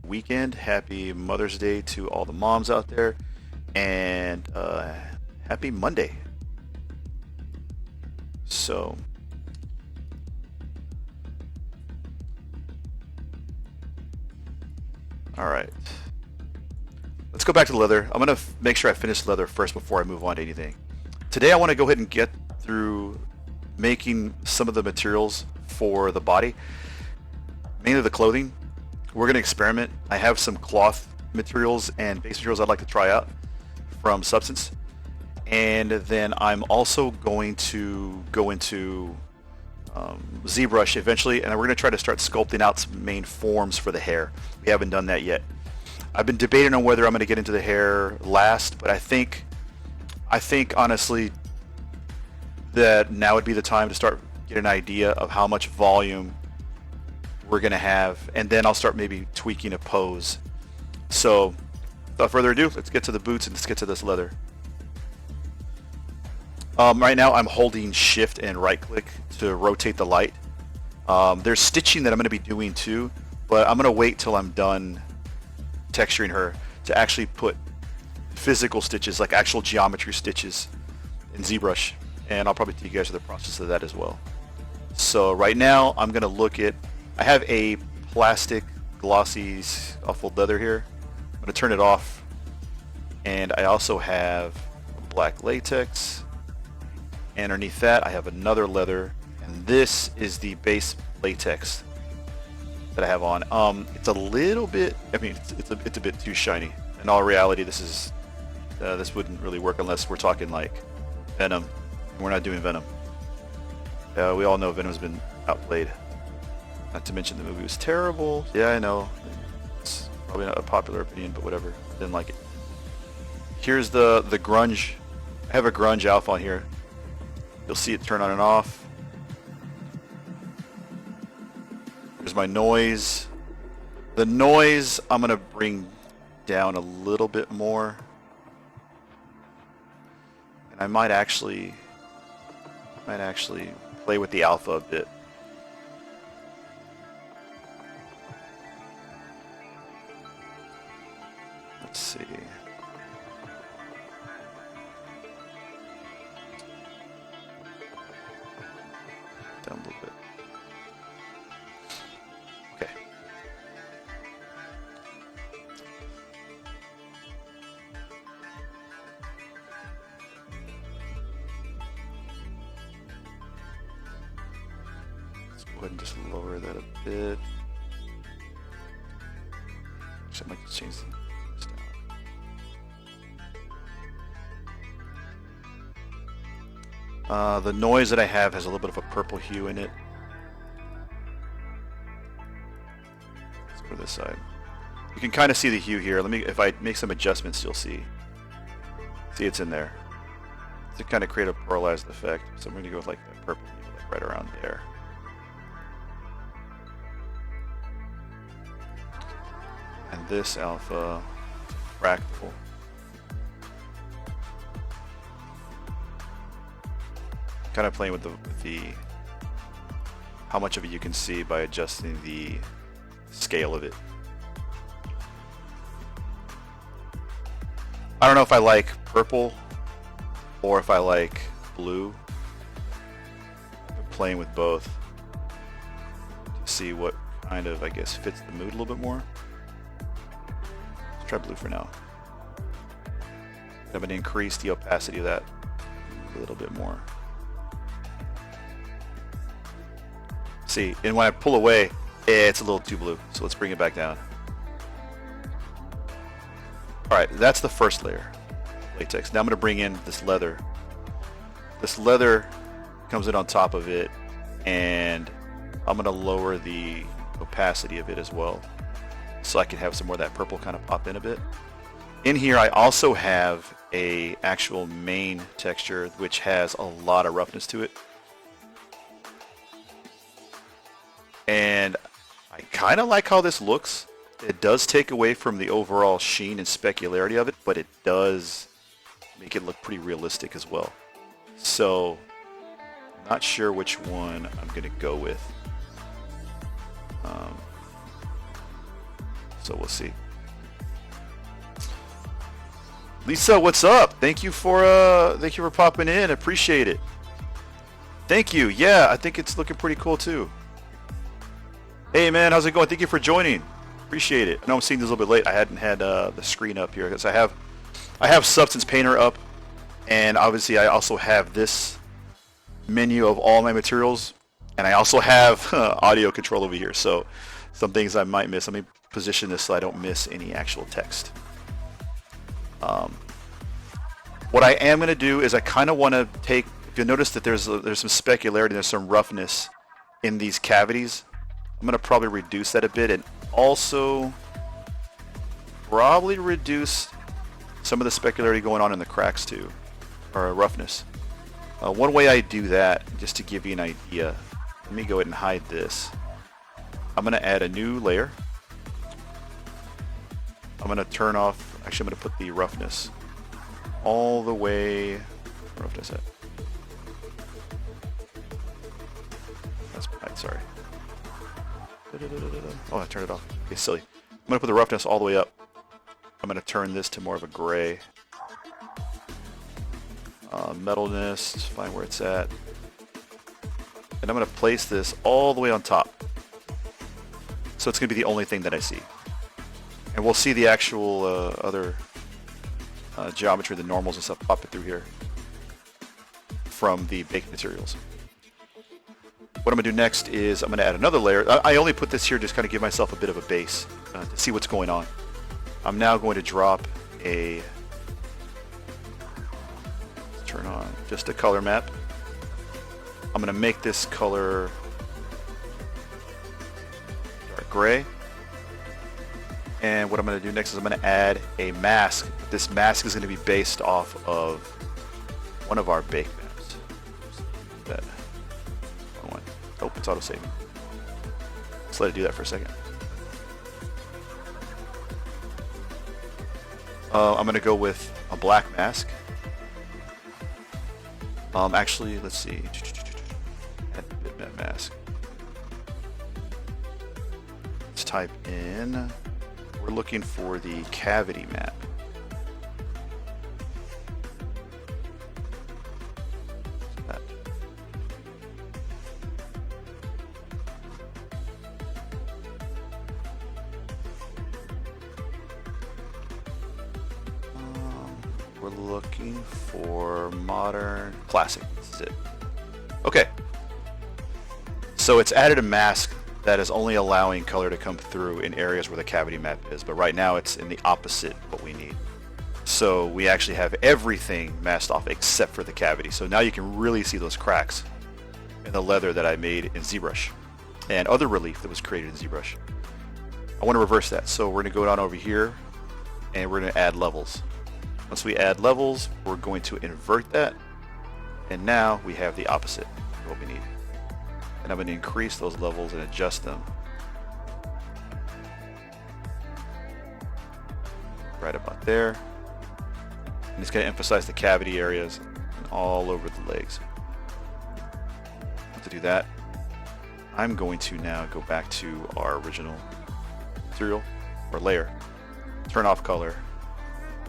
weekend. Happy Mother's Day to all the moms out there, and happy Monday. So, all right. Let's go back to the leather. I'm going to make sure I finish leather first before I move on to anything. Today I want to go ahead and get through making some of the materials for the body, mainly the clothing. We're going to experiment. I have some cloth materials and base materials I'd like to try out from Substance. And then I'm also going to go into ZBrush eventually, and we're going to try to start sculpting out some main forms for the hair. We haven't done that yet. I've been debating on whether I'm going to get into the hair last, but I think honestly that now would be the time to start getting an idea of how much volume we're going to have, and then I'll start maybe tweaking a pose. So without further ado, let's get to the boots and let's get to this leather. Right now I'm holding shift and right click to rotate the light. There's stitching that I'm going to be doing too, but I'm going to wait till I'm done texturing her to actually put physical stitches, like actual geometry stitches in ZBrush, and I'll probably take you guys through the process of that as well. So right now I'm going to look at, I have a plastic glossy scuffled leather here. I'm going to turn it off, and I also have black latex. Underneath that I have another leather, and this is the base latex that I have on. It's a little bit, I mean, it's a bit too shiny. In all reality, this wouldn't really work unless we're talking like Venom, and we're not doing Venom. We all know Venom's been outplayed. Not to mention the movie was terrible. Yeah, I know. It's probably not a popular opinion, but whatever. Didn't like it. Here's the grunge. I have a grunge alpha on here. You'll see it turn on and off. There's my noise. The noise I'm going to bring down a little bit more. And I might actually play with the alpha a bit. Let's see. Down a little bit. Okay. Let's go ahead and just lower that a bit. Actually, I might just change this down. The noise that I have has a little bit of a purple hue in it. Let's go to this side. You can kind of see the hue here. If I make some adjustments, you'll see. See, it's in there. To kind of create a pluralized effect. So I'm going to go with like that purple hue, like right around there. And this alpha fractal. Kind of playing with the how much of it you can see by adjusting the scale of it. I don't know if I like purple or if I like blue. I'm playing with both to see what kind of, I guess, fits the mood a little bit more. Let's try blue for now. I'm going to increase the opacity of that a little bit more. See, and when I pull away, it's a little too blue, so let's bring it back down. Alright, that's the first layer, latex. Now I'm going to bring in this leather. This leather comes in on top of it, and I'm going to lower the opacity of it as well, so I can have some more of that purple kind of pop in a bit. In here I also have a actual mane texture, which has a lot of roughness to it. And I kind of like how this looks. It does take away from the overall sheen and specularity of it, but it does make it look pretty realistic as well. So, I'm not sure which one I'm going to go with. So we'll see. Lisa, what's up? Thank you for popping in. Appreciate it. Thank you. Yeah, I think it's looking pretty cool too. Hey man, how's it going? Thank you for joining. Appreciate it. I know I'm seeing this a little bit late. I hadn't had the screen up here because I have Substance Painter up, and obviously I also have this menu of all my materials, and I also have audio control over here. So some things I might miss. Let me position this so I don't miss any actual text. What I am going to do is I kind of want to take. If you'll notice that there's some specularity, there's some roughness in these cavities. I'm going to probably reduce that a bit, and also probably reduce some of the specularity going on in the cracks too, or roughness. One way I do that, just to give you an idea, let me go ahead and hide this. I'm going to add a new layer. I'm going to turn off, actually I'm going to put the roughness all the way, roughness at. That's right, sorry. Oh, I turned it off. Okay, silly. I'm going to put the roughness all the way up. I'm going to turn this to more of a gray. Metalness, find where it's at. And I'm going to place this all the way on top. So it's going to be the only thing that I see. And we'll see the actual other geometry, the normals and stuff popping through here from the baked materials. What I'm going to do next is I'm going to add another layer. I only put this here just kind of give myself a bit of a base to see what's going on. I'm now going to drop a, turn on just a color map. I'm going to make this color dark gray. And what I'm going to do next is I'm going to add a mask. This mask is going to be based off of one of our bake maps. That one. Oh, it's auto saving. Let's let it do that for a second. I'm going to go with a black mask. Actually, let's see. Add bitmap mask. Let's type in. We're looking for the cavity map. We're looking for modern classic. This is it. Okay. So it's added a mask that is only allowing color to come through in areas where the cavity map is, but right now it's in the opposite of what we need. So we actually have everything masked off except for the cavity. So now you can really see those cracks in the leather that I made in ZBrush and other relief that was created in ZBrush. I want to reverse that. So we're going to go down over here and we're going to add levels. Once we add levels, we're going to invert that, and now we have the opposite of what we need. And I'm going to increase those levels and adjust them right about there. And it's going to emphasize the cavity areas and all over the legs. To do that, I'm going to now go back to our original material or layer, turn off color,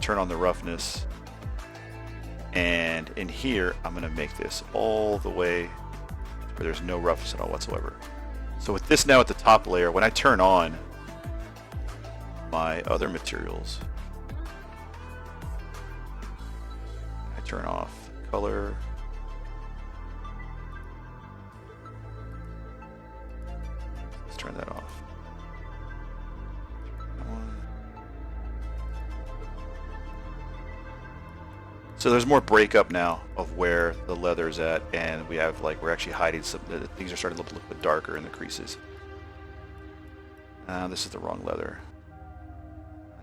turn on the roughness, and in here I'm going to make this all the way where there's no roughness at all whatsoever. So with this now at the top layer, when I turn on my other materials, I turn off color, let's turn that off. So there's more breakup now of where the leather's at, and we have we're actually hiding some, things are starting to look a little bit darker in the creases. This is the wrong leather.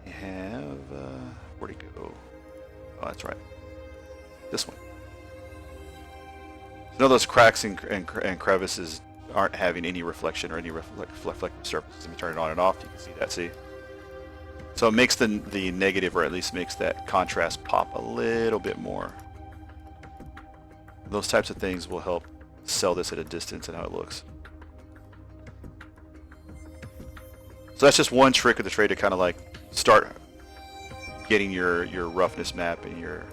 I have, where'd it go? Oh, that's right. This one. So none of those cracks and crevices aren't having any reflection or any reflective surfaces. Let me turn it on and off. You can see that, see? So it makes the negative, or at least makes that contrast pop a little bit more. Those types of things will help sell this at a distance and how it looks. So that's just one trick of the trade to kind of like start getting your roughness map and your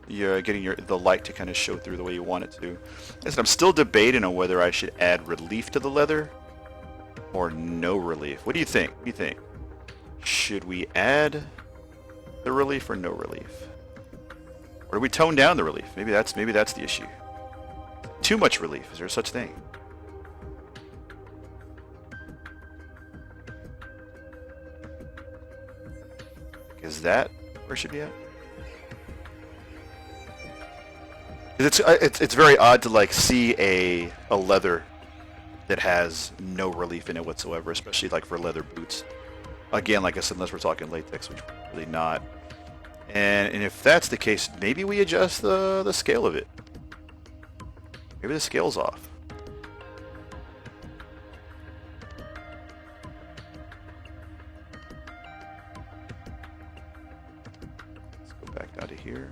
getting the light to kind of show through the way you want it to. Listen, I'm still debating on whether I should add relief to the leather or no relief. What do you think? What do you think? Should we add the relief or no relief? Or do we tone down the relief? Maybe that's the issue. Too much relief. Is there such thing? Is that where it should be at? It's very odd to like see a leather that has no relief in it whatsoever, especially like for leather boots. Again, like I said, unless we're talking latex, which we're really not. And if that's the case, maybe we adjust the scale of it. Maybe the scale's off. Let's go back down to here.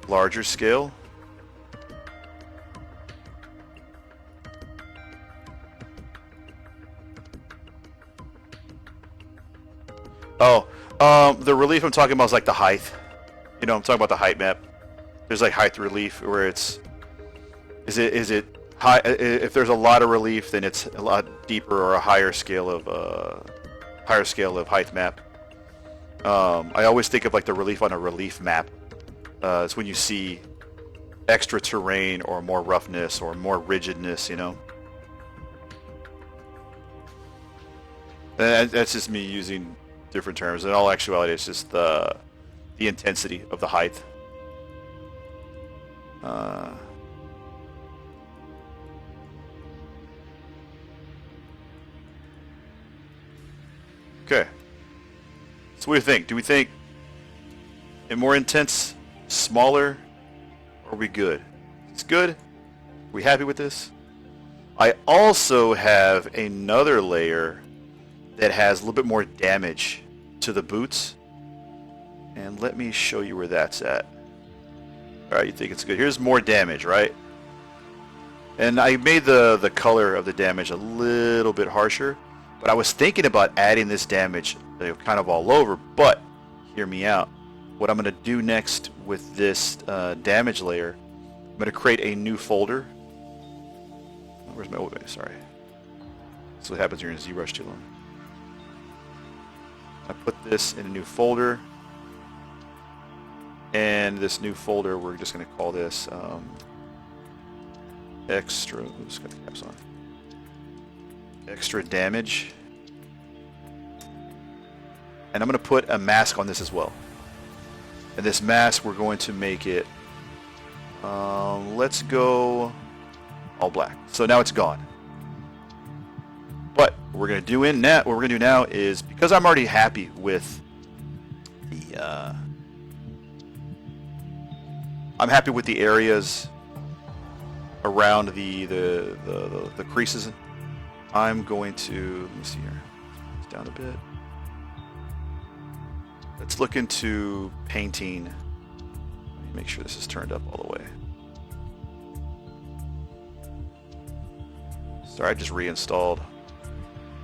Larger scale. Oh, the relief I'm talking about is like the height. You know, I'm talking about the height map. There's like height relief where it's is it high? If there's a lot of relief, then it's a lot deeper or a higher scale of height map. I always think of like the relief on a relief map. It's when you see extra terrain or more roughness or more rigidness, you know. That's just me using different terms. In all actuality, it's just the intensity of the height. Okay. So what do you think? Do we think a more intense, smaller, or are we good? It's good. Are we happy with this? I also have another layer that has a little bit more damage to the boots. And let me show you where that's at. Alright, you think it's good. Here's more damage, right? And I made the color of the damage a little bit harsher. But I was thinking about adding this damage kind of all over. But, hear me out. What I'm going to do next with this damage layer, I'm going to create a new folder. Where's my... Oh, sorry. That's what happens when you're in ZBrush too long. I put this in a new folder. And this new folder, we're just going to call this extra... Oops, got the caps on. Extra damage. And I'm going to put a mask on this as well. And this mask, we're going to make it... let's go all black. So now it's gone. But what we're going to do what we're going to do now is, because I'm already happy with the... I'm happy with the areas around the creases. I'm going to, let me see here, it's down a bit. Let's look into painting. Let me make sure this is turned up all the way. Sorry, I just reinstalled.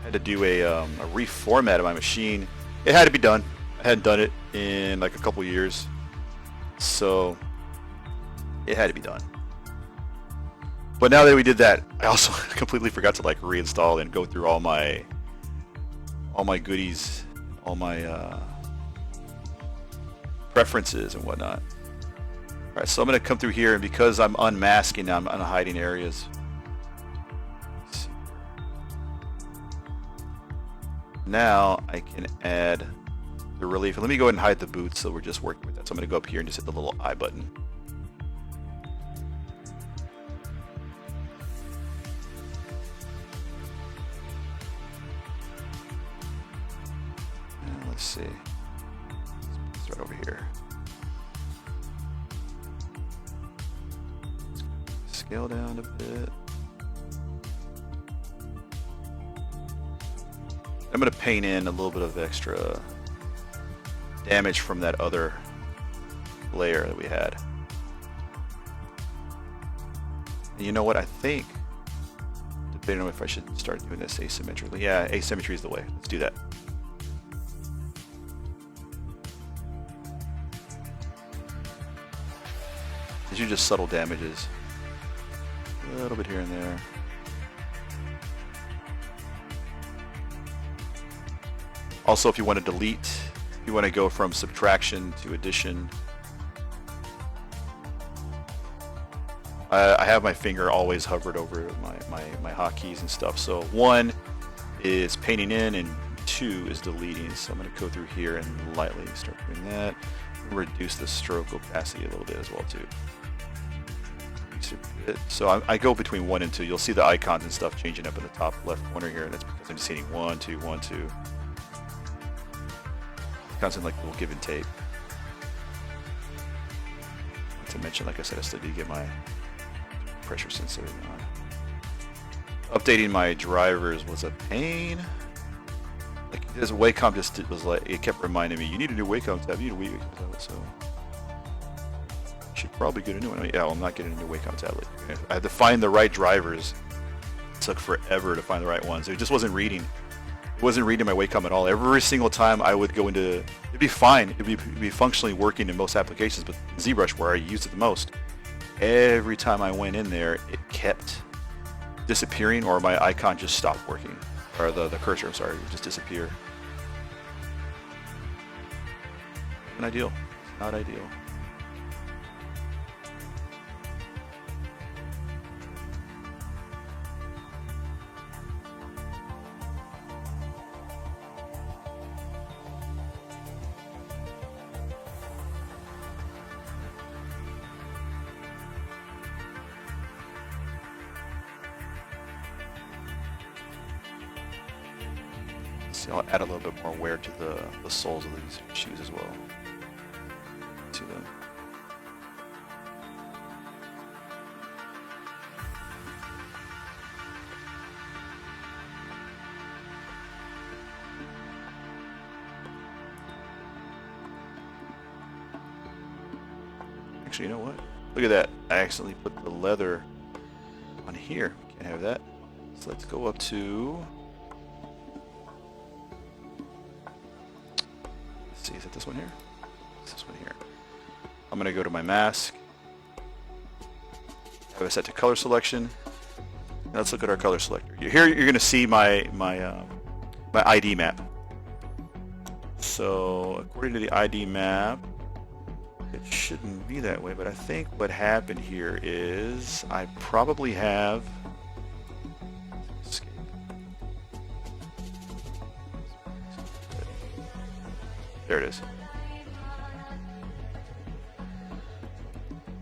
I had to do a reformat of my machine. It had to be done. I hadn't done it in like a couple years. So it had to be done. But now that we did that, I also completely forgot to like reinstall and go through all my goodies, all my preferences and whatnot. All right, so I'm gonna come through here, and because I'm unmasking now, I'm unhiding areas. Now I can add the relief. And let me go ahead and hide the boots, so we're just working with that. So I'm gonna go up here and just hit the little I button. Let's see. Let's start over here. Scale down a bit. I'm going to paint in a little bit of extra damage from that other layer that we had. And you know what? I think, They don't know if I should start doing this asymmetrically. Yeah, asymmetry is the way. Let's do that. These are just subtle damages. A little bit here and there. Also, if you want to delete, you want to go from subtraction to addition. I have my finger always hovered over my hotkeys and stuff. So 1 is painting in and 2 is deleting. So I'm going to go through here and lightly start doing that. Reduce the stroke opacity a little bit as well too. So I go between 1 and 2. You'll see the icons and stuff changing up in the top left corner here. That's because I'm just hitting 1, 2, 1, 2. Constant like little give and take. Not to mention, like I said, I still do get my pressure sensor on. Updating my drivers was a pain. Like this Wacom just was like, it kept reminding me, you need a new Wacom tab, you need a Wacom tab. So I should probably get a new one. I mean, yeah, well, I'm not getting a new Wacom tablet. I had to find the right drivers. It took forever to find the right ones. It just wasn't reading. It wasn't reading my Wacom at all. Every single time I would go into, it'd be fine. It'd be functionally working in most applications, but ZBrush, where I used it the most, every time I went in there, it kept disappearing, or my icon just stopped working, or the cursor, I'm sorry, would just disappear. Not ideal. Not ideal. See, I'll add a little bit more wear to the soles of these shoes as well. To them. Actually, you know what? Look at that. I accidentally put the leather on here. Can't have that. So let's go up to... Let's see, is it this one here? It's this one here. I'm going to go to my mask. Have it set to color selection. Now let's look at our color selector. Here you're going to see my ID map. So according to the ID map, it shouldn't be that way, but I think what happened here is I probably have... Escape. There it is.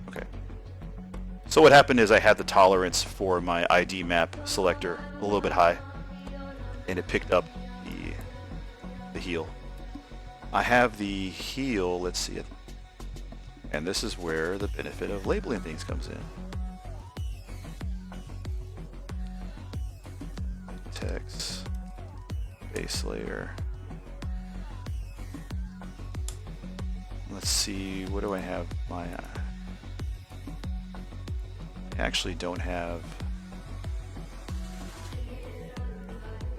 Okay. So what happened is I had the tolerance for my ID map selector a little bit high, and it picked up the heel. I have the heel, let's see it. And this is where the benefit of labeling things comes in. Text, base layer. Let's see, what do I have my... I actually don't have...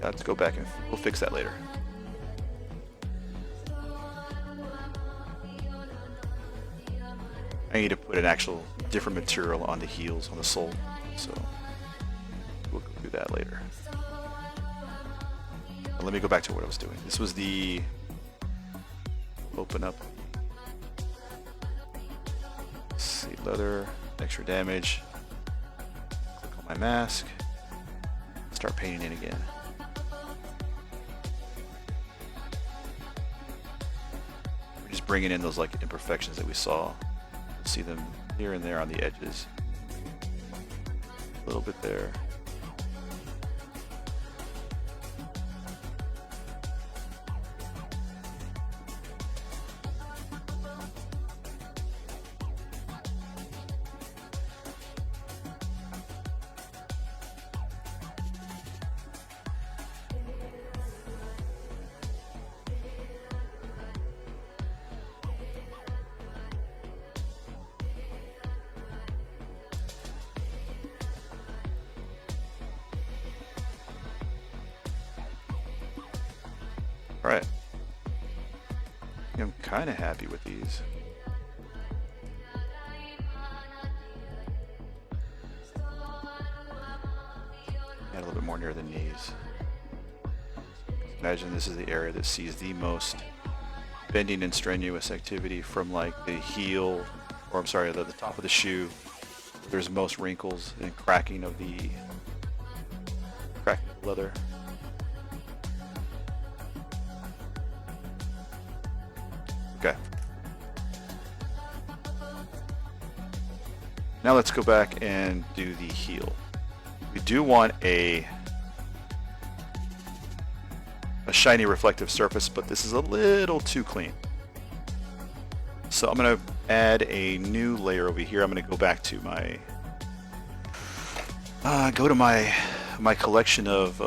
Let's go back and we'll fix that later. I need to put an actual different material on the heels, on the sole, so we'll go do that later. But let me go back to what I was doing. This was the open up. Let's see, leather, extra damage. Click on my mask. Start painting in again. We're just bringing in those like imperfections that we saw. See them here and there on the edges. A little bit there. Alright. I'm kind of happy with these. Add a little bit more near the knees. Imagine this is the area that sees the most bending and strenuous activity from like the heel, or I'm sorry, the top of the shoe. There's most wrinkles and cracking of the leather. Okay. Now let's go back and do the heel. We do want a shiny reflective surface, but this is a little too clean. So I'm going to add a new layer over here. I'm going to go back to my my collection of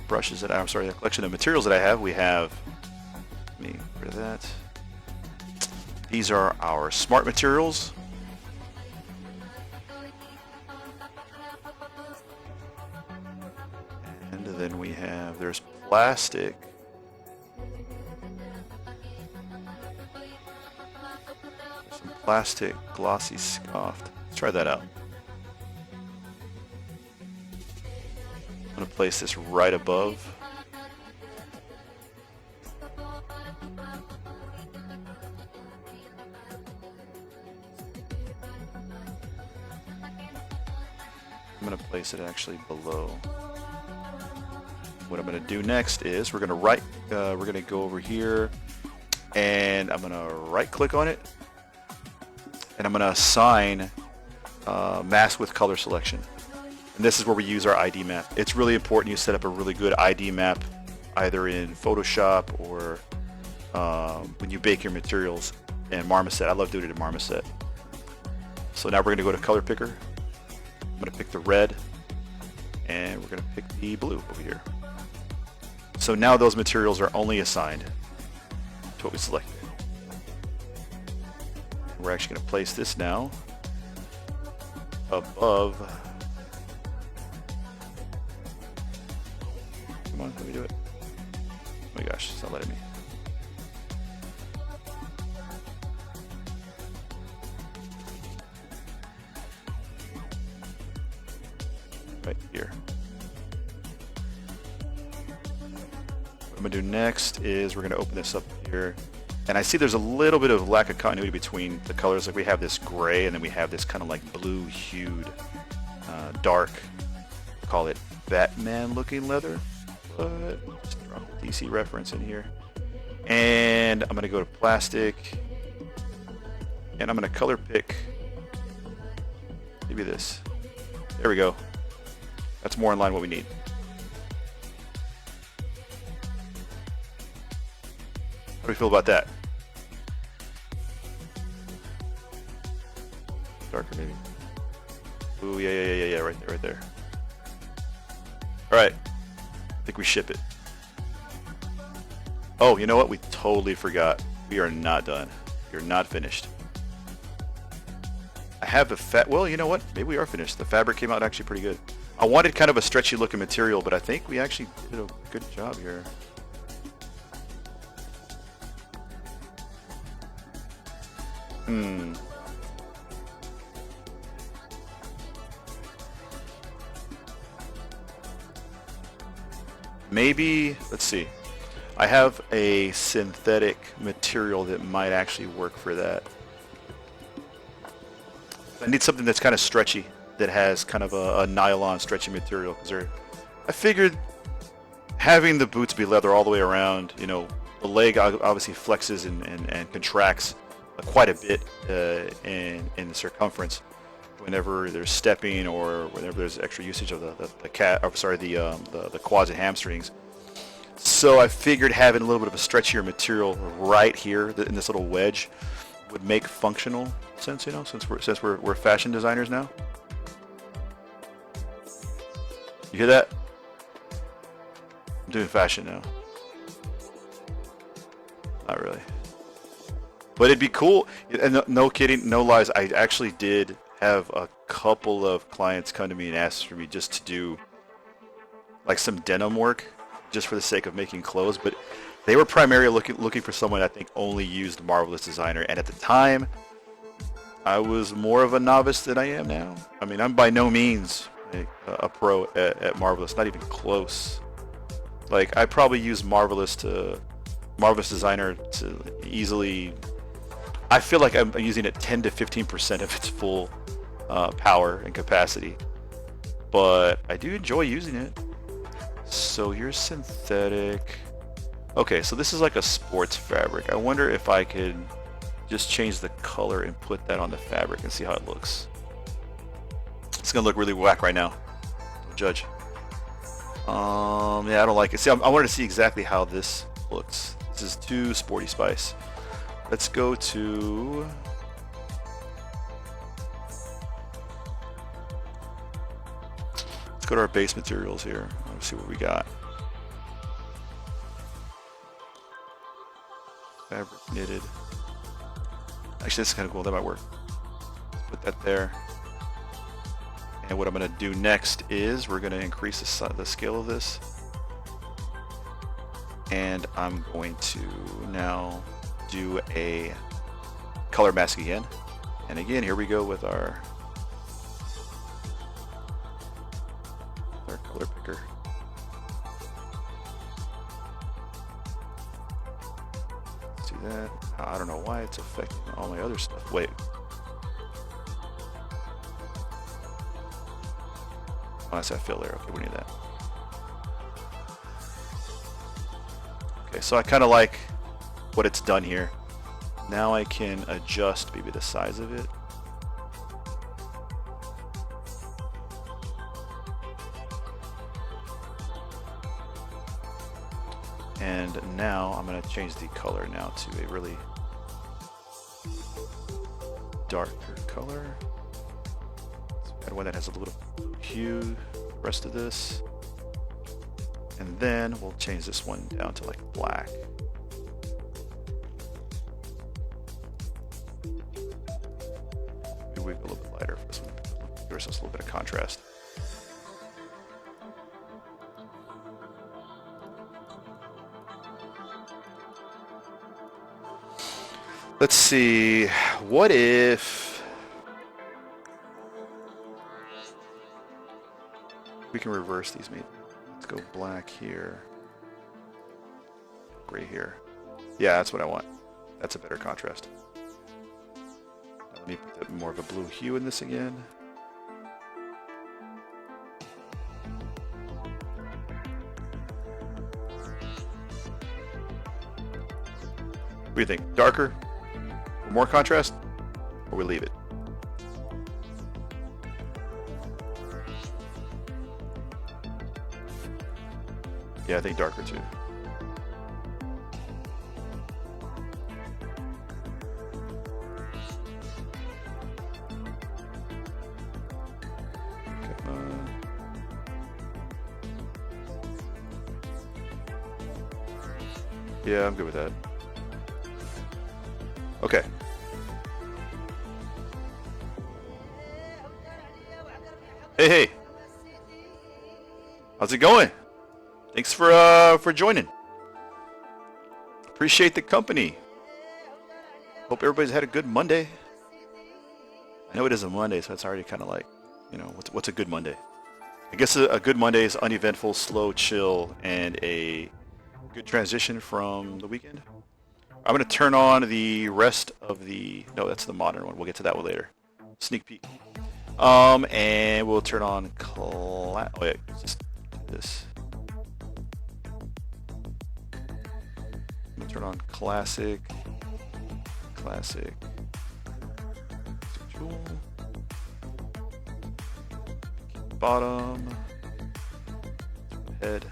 brushes that I'm sorry, the collection of materials that I have. We have, let me get rid of that. These are our smart materials. And then we have, there's plastic. Some plastic glossy scoffed. Let's try that out. I'm going to place this right above. I'm going to place it actually below. What I'm going to do next is we're going to go over here, and I'm going to right click on it, and I'm going to assign mask with color selection. And this is where we use our ID map. It's really important you set up a really good ID map either in Photoshop or when you bake your materials in Marmoset. I love doing it in Marmoset. So now we're going to go to color picker. I'm going to pick the red, and we're going to pick the blue over here. So now those materials are only assigned to what we selected. We're actually going to place this now above. Come on, let me do it. Oh my gosh, it's not letting me. Right here. What I'm going to do next is we're going to open this up here. And I see there's a little bit of lack of continuity between the colors. Like we have this gray, and then we have this kind of like blue hued, dark, call it Batman looking leather. But just drop the DC reference in here. And I'm going to go to plastic. And I'm going to color pick maybe this. There we go. That's more in line with what we need. How do we feel about that? Darker maybe. Ooh, yeah, right there. Alright. I think we ship it. Oh, you know what? We totally forgot. We are not done. We're not finished. I have the well, you know what? Maybe we are finished. The fabric came out actually pretty good. I wanted kind of a stretchy looking material, but I think we actually did a good job here. Maybe, let's see. I have a synthetic material that might actually work for that. I need something that's kind of stretchy, that has kind of a nylon stretchy material. Because I figured having the boots be leather all the way around, you know, the leg obviously flexes and contracts quite a bit in the circumference whenever there's stepping or whenever there's extra usage of the quads and hamstrings. So I figured having a little bit of a stretchier material right here in this little wedge would make functional sense, you know, since we're fashion designers now. You hear that? I'm doing fashion now. Not really. But it'd be cool, and no kidding, no lies, I actually did have a couple of clients come to me and ask for me just to do like some denim work, just for the sake of making clothes. But They were primarily looking for someone I think only used Marvelous Designer, and at the time, I was more of a novice than I am now. I mean, I'm by no means a pro at Marvelous, not even close. Like, I probably use Marvelous Designer to easily. I feel like I'm using it 10 to 15% of its full power and capacity, but I do enjoy using it. So here's synthetic. Okay, so this is like a sports fabric. I wonder if I could just change the color and put that on the fabric and see how it looks. It's gonna look really whack right now. Don't judge. Yeah, I don't like it. See, I wanted to see exactly how this looks. This is too sporty spice. Let's go to. Let's go to our base materials here. Let's see what we got. Fabric knitted. Actually, this is kind of cool. That might work. Let's put that there. And what I'm going to do next is we're going to increase the scale of this. And I'm going to now do a color mask again. And again, here we go with our color picker. Let's do that. I don't know why it's affecting all my other stuff. Wait. Oh, that's that filler. Okay, we need that. Okay, so I kind of like what it's done here. Now I can adjust maybe the size of it. And now I'm going to change the color now to a really darker color. So add one that has a little hue, the rest of this. And then we'll change this one down to like black. Maybe we go a little bit lighter for this one. Give ourselves a little bit of contrast. Let's see, what if we can reverse these maybe? Let's go black here, gray here. Yeah, that's what I want. That's a better contrast. Let me put more of a blue hue in this again. What do you think? Darker? More contrast? Or we leave it? Yeah, I think darker too. Yeah, I'm good with that. Okay. Hey. How's it going? Thanks for joining. Appreciate the company. Hope everybody's had a good Monday. I know it is a Monday, so it's already kind of like, you know, what's a good Monday? I guess a good Monday is uneventful, slow, chill, and a good transition from the weekend. I'm going to turn on the rest of the... No, that's the modern one. We'll get to that one later. Sneak peek. And we'll turn on... Oh, yeah. Just do this. We'll turn on classic. Classic. Jewel. Bottom. Head.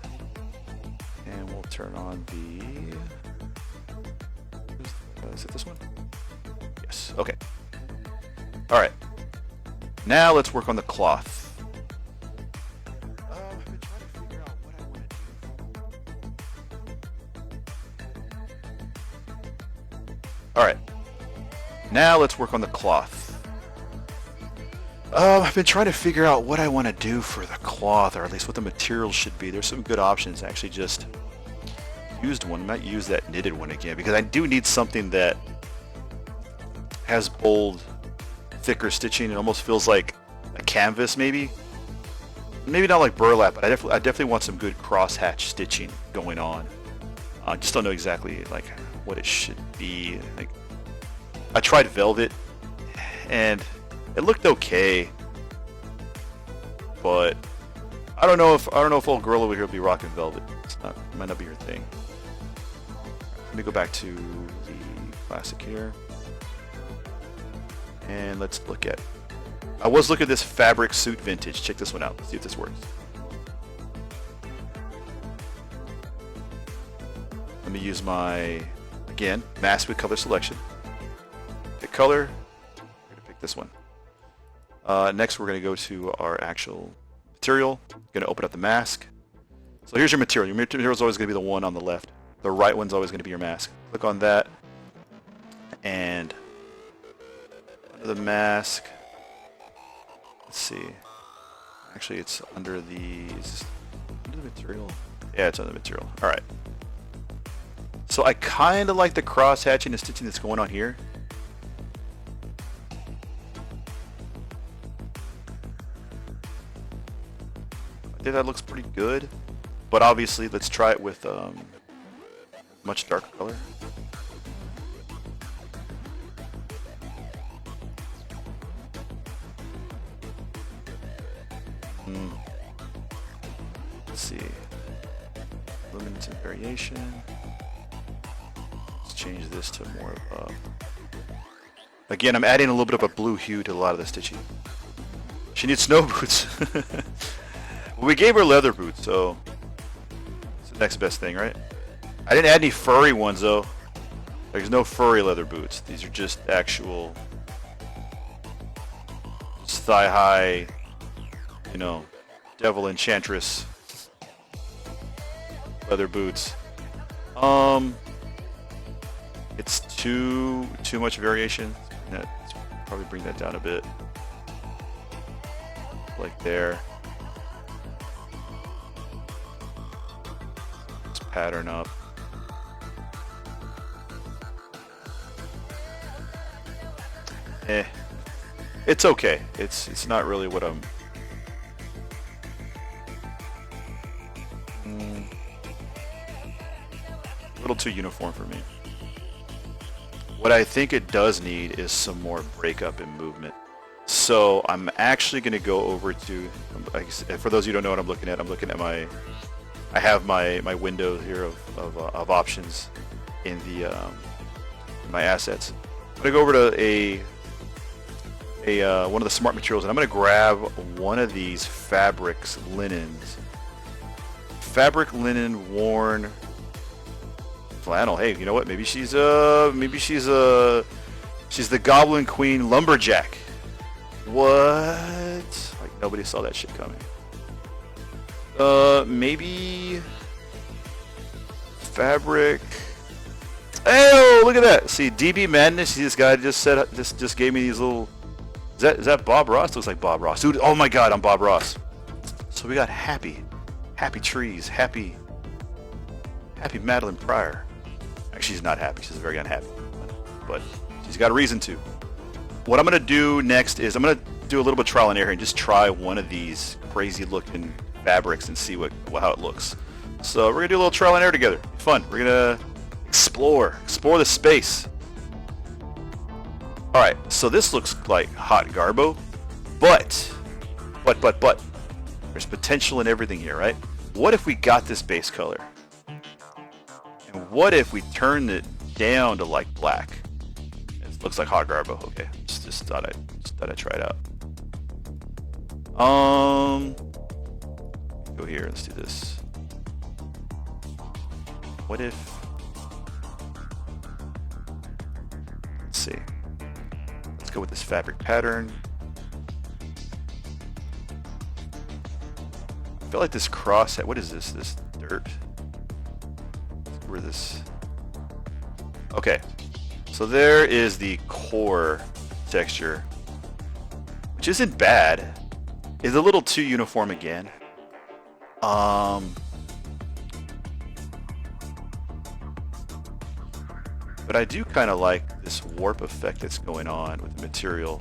And we'll turn on the... Is it this one? Yes. Okay. All right. Now let's work on the cloth. I've been trying to figure out what I want to do. All right. Now let's work on the cloth. I've been trying to figure out what I want to do for the cloth, or at least what the materials should be. There's some good options. Actually, just used one. I might use that knitted one again because I do need something that has bold, thicker stitching. It almost feels like a canvas, maybe. Maybe not like burlap, but I definitely want some good crosshatch stitching going on. I just don't know exactly like what it should be. Like, I tried velvet, and it looked okay, but I don't know if old girl over here will be rocking velvet. It might not be her thing. Let me go back to the classic here, and let's look at. I was looking at this fabric suit vintage. Check this one out. Let's see if this works. Let me use my, again, mask with color selection. Pick color. We're going to pick this one. Next, we're going to go to our actual material. Going to open up the mask. So here's your material. Your material is always going to be the one on the left. The right one's always going to be your mask. Click on that. And under the mask, let's see. Actually, it's under the material. Yeah, it's under the material. All right. So I kind of like the cross hatching and stitching that's going on here. I think that looks pretty good. But obviously, let's try it with much darker color. Let's see. Luminance and variation. Let's change this to more of a... Again, I'm adding a little bit of a blue hue to a lot of the stitching. She needs snow boots. Well, we gave her leather boots, so it's the next best thing, right? I didn't add any furry ones, though. There's no furry leather boots. These are just actual thigh-high, you know, devil enchantress leather boots. It's too much variation. Let's probably bring that down a bit, like there. Let's pattern up. It's okay. It's not really what I'm. A little too uniform for me. What I think it does need is some more breakup and movement. So I'm actually going to go over to, for those of you who don't know what I'm looking at my, I have my window here of options in the my assets. I'm going to go over to one of the smart materials, and I'm going to grab one of these fabrics, linens. Fabric linen worn flannel. Hey, you know what? Maybe she's she's the Goblin Queen lumberjack. What? Like nobody saw that shit coming. Maybe fabric. Oh, look at that! See, DB Madness. See, this guy just gave me these little. Is that Bob Ross? Looks like Bob Ross. Dude, oh my God, I'm Bob Ross. So we got happy trees, happy Madelyne Pryor. Actually, she's not happy. She's very unhappy, but she's got a reason to. What I'm gonna do next is I'm gonna do a little bit of trial and error and just try one of these crazy looking fabrics and see how it looks. So we're gonna do a little trial and error together. Fun. We're gonna explore the space. All right, so this looks like hot garbo, but there's potential in everything here, right? What if we got this base color? And what if we turned it down to like black? It looks like hot garbo. Okay, just thought I'd try it out. Go here. Let's do this. What if? Let's see. Let's go with this fabric pattern. I feel like this cross. What is this? This dirt. Where this? Okay. So there is the core texture, which isn't bad. It's a little too uniform again. But I do kind of like this warp effect that's going on with the material.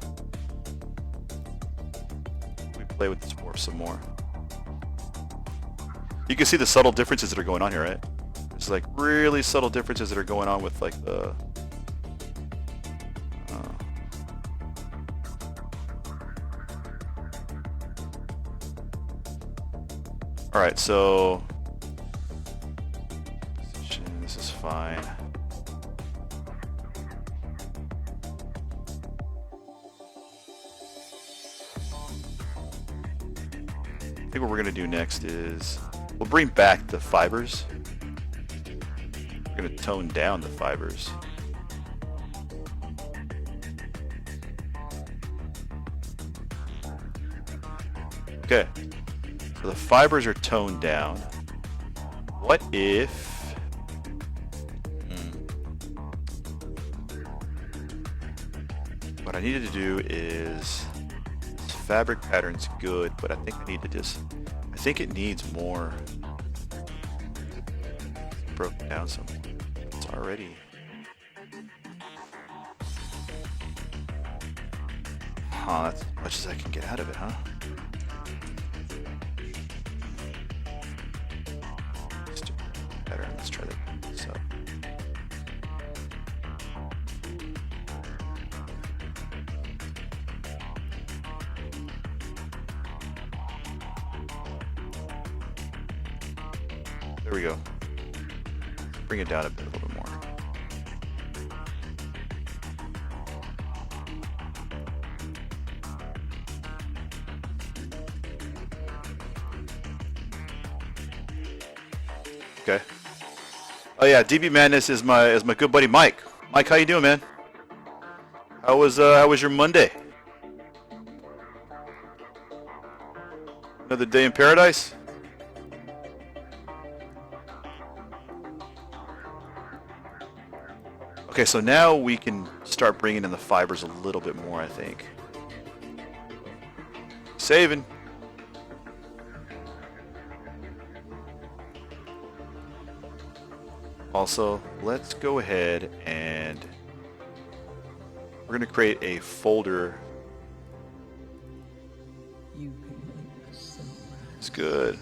We play with this warp some more. You can see the subtle differences that are going on here, right? There's like really subtle differences that are going on with like the... Alright, so... This is fine. I think what we're going to do next is we'll bring back the fibers. We're going to tone down the fibers. Okay, so the fibers are toned down. What if... What I needed to do is... This fabric pattern's good, but I think I need to just... I think it needs more... Broken down some. It's already... Huh, that's as much as I can get out of it, huh? Let's do better. Let's try that. So. There we go. Bring it down a little bit more. Okay. Oh yeah, DB Madness is my good buddy Mike. Mike, how you doing, man? How was your Monday? Another day in paradise? Okay, so now we can start bringing in the fibers a little bit more, I think. Saving. Also, let's go ahead and we're going to create a folder. It's good.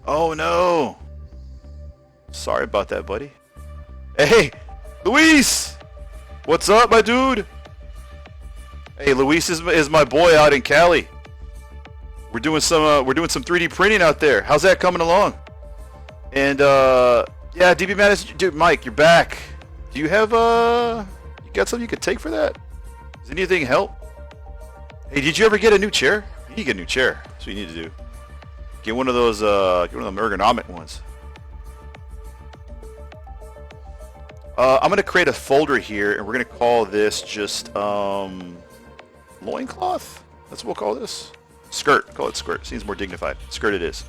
Oh no! Sorry about that, buddy. Hey, Luis! What's up, my dude? Hey, Luis is my boy out in Cali. We're doing some 3D printing out there. How's that coming along? And yeah, DB Madness, dude, Mike, you're back. Do you have you got something you could take for that? Does anything help? Hey, did you ever get a new chair? You need to get a new chair. That's what you need to do. Get one of those get one of them ergonomic ones. I'm gonna create a folder here, and we're gonna call this just loincloth. That's what we'll call this. Skirt. Call it skirt. Seems more dignified. Skirt it is.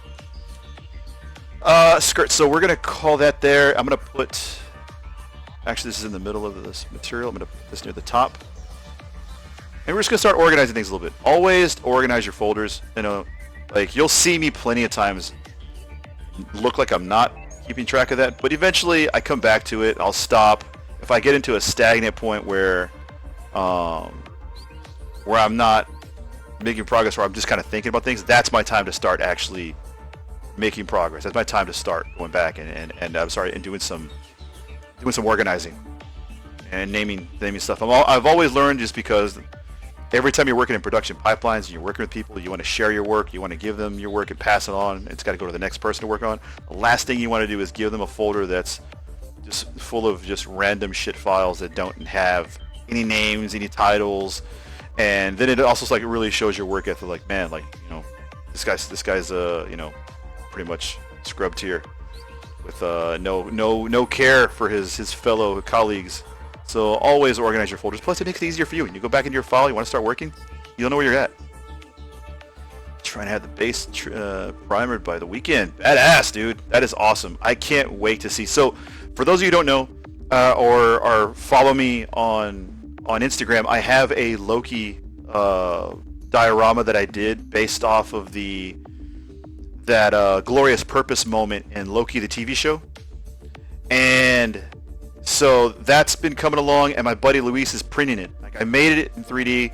Skirt. So we're gonna call that there. I'm gonna put. Actually, this is in the middle of this material. I'm gonna put this near the top, and we're just gonna start organizing things a little bit. Always organize your folders. You know, like you'll see me plenty of times look like I'm not keeping track of that, but eventually I come back to it. I'll stop if I get into a stagnant point where I'm not making progress, where I'm just kind of thinking about things. That's my time to start actually making progress. That's my time to start going back and I'm sorry, and doing some organizing and naming stuff. I've always learned, just because every time you're working in production pipelines and you're working with people, you want to share your work, you want to give them your work and pass it on. It's got to go to the next person to work on. The last thing you want to do is give them a folder that's just full of just random shit files that don't have any names, any titles, and then it also like it really shows your work ethic. Like, man, like, you know, this guy's you know, pretty much scrubbed here with no care for his fellow colleagues. So always organize your folders. Plus, it makes it easier for you. When you go back into your file, you want to start working, you don't know where you're at. Trying to have the base primered by the weekend. Badass, dude. That is awesome. I can't wait to see. So, for those of you who don't know, or follow me on Instagram, I have a Loki diorama that I did based off of that glorious purpose moment in Loki the TV show, and So that's been coming along, and my buddy Luis is printing it. Like I made it in 3D,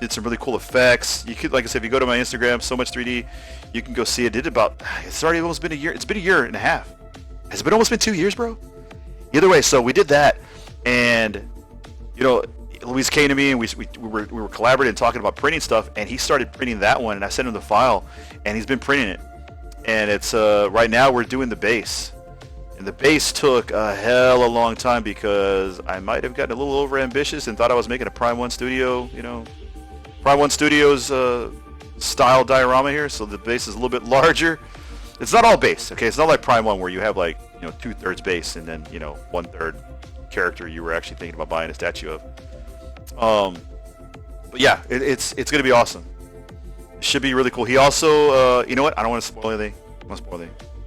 did some really cool effects. You could, like I said, if you go to my Instagram, so much 3D, you can go see it. It's already almost been a year. It's been a year and a half. Has it been almost been 2 years, bro? Either way, so we did that, and you know, Luis came to me and we were collaborating and talking about printing stuff, and he started printing that one, and I sent him the file, and he's been printing it, and it's right now we're doing the base, and the base took a hell of a long time because I might have gotten a little over ambitious and thought I was making a Prime 1 Studio, you know, Prime 1 Studios style diorama here, so the base is a little bit larger. It's not all base, okay? It's not like Prime 1 where you have like, you know, 2/3 base and then, you know, 1/3 character you were actually thinking about buying a statue of. But yeah, it's gonna be awesome. It should be really cool. He also, you know what? I don't want to spoil anything.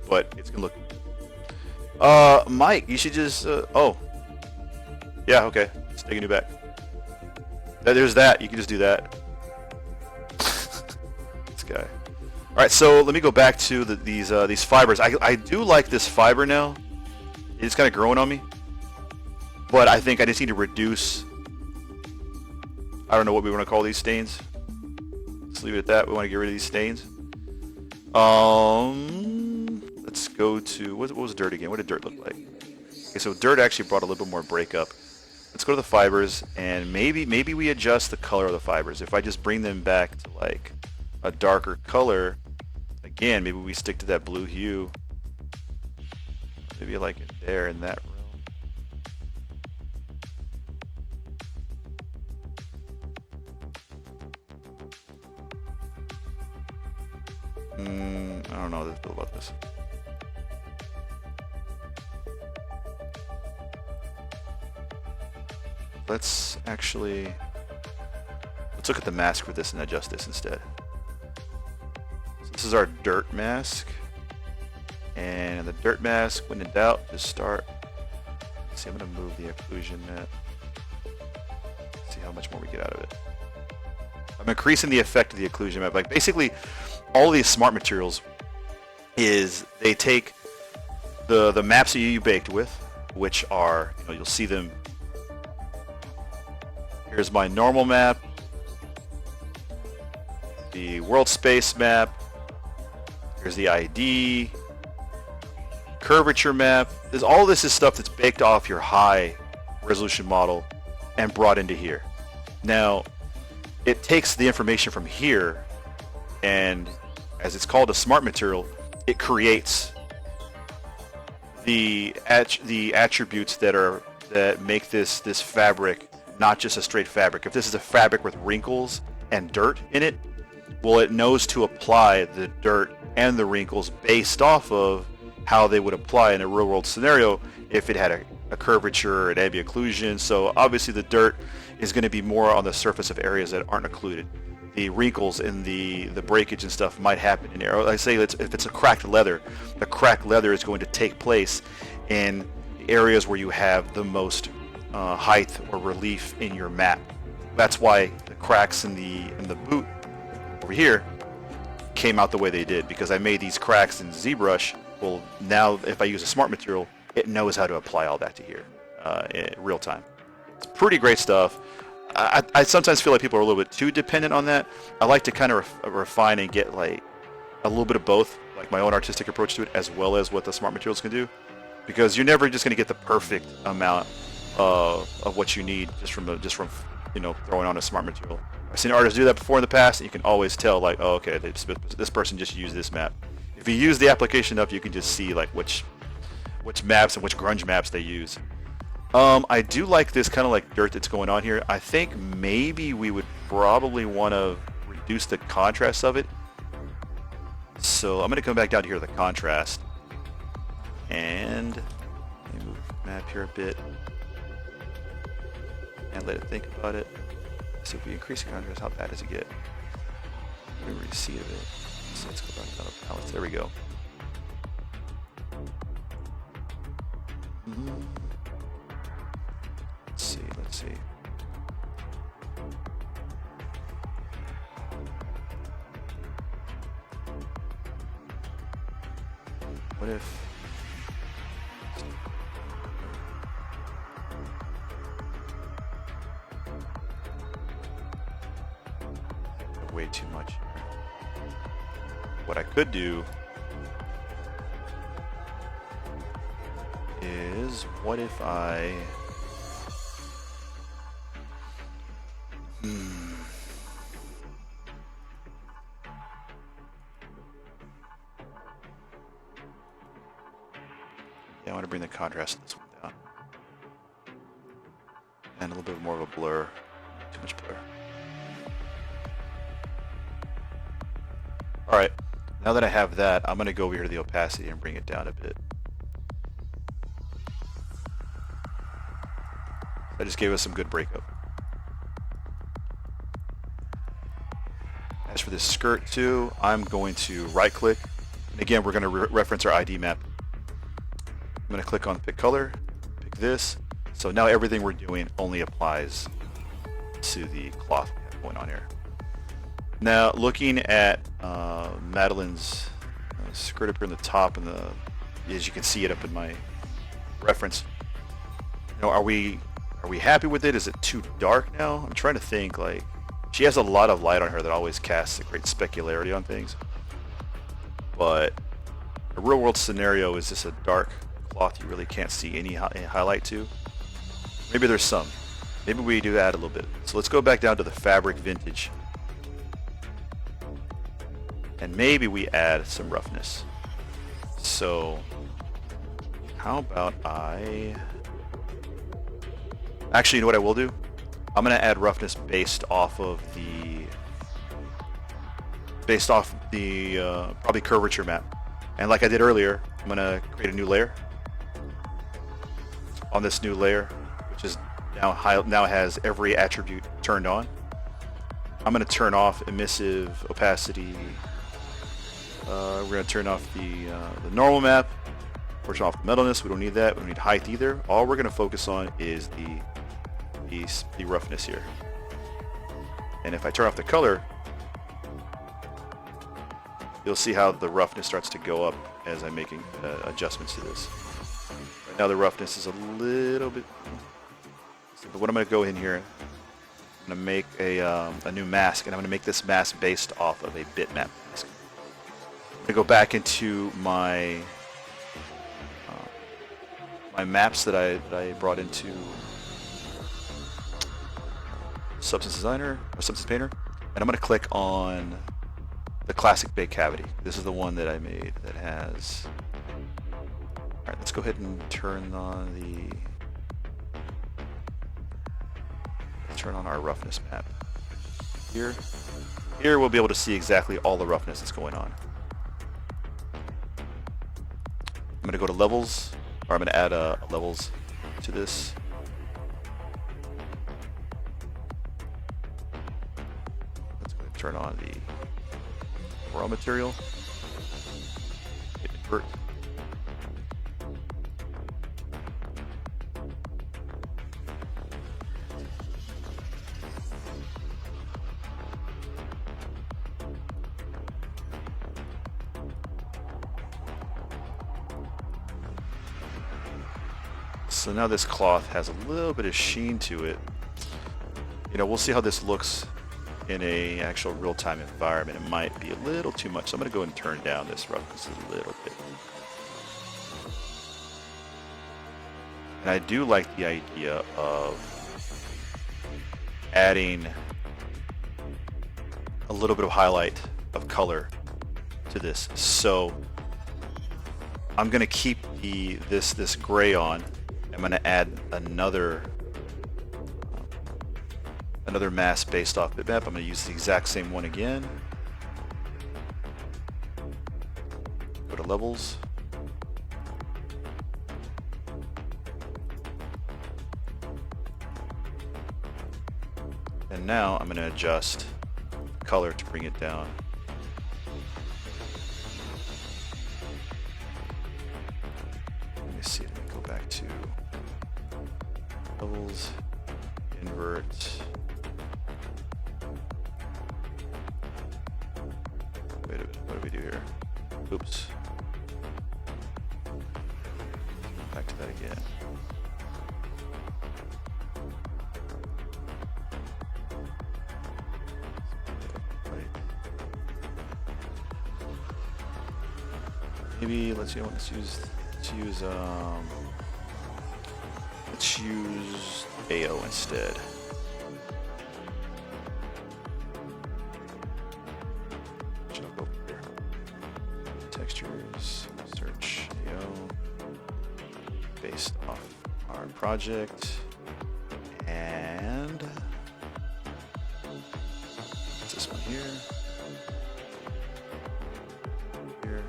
But it's gonna look. Mike, you should just. Oh, yeah, okay. Just taking you back. There's that. You can just do that. This guy. All right, so let me go back to these fibers. I do like this fiber now. It's kind of growing on me, but I think I just need to reduce. I don't know what we want to call these stains. Let's leave it at that. We want to get rid of these stains. Let's go to what was dirt again? What did dirt look like? Okay, so dirt actually brought a little bit more breakup. Let's go to the fibers, and maybe we adjust the color of the fibers. If I just bring them back to like a darker color. Again, maybe we stick to that blue hue. Maybe like it there in that room. I don't know how to feel about this. Let's look at the mask for this and adjust this instead. This is our dirt mask, and the dirt mask, when in doubt, just start. Let's see, I'm going to move the occlusion map. See how much more we get out of it. I'm increasing the effect of the occlusion map. Like basically, all of these smart materials is they take the maps that you baked with, which are, you know, you'll see them. Here's my normal map, the world space map. Here's the ID, curvature map. All this is stuff that's baked off your high resolution model and brought into here. Now, it takes the information from here, and as it's called a smart material, it creates the attributes that make this fabric not just a straight fabric. If this is a fabric with wrinkles and dirt in it, well, it knows to apply the dirt and the wrinkles based off of how they would apply in a real world scenario if it had a curvature or an ambient occlusion. So obviously the dirt is going to be more on the surface of areas that aren't occluded. The wrinkles and the breakage and stuff might happen in there. I say if it's a cracked leather, the cracked leather is going to take place in areas where you have the most height or relief in your map. That's why the cracks in the boot over here came out the way they did, because I made these cracks in ZBrush. Well, now if I use a smart material, it knows how to apply all that to here in real time. It's pretty great stuff. I sometimes feel like people are a little bit too dependent on that. I like to kind of refine and get like a little bit of both, like my own artistic approach to it, as well as what the smart materials can do, because you're never just going to get the perfect amount of what you need just from you know, throwing on a smart material. I've seen artists do that before in the past, and you can always tell, like, oh, okay, this person just used this map. If you use the application enough, you can just see like which maps and which grunge maps they use. I do like this kind of like dirt that's going on here. I think maybe we would probably want to reduce the contrast of it. So I'm going to come back down to here to the contrast, and let me move the map here a bit and let it think about it. So if we increase the contrast, how bad does it get? Let me reseed of it. So let's go back down to palettes. There we go. Let's see. What if too much here. What I could do is, what if I... Yeah, I want to bring the contrast of this one down. And a little bit more of a blur. Too much blur. Alright, now that I have that, I'm going to go over here to the opacity and bring it down a bit. That just gave us some good breakup. As for this skirt too, I'm going to right click. And again, we're going to reference our ID map. I'm going to click on pick color, pick this. So now everything we're doing only applies to the cloth we have going on here. Now looking at Madelyne's skirt up here in the top, and as you can see it up in my reference, you know, are we happy with it? Is it too dark now? I'm trying to think. Like, she has a lot of light on her that always casts a great specularity on things. But a real world scenario is just a dark cloth you really can't see any highlight to. Maybe there's some. Maybe we do add a little bit. So let's go back down to the fabric vintage. And maybe we add some roughness. So how about actually, you know what I will do? I'm going to add roughness based off the probably curvature map. And like I did earlier, I'm going to create a new layer. On this new layer, which is now has every attribute turned on. I'm going to turn off emissive opacity. We're going to turn off the normal map. We're turning off the metalness. We don't need that. We don't need height either. All we're going to focus on is the roughness here. And if I turn off the color, you'll see how the roughness starts to go up as I'm making adjustments to this. Right now the roughness is a little bit... But what I'm going to go in here, I'm going to make a new mask, and I'm going to make this mask based off of a bitmap mask. I'm going to go back into my my maps that I brought into Substance Designer or Substance Painter, and I'm going to click on the classic big cavity. This is the one that I made that has... Alright, let's go ahead and turn on our roughness map. Here we'll be able to see exactly all the roughness that's going on. I'm going to go to levels, or I'm going to add levels to this. Let's go ahead and turn on the raw material. Hit invert. So now this cloth has a little bit of sheen to it. You know, we'll see how this looks in a actual real-time environment. It might be a little too much, so I'm going to go and turn down this roughness a little bit. And I do like the idea of adding a little bit of highlight of color to this. So I'm going to keep this gray on. I'm going to add another mask based off bitmap. I'm going to use the exact same one again. Go to levels. And now I'm going to adjust color to bring it down. Let me see, let me go back to levels, invert. Wait a minute, what do we do here? Oops. Back to that again. Right. Maybe let's use AO instead. Jump over here. Textures, search AO based off our project, and this one here. Here.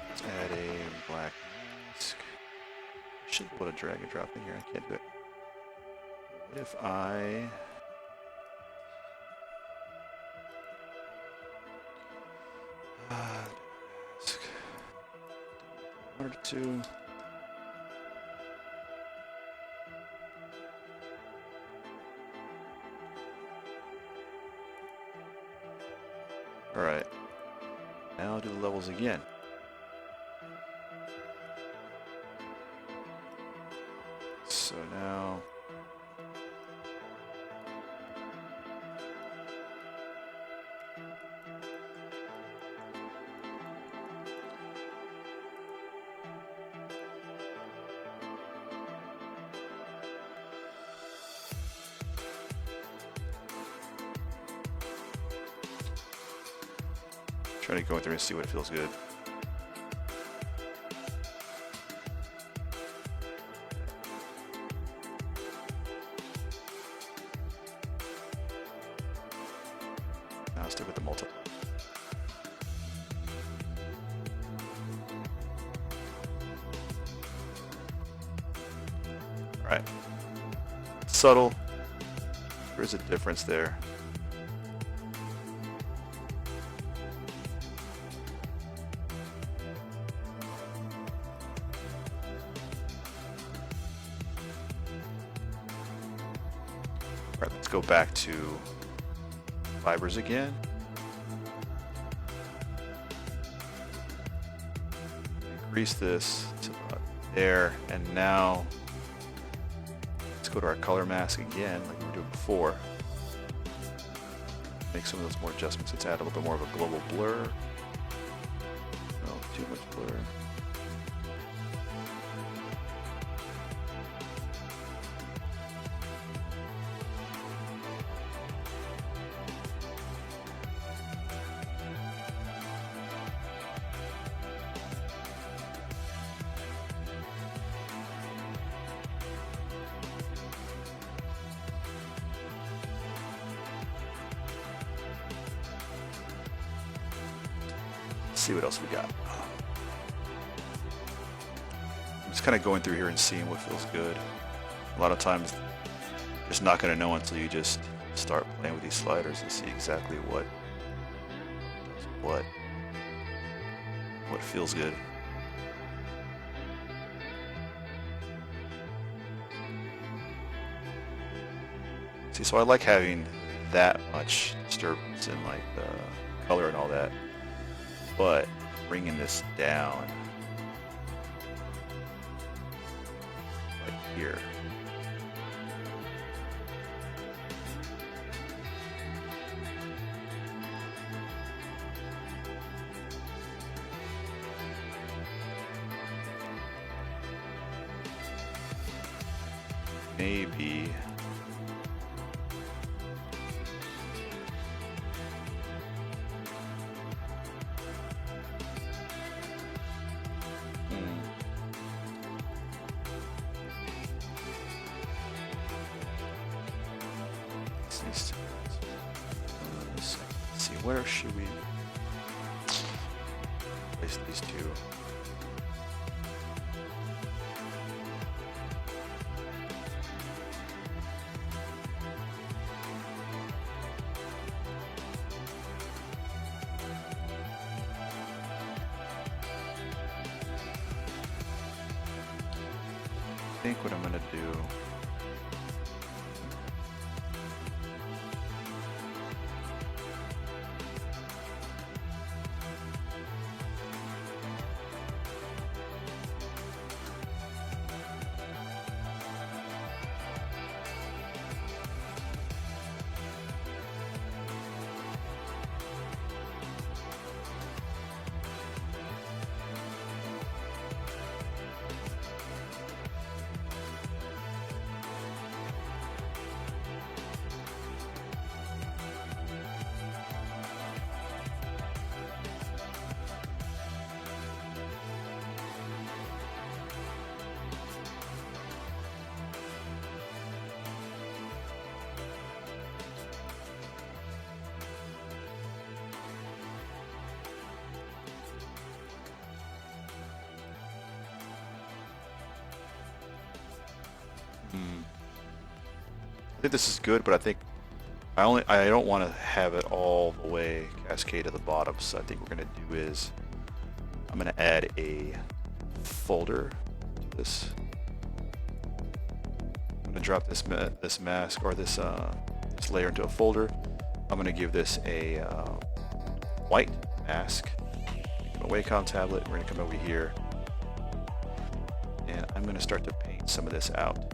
Let's add a black mask. Should put a drag and drop in here. I can't do it. What if I mask 1 or 2? All right. Now I'll do the levels again. So now trying to go through and see what feels good. Now I'll stick with the multiply. All right. Subtle. There is a difference there. All right, let's go back to fibers again. Increase this to about there, and now let's go to our color mask again, like we were doing before. Make some of those more adjustments. Let's add a little bit more of a global blur. No, too much blur. See what else we got. I'm just kind of going through here and seeing what feels good. A lot of times, you're just not going to know until you just start playing with these sliders and see exactly what feels good. See, so I like having that much disturbance in like the color and all that. But bringing this down, like here. Maybe. Let's see, where should we place these two? I think what I'm gonna do, I think this is good, but I think I don't want to have it all the way cascade to the bottom. So I think what we're gonna do is I'm gonna add a folder to this. I'm gonna drop this mask or this layer into a folder. I'm gonna give this a white mask. Make a Wacom tablet. We're gonna come over here, and I'm gonna start to paint some of this out.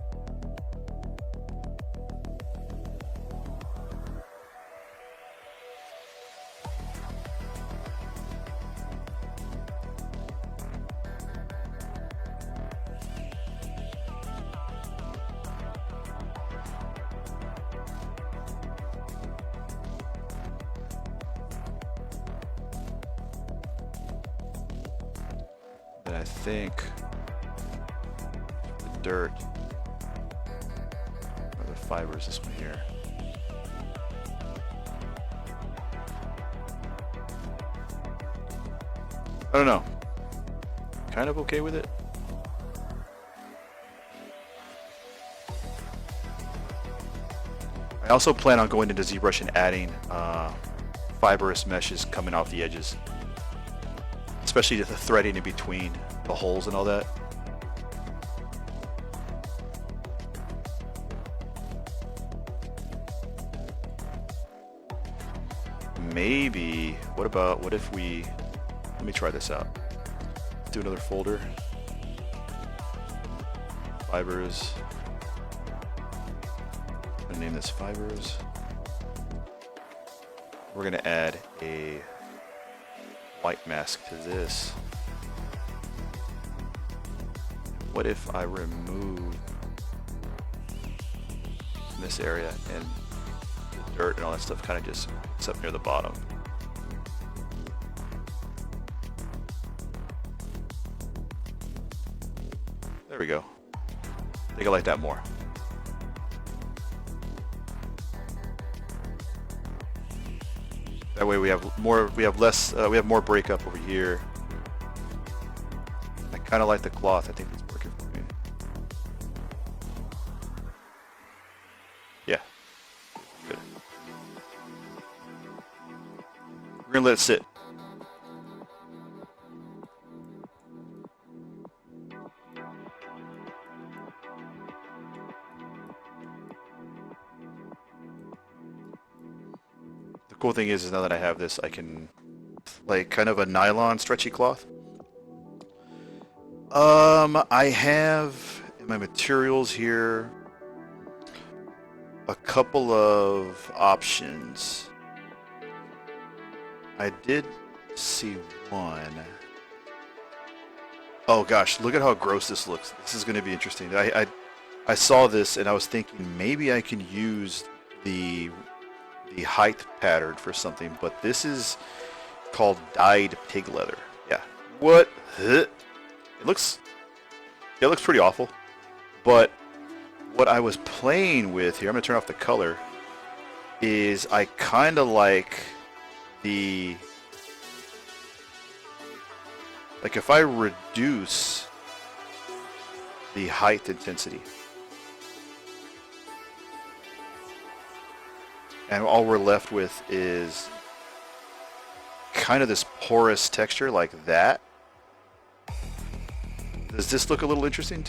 And I think the dirt or the fibers, this one here. I don't know. Kind of okay with it. I also plan on going into ZBrush and adding fibrous meshes coming off the edges, especially the threading in between the holes and all that. Maybe, what if we, let me try this out. Let's do another folder. Fibers. I'm gonna name this fibers. We're gonna add a white mask to this. What if I remove this area and the dirt and all that stuff kind of just gets up near the bottom? There we go. I think I like that more. That way we have more breakup over here. I kind of like the cloth. I think it's working for me. Yeah. Good. We're gonna let it sit. Cool thing is now that I have this, I can like kind of a nylon stretchy cloth. I have in my materials here a couple of options. I did see one. Oh gosh, look at how gross this looks. This is going to be interesting. I saw this and I was thinking maybe I can use the height pattern for something, but this is called dyed pig leather. Yeah. What? It looks pretty awful. But what I was playing with here, I'm gonna turn off the color, is I kind of like if I reduce the height intensity, and all we're left with is kind of this porous texture like that. Does this look a little interesting?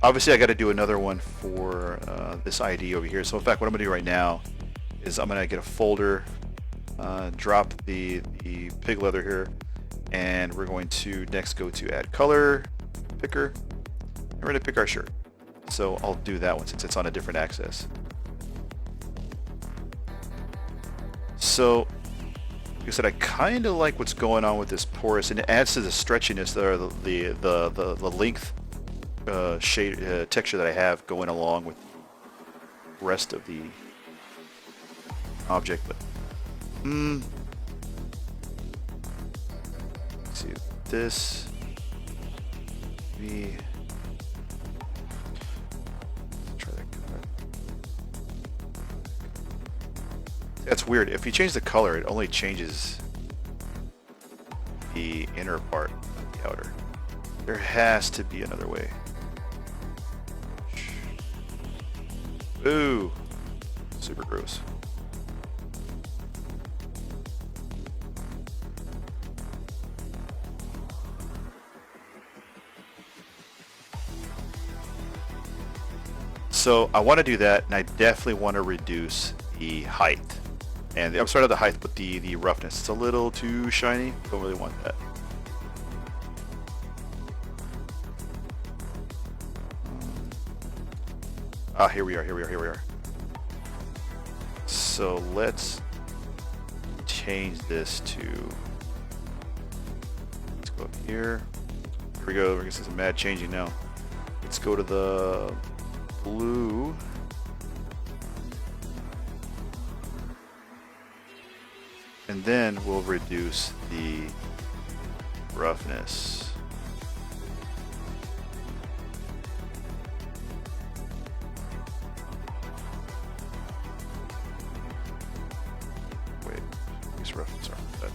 Obviously I got to do another one for this ID over here. So in fact what I'm going to do right now is I'm going to get a folder, drop the pig leather here, and we're going to next go to add color picker, and we're going to pick our shirt. So I'll do that one since it's on a different axis. So, like I said, I kind of like what's going on with this porous, and it adds to the stretchiness there, the length shade texture that I have going along with the rest of the object. But let's see this. Maybe try that color. That's weird. If you change the color, it only changes the inner part, not the outer. There has to be another way. Ooh, super gross. So I want to do that, and I definitely want to reduce the height. And I'm sorry, not the height, but the roughness. It's a little too shiny. Don't really want that. Ah, here we are. So let's change this to, let's go up here. Here we go. We're gonna see some mad changing now. Let's go to the blue. And then we'll reduce the roughness. Wait, these roughness aren't that.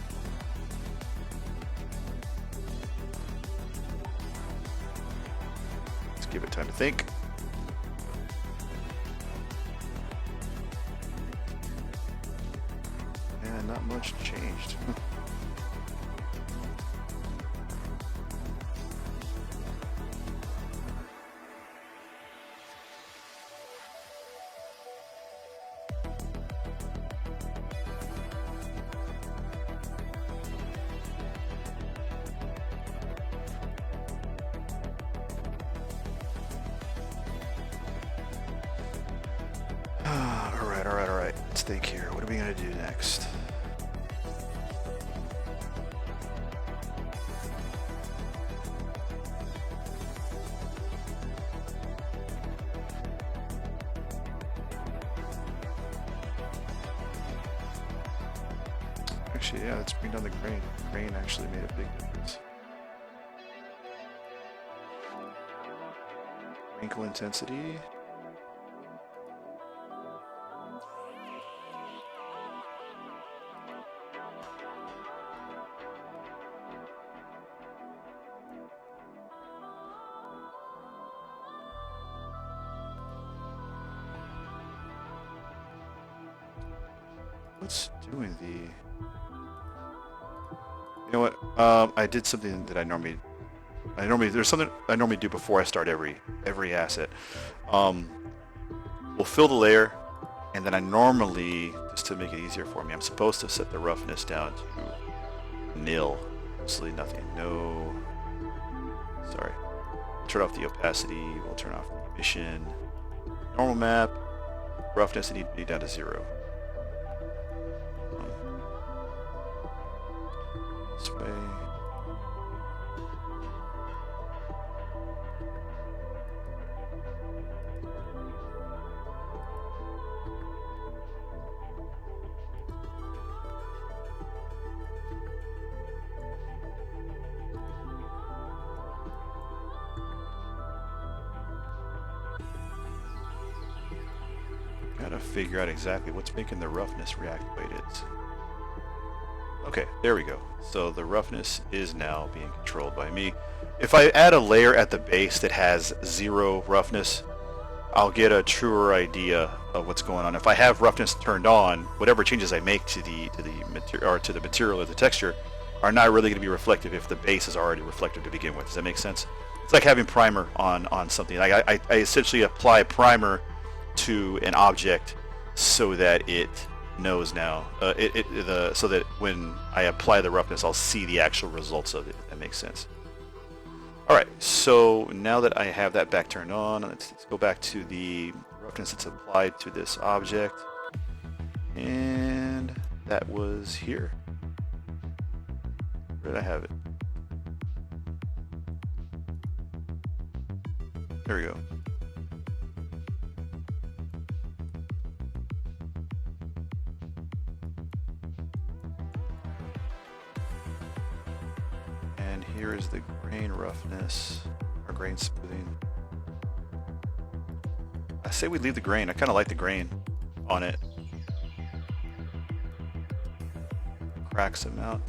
Let's give it time to think. And not much changed. All right. Let's think here. What are we gonna do next? Actually, yeah, let's bring down the grain. Grain actually made a big difference. Wrinkle intensity. What's doing the... You know what? I did something that I normally there's something I normally do before I start every asset. We'll fill the layer, and then I normally, just to make it easier for me, I'm supposed to set the roughness down to nil. Absolutely nothing. No. Sorry. Turn off the opacity. We'll turn off the emission. Normal map. Roughness need to be down to 0. This way. Gotta figure out exactly what's making the roughness react the way it is. Okay, there we go. So the roughness is now being controlled by me. If I add a layer at the base that has 0 roughness, I'll get a truer idea of what's going on. If I have roughness turned on, whatever changes I make to the material or the texture are not really going to be reflective if the base is already reflective to begin with. Does that make sense? It's like having primer on something. I essentially apply primer to an object so that it knows now, so that when I apply the roughness, I'll see the actual results of it. If that makes sense. All right, so now that I have that back turned on, let's go back to the roughness that's applied to this object, and that was here. Where did I have it? There we go. And here is the grain roughness, or grain smoothing. I say we leave the grain. I kind of like the grain on it. Cracks them out.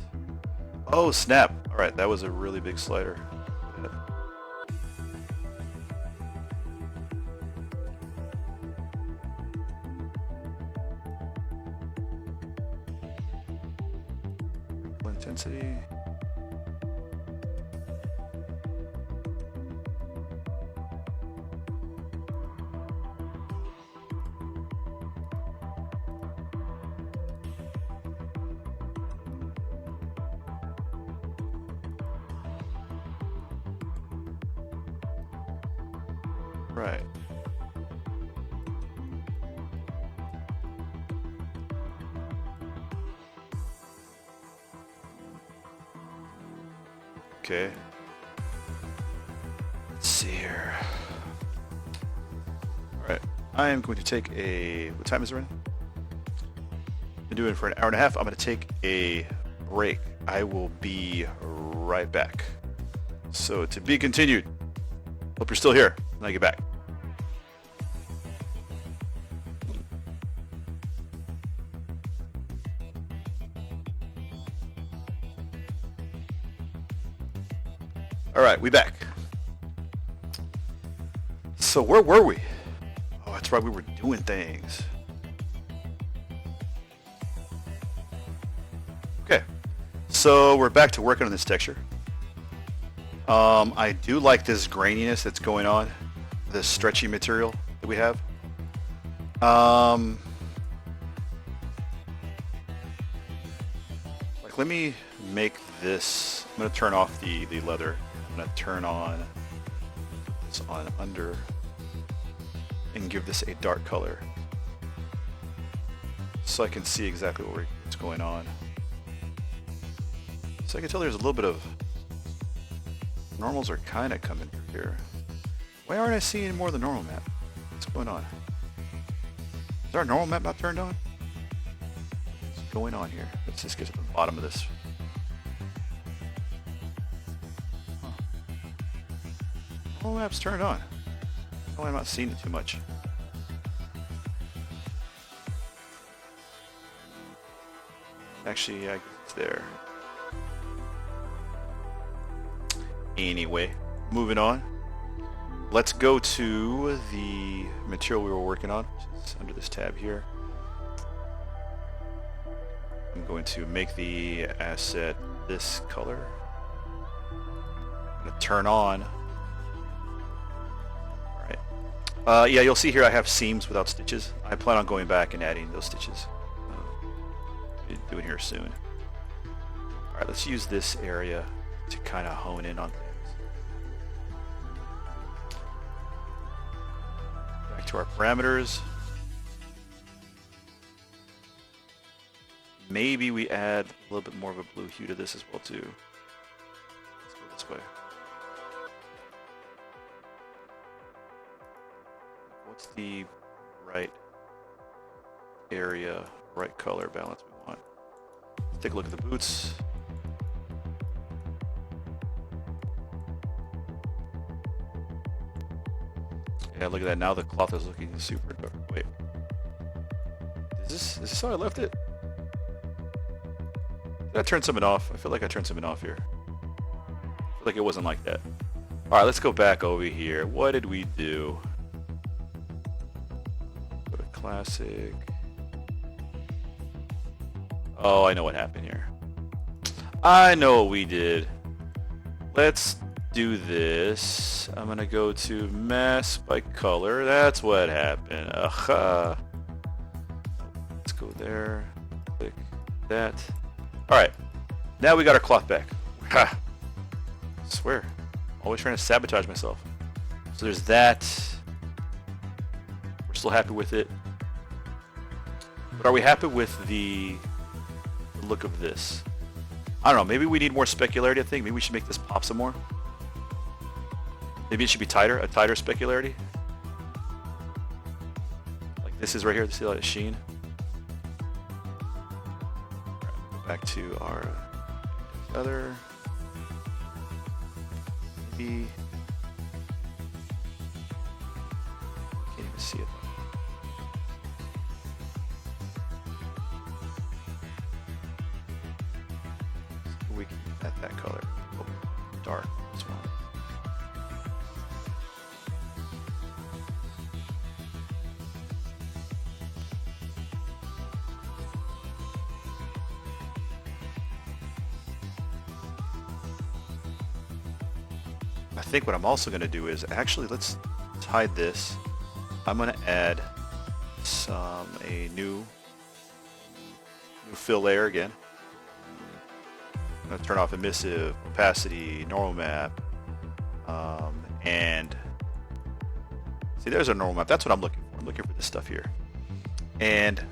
Oh, snap. All right, that was a really big slider. intensity. Right. Okay. Let's see here. Alright. I am going to take a... What time is it right now? Been doing it for an hour and a half. I'm going to take a break. I will be right back. So, to be continued. Hope you're still here when I get back. Alright, we back. So where were we? Oh, that's right, we were doing things. Okay, so we're back to working on this texture. I do like this graininess that's going on, this stretchy material that we have. Like, let me make this. I'm going to turn off the leather. I'm going to turn on this on under and give this a dark color so I can see exactly what's going on. So I can tell there's a little bit of normals are kind of coming through here. Why aren't I seeing more of the normal map? What's going on? Is our normal map not turned on? What's going on here? Let's just get to the bottom of this. Huh. Normal map's turned on. Oh, I'm not seeing it too much. Actually, yeah, it's there. Anyway, moving on. Let's go to the material we were working on, which is under this tab here. I'm going to make the asset this color. I'm going to turn on. Alright. Yeah, you'll see here I have seams without stitches. I plan on going back and adding those stitches. Do it here soon. Alright, let's use this area to kind of hone in on things. Back to our parameters. Maybe we add a little bit more of a blue hue to this as well too. Let's go this way. What's the right area, right color balance we want? Let's take a look at the boots. Yeah, look at that. Now the cloth is looking super dark. Wait. Is this how I left it? Did I turn something off? I feel like I turned something off here. I feel like it wasn't like that. Alright, let's go back over here. What did we do? Go to classic. Oh, I know what happened here. I know what we did. Let's do this. I'm gonna go to mask by color. That's what happened. Aha. Let's go there. Click that. Alright. Now we got our cloth back. Ha! I swear. Always trying to sabotage myself. So there's that. We're still happy with it. But are we happy with the look of this? I don't know. Maybe we need more specularity, I think. Maybe we should make this pop some more. Maybe it should be tighter, a tighter specularity. Like this is right here. See that sheen? Right, go back to our other. Maybe. Can't even see it. We can add that color. Oh, dark. This one. I think what I'm also going to do is actually let's hide this. I'm going to add a new fill layer again. I'm going to turn off emissive, opacity, normal map, and see, there's a normal map. That's what I'm looking for. I'm looking for this stuff here. And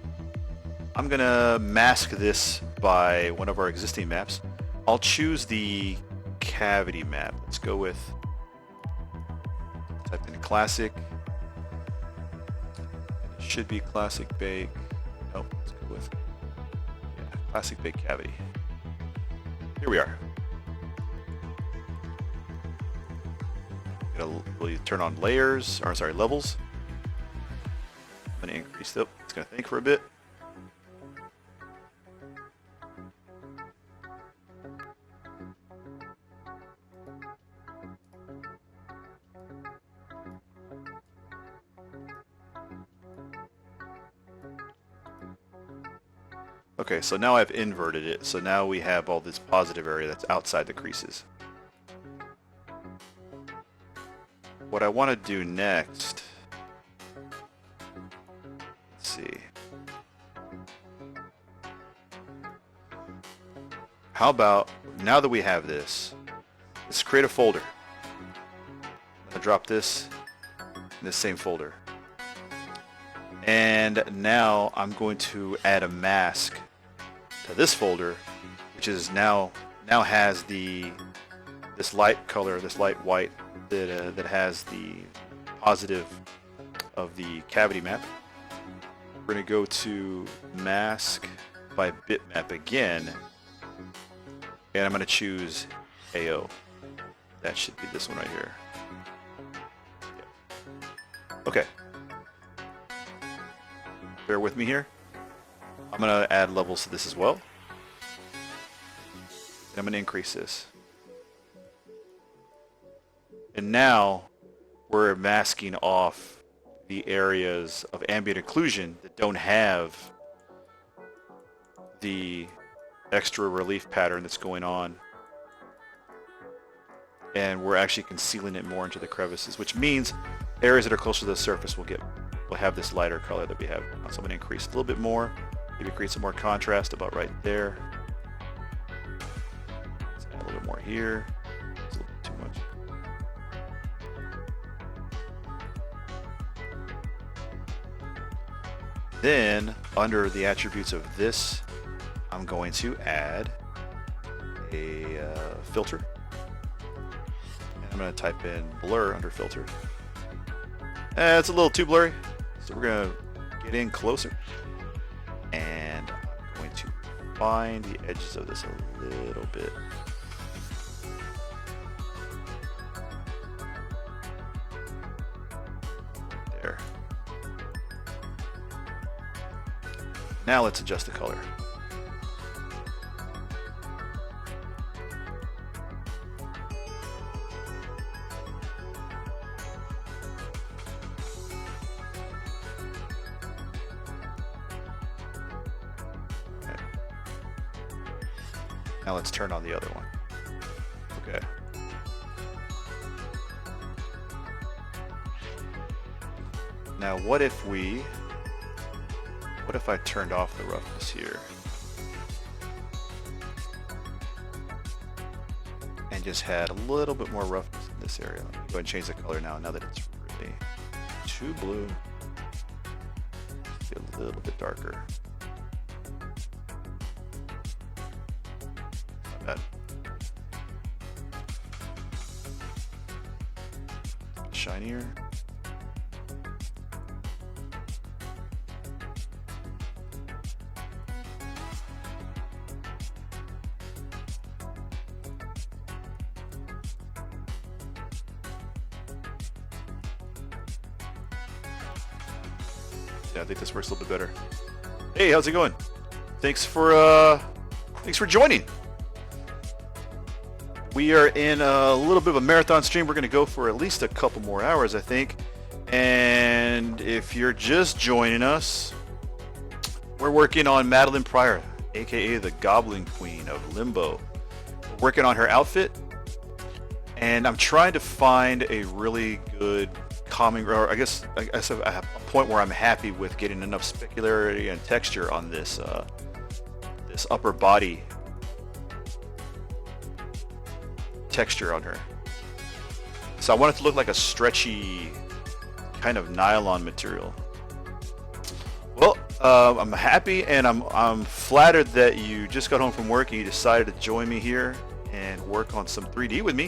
I'm going to mask this by one of our existing maps. I'll choose the cavity map. Let's go with, type in classic. It should be classic bake. Nope, let's go with classic bake cavity. Here we are. We'll turn on layers, or sorry, levels. I'm going to increase that. It's going to think for a bit. Okay, so now I've inverted it, so now we have all this positive area that's outside the creases. What I want to do next, let's see. How about, now that we have this, let's create a folder. I'm going to drop this in this same folder. And now I'm going to add a mask to this folder, which is now has this light color, this light white that has the positive of the cavity map. We're going to go to mask by bitmap again, and I'm going to choose AO. That should be this one right here. Yep. Okay. Bear with me here. I'm going to add levels to this as well. And I'm going to increase this. And now we're masking off the areas of ambient occlusion that don't have the extra relief pattern that's going on. And we're actually concealing it more into the crevices, which means areas that are closer to the surface will have this lighter color that we have. So I'm going to increase a little bit more, maybe create some more contrast about right there. Let's add a little bit more here. It's a little bit too much. Then, under the attributes of this, I'm going to add a filter. And I'm going to type in blur under filter. It's a little too blurry, so we're going to get in closer. And I'm going to find the edges of this a little bit. There. Now let's adjust the color. Okay. Now let's turn on the other one. Okay. Now what if I turned off the roughness here and just had a little bit more roughness in this area? Let me go ahead and change the color now that it's really too blue. Let's get a little bit darker. Not bad. Shinier. Yeah, I think this works a little bit better. Hey, how's it going? Thanks for joining. We are in a little bit of a marathon stream. We're going to go for at least a couple more hours, I think. And if you're just joining us, we're working on Madelyne Pryor, aka the Goblin Queen of Limbo. We're working on her outfit. And I'm trying to find a really good calming, or I guess a point where I'm happy with getting enough specularity and texture on this this upper body texture on her. So I want it to look like a stretchy kind of nylon material. Well, I'm happy and I'm flattered that you just got home from work and you decided to join me here and work on some 3D with me.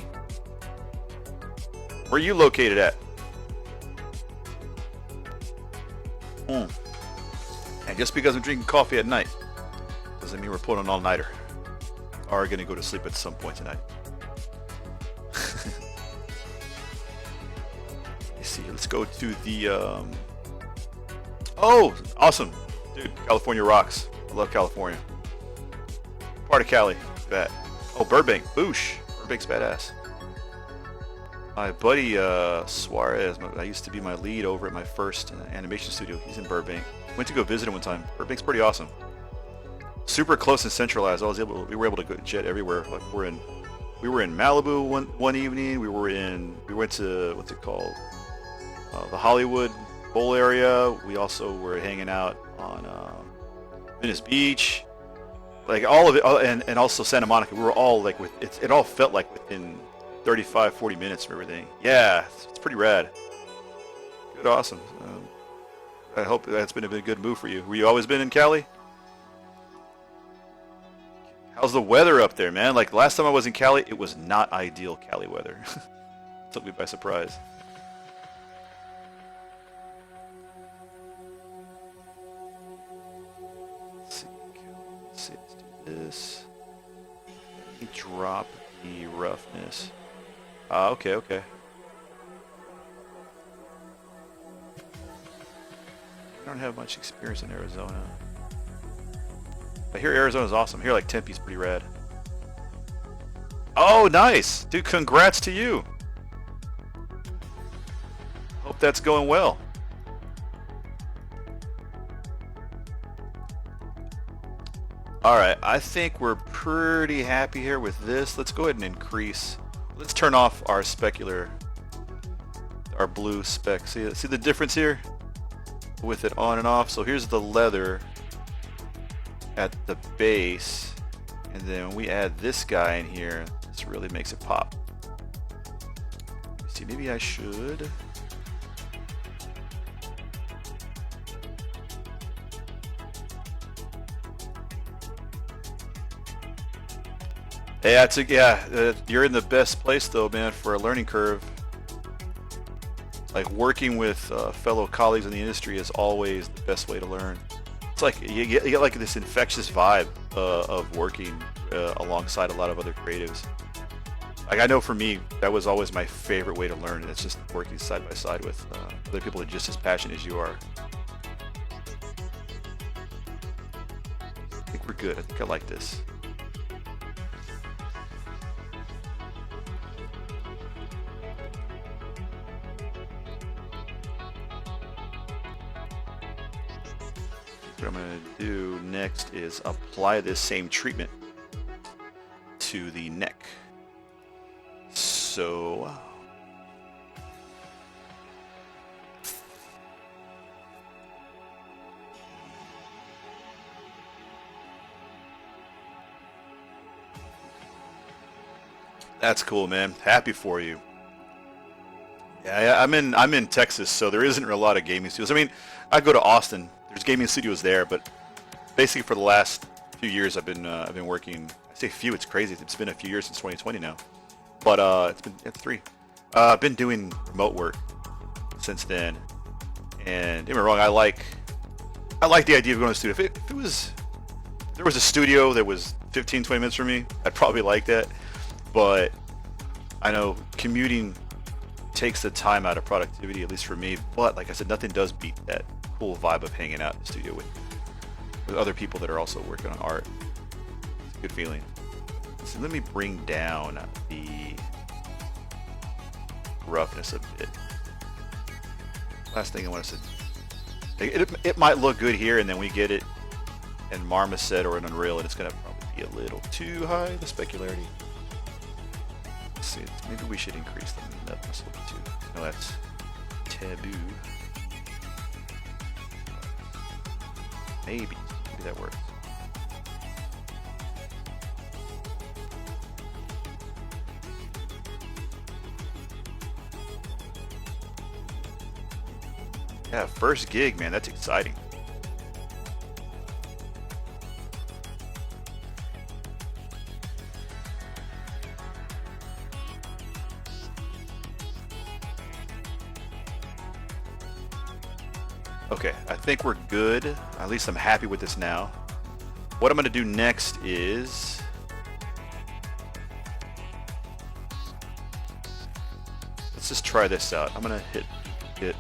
Where are you located at? And just because I'm drinking coffee at night doesn't mean we're pulling an all-nighter. Or gonna go to sleep at some point tonight. Let's see. Let's go to the. Oh, awesome, dude! California rocks. I love California. Part of Cali. Look at that. Oh, Burbank. Boosh. Burbank's badass. My buddy Suarez, I used to be my lead over at my first animation studio. He's in Burbank. Went to go visit him one time. Burbank's pretty awesome. Super close and centralized. We were able to go jet everywhere. Like we were in Malibu one evening. We went to what's it called? The Hollywood Bowl area. We also were hanging out on Venice Beach. Like all of it, and also Santa Monica. We were all like it all felt like within 35-40 minutes from everything. Yeah, it's pretty rad. Good, awesome. I hope that's been a good move for you. Were you always been in Cali? How's the weather up there, man? Like last time I was in Cali, it was not ideal Cali weather. Took me by surprise. Let's see, let's do this. Let me drop the roughness. Okay. I don't have much experience in Arizona. I hear Arizona's awesome. I hear like Tempe's pretty rad. Oh, nice! Dude, congrats to you! Hope that's going well. Alright, I think we're pretty happy here with this. Let's go ahead and increase. Let's turn off our specular, our blue spec. See the difference here? With it on and off. So here's the leather at the base, and then we add this guy in here. This really makes it pop. Let me see, maybe I should. Yeah, you're in the best place though, man, for a learning curve. Like working with fellow colleagues in the industry is always the best way to learn. It's like you get like this infectious vibe of working alongside a lot of other creatives. Like I know for me, that was always my favorite way to learn. It's just working side by side with other people that are just as passionate as you are. I think we're good. I think I like this. What I'm going to do next is apply this same treatment to the neck. So that's cool, man. Happy for you. Yeah, I'm in Texas, so there isn't a lot of gaming studios. I mean, I go to Austin. There's gaming studios there, but basically for the last few years I've been working. I say few, it's crazy. It's been a few years since 2020 now, but it's 3. I've been doing remote work since then, and don't get me wrong, I like the idea of going to a studio. If there was a studio that was 15-20 minutes from me, I'd probably like that, but I know commuting takes the time out of productivity, at least for me. But like I said, nothing does beat that cool vibe of hanging out in the studio with other people that are also working on art. It's a good feeling. So let me bring down the roughness a bit. Last thing I want to say, it might look good here, and then we get it in Marmoset or in Unreal, and it's going to probably be a little too high, the specularity. Let's see. Maybe we should increase the nutness a little bit too. No, that's taboo. Maybe that works. Yeah, first gig, man. That's exciting. Okay, I think we're good. At least I'm happy with this now. What I'm going to do next is... let's just try this out. I'm going to hit it.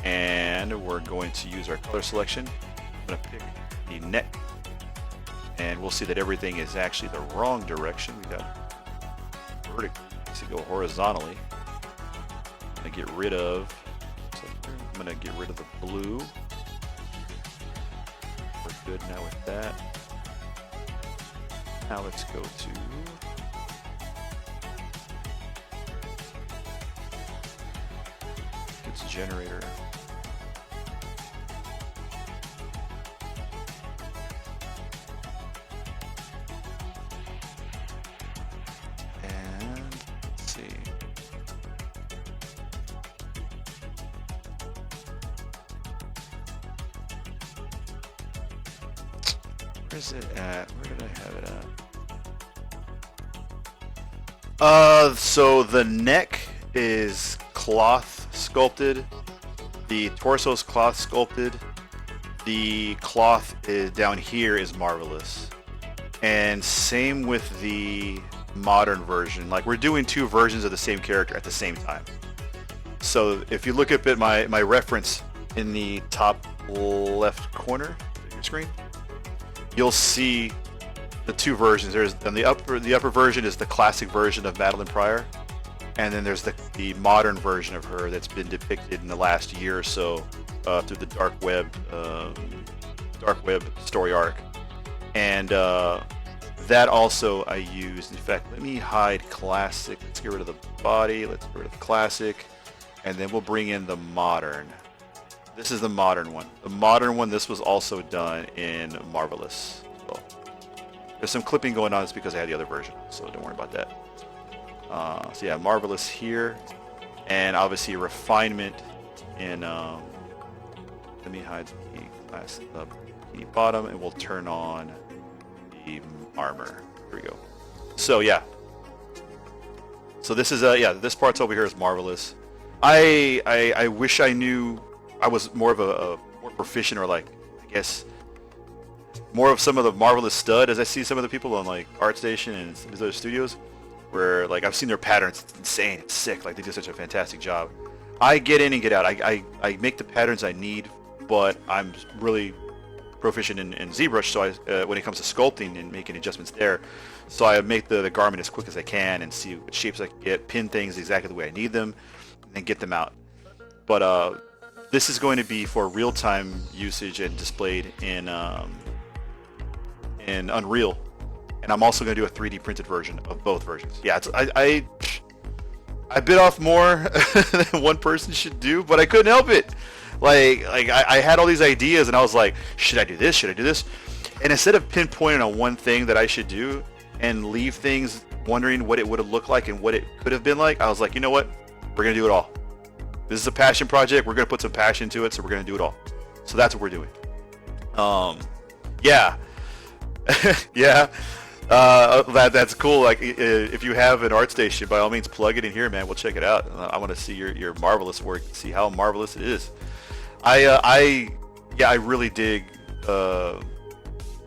And we're going to use our color selection. I'm going to pick the neck. And we'll see that everything is actually the wrong direction. We got vertical to go horizontally. I'm going to get rid of... I'm going to get rid of the blue. We're good now with that. Now let's go to... it's generator. And let's see. Where's it at? Where did I have it at? So the neck is cloth sculpted. The torso is cloth sculpted. The cloth is down here is marvelous. And same with the modern version. Like, we're doing two versions of the same character at the same time. So if you look up at my reference in the top left corner of your screen, you'll see the two versions. There's on the upper version is the classic version of Madelyne Pryor, and then there's the modern version of her that's been depicted in the last year or so through the dark web story arc. And that also I used. In fact, let me hide classic. Let's get rid of the body. Let's get rid of the classic, and then we'll bring in the modern. This is the modern one. The modern one, this was also done in Marvelous. So there's some clipping going on. It's because I had the other version, so don't worry about that. So yeah, Marvelous here, and obviously refinement in. Let me hide the class up the bottom, and we'll turn on the armor. Here we go. So yeah. So this is yeah. This part's over here is Marvelous. I wish I knew. I was more of a more proficient, or like, I guess, more of some of the Marvelous stud, as I see some of the people on like ArtStation and these other studios, where like I've seen their patterns. It's insane. It's sick. Like, they do such a fantastic job. I get in and get out. I make the patterns I need, but I'm really proficient in ZBrush. So when it comes to sculpting and making adjustments there, so I make the garment as quick as I can and see what shapes I can get, pin things exactly the way I need them, and then get them out. But this is going to be for real-time usage and displayed in Unreal, and I'm also going to do a 3D printed version of both versions. Yeah, I bit off more than one person should do, but I couldn't help it. Like I had all these ideas, and I was like, should I do this? Should I do this? And instead of pinpointing on one thing that I should do and leave things wondering what it would have looked like and what it could have been like, I was like, you know what? We're going to do it all. This is a passion project. We're going to put some passion to it, so we're going to do it all. So that's what we're doing. Yeah. Yeah. That's cool. Like, if you have an ArtStation, by all means, plug it in here, man. We'll check it out. I want to see your Marvelous work, see how marvelous it is. I really dig a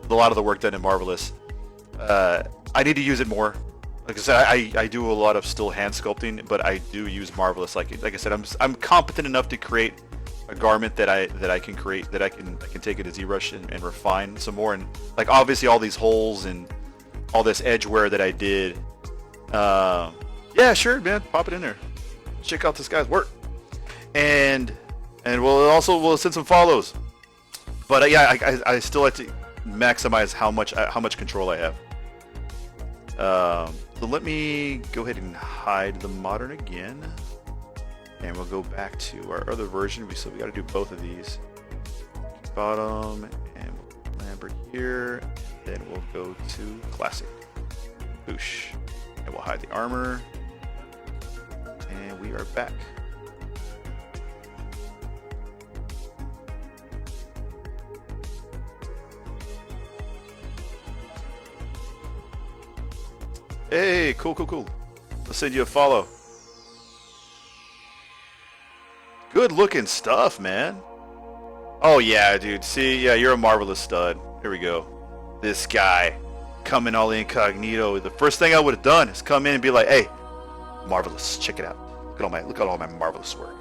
lot of the work done in Marvelous. I need to use it more. Like I said, I do a lot of still hand sculpting, but I do use Marvelous. Like I said, I'm competent enough to create a garment that I can create, that I can take it to ZBrush and refine some more. And like, obviously all these holes and all this edge wear that I did. Yeah, sure, man, pop it in there. Check out this guy's work, and we'll send some follows. But yeah, I still like to maximize how much control I have. So let me go ahead and hide the modern again. And we'll go back to our other version. We got to do both of these. Bottom, and we'll Lambert here. Then we'll go to classic. Boosh. And we'll hide the armor. And we are back. Hey, cool. Let's send you a follow. Good looking stuff, man. Oh yeah, dude. See, yeah, you're a marvelous stud. Here we go. This guy coming all incognito. The first thing I would have done is come in and be like, "Hey, marvelous. Check it out. Look at all my marvelous work."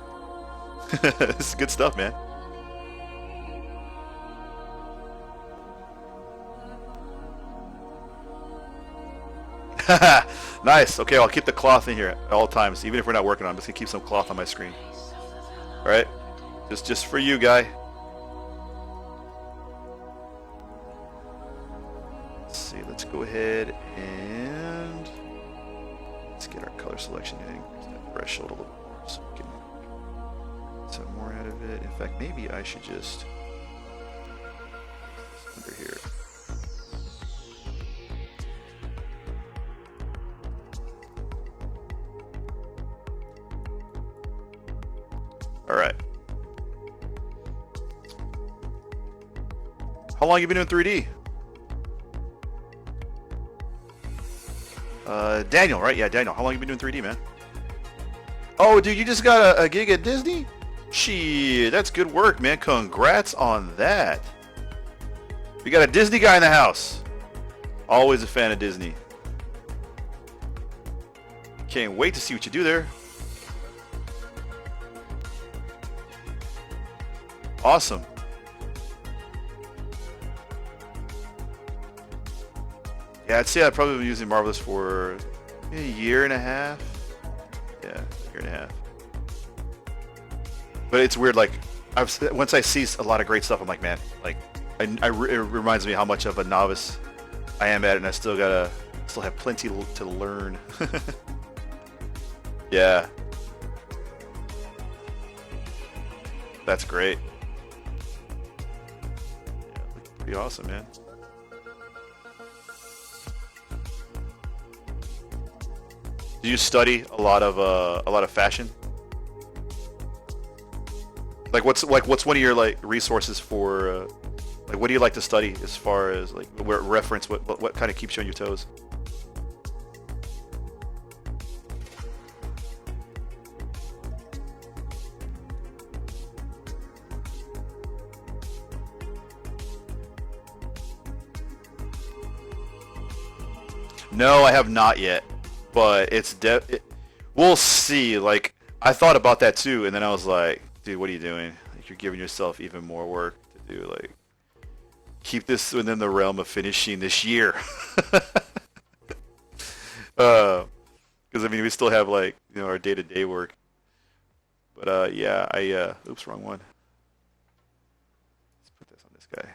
This is good stuff, man. Nice. Okay, I'll keep the cloth in here at all times, even if we're not working on it. I'm just gonna keep some cloth on my screen. All right, just for you, guy. Let's see. Let's go ahead and let's get our color selection in. Increase that threshold a little more, so we can get some more out of it. In fact, maybe I should just under here. All right. How long you been doing 3D? Daniel, right? Yeah, Daniel. How long you been doing 3D, man? Oh, dude, you just got a gig at Disney? Shit, that's good work, man. Congrats on that. We got a Disney guy in the house. Always a fan of Disney. Can't wait to see what you do there. Awesome. Yeah, I'd say I've probably been using Marvelous for a year and a half. Yeah, a year and a half. But it's weird, like, once I see a lot of great stuff, I'm like, man, like, it reminds me how much of a novice I am at it, and I still have plenty to learn. Yeah. That's great. Pretty awesome, man. Do you study a lot of fashion? Like what's one of your like resources for like what do you like to study as far as like reference what kind of keeps you on your toes? No, I have not yet, but we'll see. Like, I thought about that too, and then I was like, dude, what are you doing? Like, you're giving yourself even more work to do. Like, keep this within the realm of finishing this year. Because I mean, we still have like our day-to-day work. But yeah, oops, wrong one. Let's put this on this guy.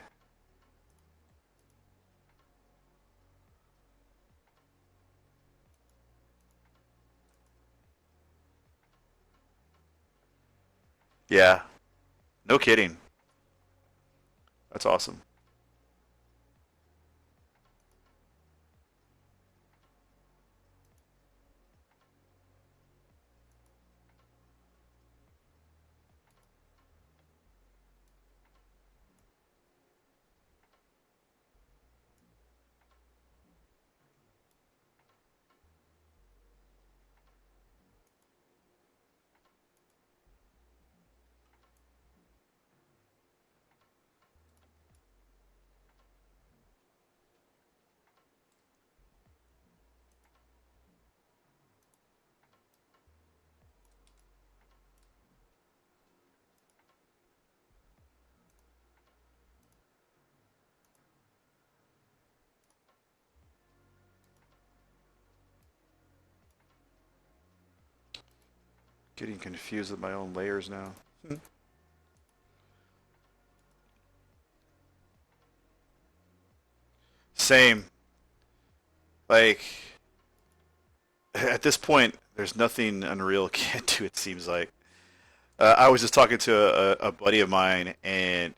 Yeah, no kidding. That's awesome. Getting confused with my own layers now. Same. Like, At this point, there's nothing Unreal can't do. It seems like. I was just talking to a buddy of mine, and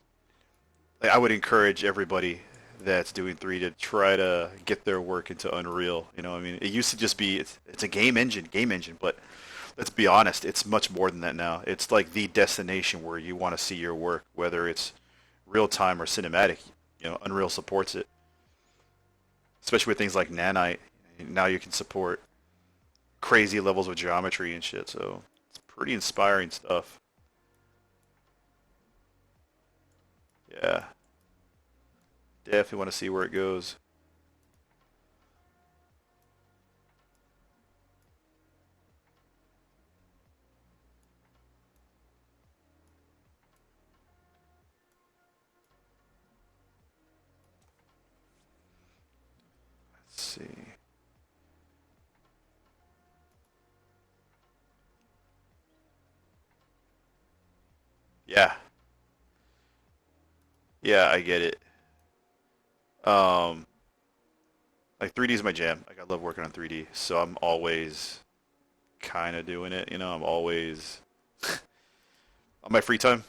like, I would encourage everybody that's doing 3 to try to get their work into Unreal. You know, I mean, it used to just be it's a game engine, but let's be honest, it's much more than that now. It's like the destination where you want to see your work, whether it's real time or cinematic. You know, Unreal supports it, especially with things like Nanite. Now you can support crazy levels of geometry and shit. So it's pretty inspiring stuff. Yeah, definitely want to see where it goes. Let's see. Yeah, yeah, I get it. Um, like 3D is my jam. Like I love working on 3D, so I'm always kind of doing it. You know, I'm always on my free time.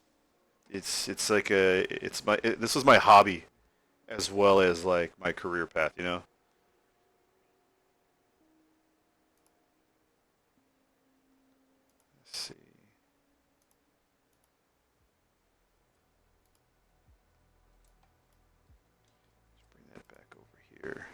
It's like this was my hobby as well as like my career path. You know. Let's see. Let's bring that back over here.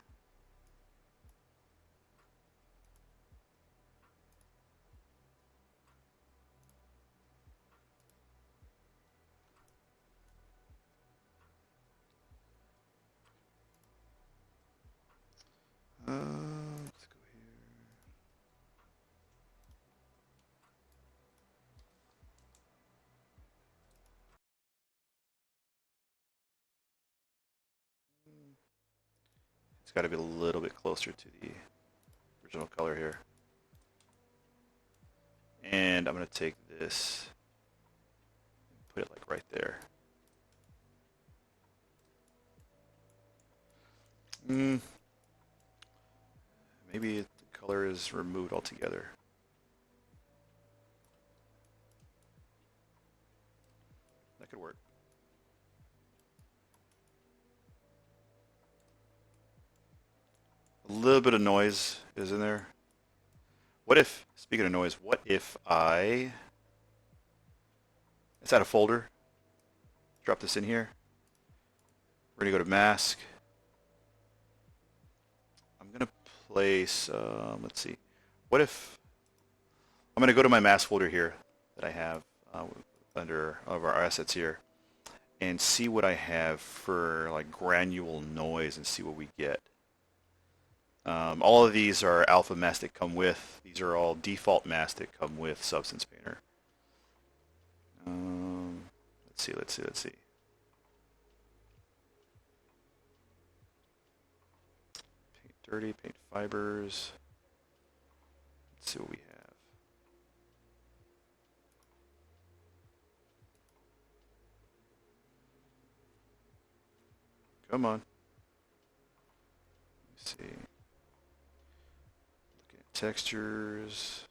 Let's go here. It's got to be a little bit closer to the original color here. And I'm gonna take this, put it like right there. Mm, maybe the color is removed altogether. That could work. A little bit of noise is in there. What if, speaking of noise, what if let's add a folder, drop this in here. We're gonna go to mask. I'm gonna place, let's see. What if, I'm gonna go to my mask folder here that I have under of our assets here and see what I have for like granule noise and see what we get. All of these are alpha masks that come with. These are all default masks that come with Substance Painter. Let's see. Paint dirty, paint fibers. Let's see what we have. Come on. Let's see. Looking at textures.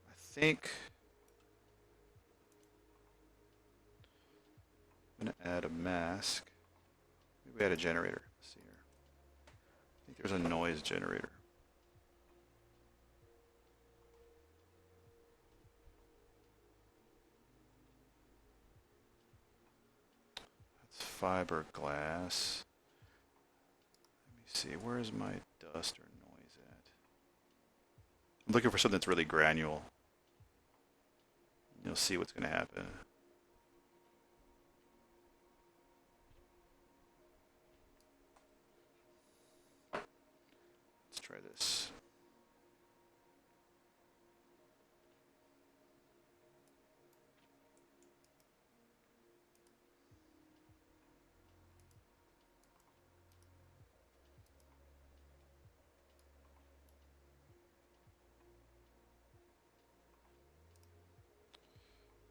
I think I'm gonna add a mask. Maybe add a generator. Let's see here. I think there's a noise generator. That's fiberglass. Let me see. Where is my dust or noise at? I'm looking for something that's really granule. You'll see what's gonna happen. Let's try this.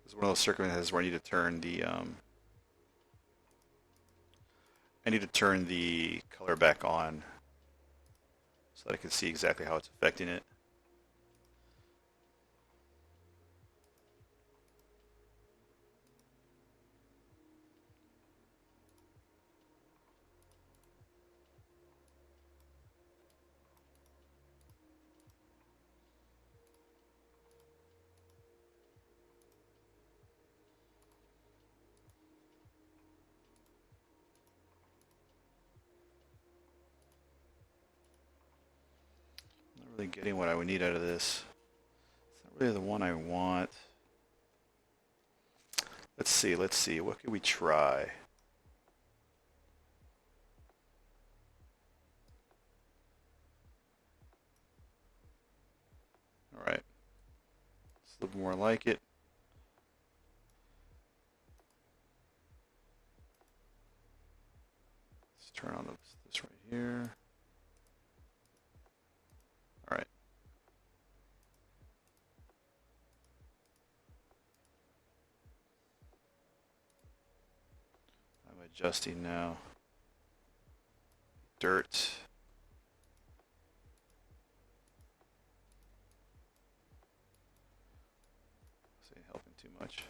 This is one of those circumstances where I need to turn the color back on. so that I can see exactly how it's affecting it. Not really getting what I would need out of this. It's not really the one I want. Let's see, let's see. What can we try? All right. It's a little more like it. Let's turn on this right here. All right. I'm adjusting now. Dirt. This ain't helping too much.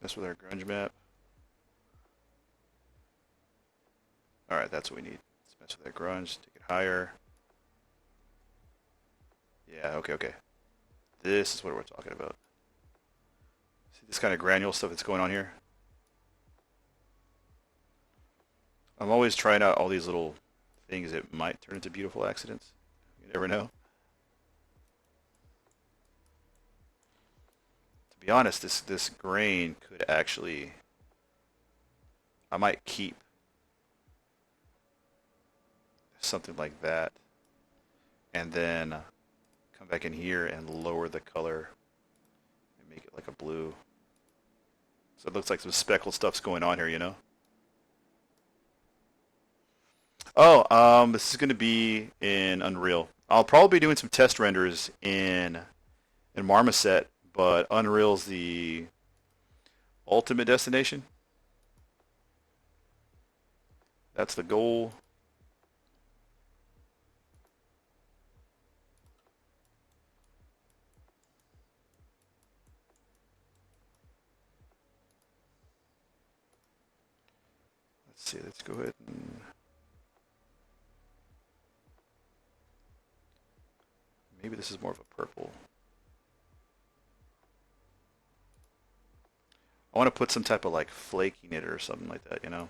Let's mess with our grunge map. All right, that's what we need. Let's mess with that grunge. Take it higher. Yeah, okay, okay. This is what we're talking about. See this kind of granule stuff that's going on here? I'm always trying out all these little things that might turn into beautiful accidents. You never know. To be honest, this grain could actually, I might keep something like that, and then come back in here and lower the color and make it like a blue. So it looks like some speckled stuff's going on here, you know? Oh, this is going to be in Unreal. I'll probably be doing some test renders in Marmoset, but Unreal's the ultimate destination. That's the goal. Let's see, let's go ahead and maybe this is more of a purple. I want to put some type of like flaking it or something like that, you know?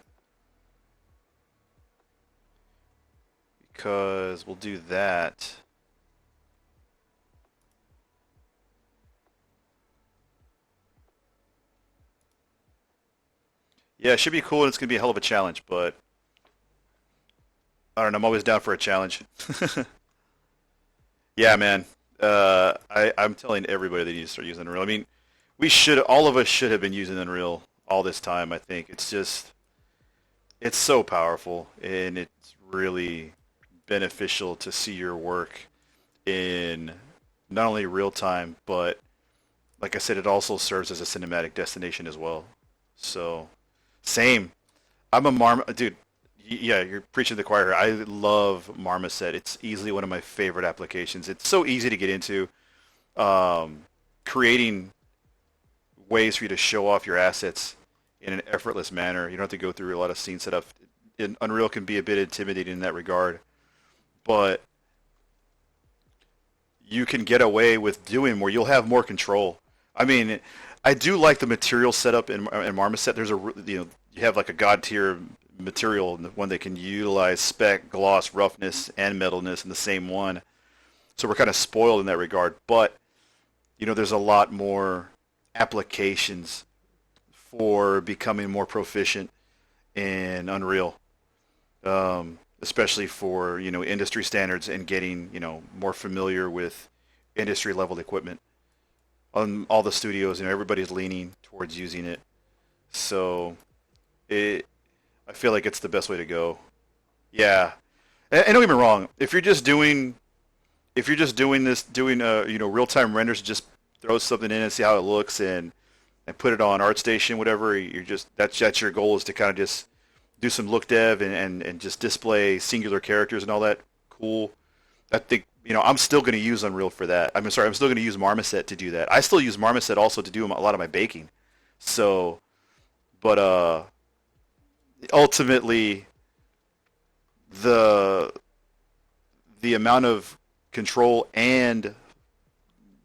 Because we'll do that. Yeah, it should be cool and it's going to be a hell of a challenge, but I don't know, I'm always down for a challenge. Yeah, man. I'm telling everybody they need to start using Unreal. I mean, all of us should have been using Unreal all this time, I think. It's so powerful and it's really beneficial to see your work in not only real time, but like I said, it also serves as a cinematic destination as well. So, same. I'm a dude. Yeah, you're preaching to the choir here. I love Marmoset. It's easily one of my favorite applications. It's so easy to get into. Um, Creating ways for you to show off your assets in an effortless manner. You don't have to go through a lot of scene setup. Unreal can be a bit intimidating in that regard, but you can get away with doing more. You'll have more control. I mean, I do like the material setup in Marmoset. You have like a god tier material, one that can utilize spec, gloss, roughness, and metalness in the same one. So we're kind of spoiled in that regard. But there's a lot more applications for becoming more proficient in Unreal, especially for industry standards and getting more familiar with industry level equipment. On all the studios, everybody's leaning towards using it. So it, I feel like it's the best way to go. Yeah, and don't get me wrong. If you're just doing this, doing real time renders, just throw something in and see how it looks, and and put it on ArtStation, whatever. You're just that's your goal is to kind of just do some look dev and just display singular characters and all that. Cool. I think I'm still going to use Unreal for that. I'm sorry, I'm still going to use Marmoset to do that. I still use Marmoset also to do a lot of my baking. So, but ultimately the the amount of control and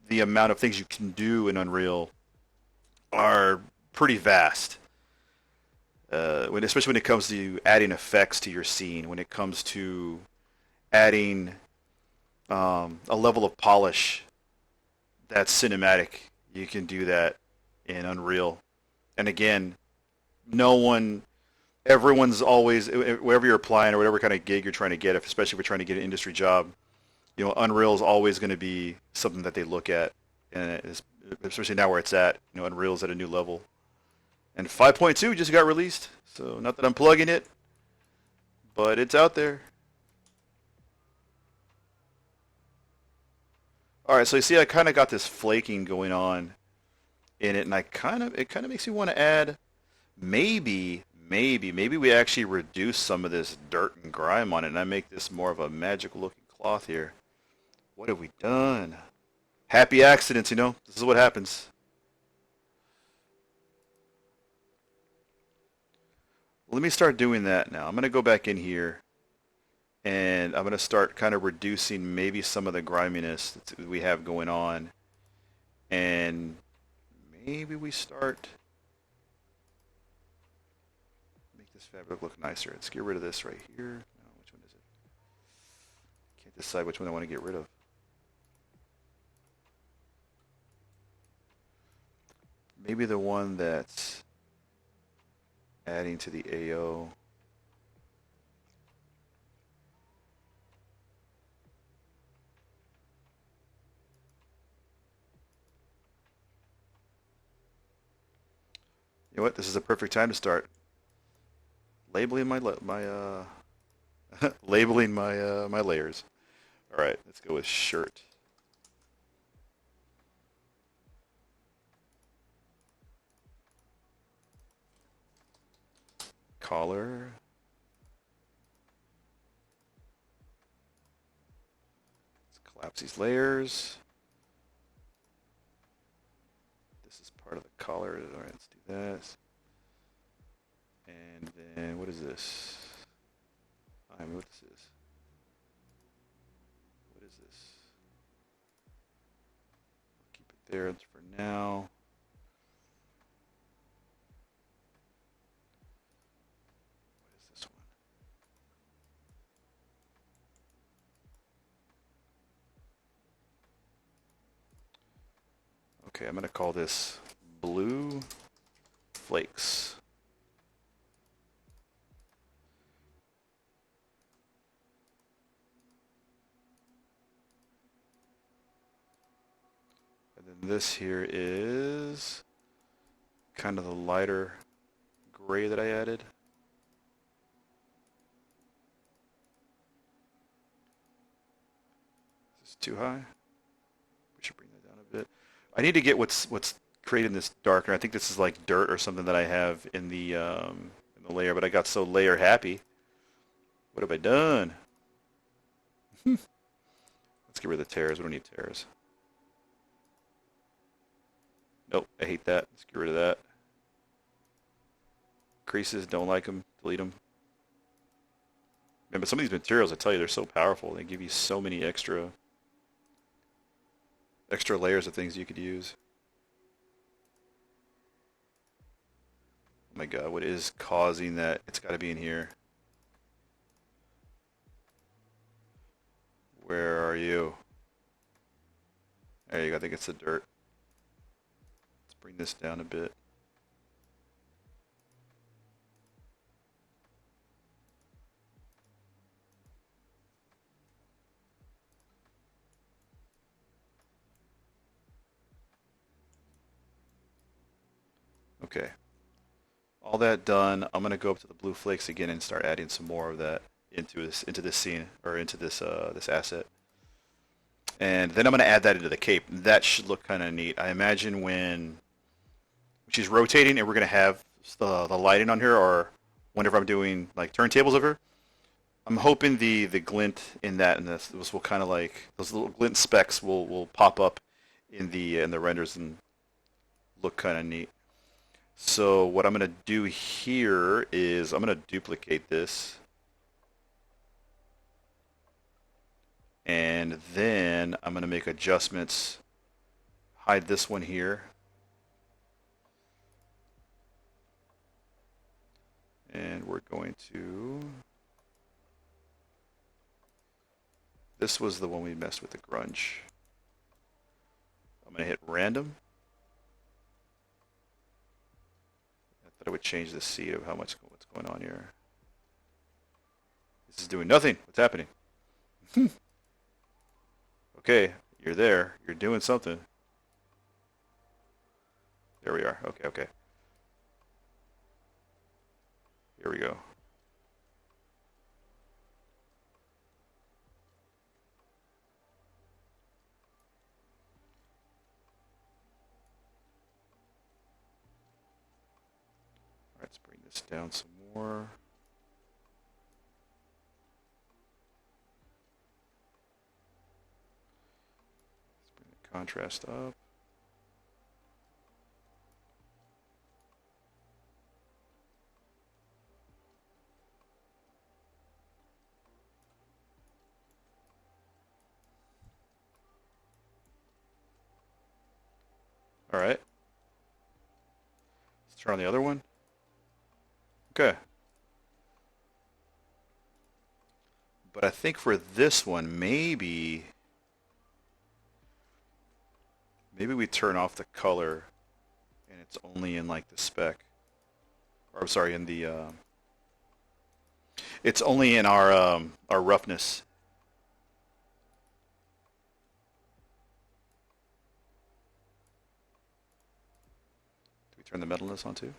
the amount of things you can do in Unreal are pretty vast. Especially when it comes to adding effects to your scene, when it comes to adding a level of polish that's cinematic, you can do that in Unreal. And again, no one, everyone's always, wherever you're applying or whatever kind of gig you're trying to get, especially if you're trying to get an industry job, Unreal is always going to be something that they look at, and especially now where it's at, Unreal's at a new level. And 5.2 just got released, so not that I'm plugging it, but it's out there. All right, so you see, I kind of got this flaking going on in it, and it kind of makes me want to add, maybe we actually reduce some of this dirt and grime on it, and I make this more of a magical looking cloth here. What have we done? Happy accidents, This is what happens. Let me start doing that now. I'm going to go back in here and I'm going to start kind of reducing maybe some of the griminess that we have going on. And maybe we start make this fabric look nicer. Let's get rid of this right here. No, which one is it? Can't decide which one I want to get rid of. Maybe the one that's adding to the AO. You know what? This is a perfect time to start labeling labeling my layers. All right, let's go with shirt. Collar. Let's collapse these layers. This is part of the collar. All right, let's do that. And then what is this? I know what this is. What is this? I'll keep it there for now. Okay, I'm going to call this blue flakes. And then this here is kind of the lighter gray that I added. Is this too high? We should bring that down a bit. I need to get what's creating this darker. I think this is like dirt or something that I have in the layer, but I got so layer happy. What have I done? Let's get rid of the tears. We don't need tears. Nope, I hate that. Let's get rid of that. Creases, don't like them. Delete them. Man, but some of these materials, I tell you, they're so powerful. They give you so many extra layers of things you could use. Oh my god, what is causing that? It's got to be in here. Where are you? There you go, I think it's the dirt. Let's bring this down a bit. Okay. All that done, I'm gonna go up to the blue flakes again and start adding some more of that into this scene or into this asset. And then I'm gonna add that into the cape. That should look kind of neat. I imagine when she's rotating, and we're gonna have the lighting on her, or whenever I'm doing like turntables of her. I'm hoping the glint in that and this will kind of like those little glint specks will pop up in the renders and look kind of neat. So what I'm gonna do here is I'm gonna duplicate this, and then I'm gonna make adjustments. Hide this one here, and we're going to. This was the one we messed with the grunge. I'm gonna hit random. I thought I would change the seed of what's going on here. This is doing nothing. What's happening? Okay, you're there. You're doing something. There we are. Okay, okay. Here we go. Let's bring this down some more. Let's bring the contrast up. All right. Let's turn on the other one. Okay. But I think for this one, maybe we turn off the color and it's only in like the spec. Or I'm sorry, in the it's only in our roughness. Do we turn the metalness on too?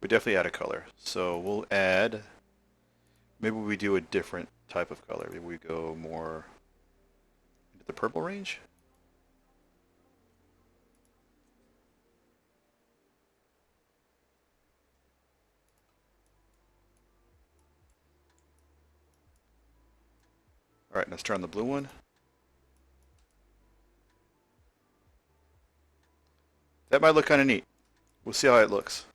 We definitely add a color. So we'll add, maybe we do a different type of color. Maybe we go more into the purple range. All right, let's turn on the blue one. That might look kind of neat. We'll see how it looks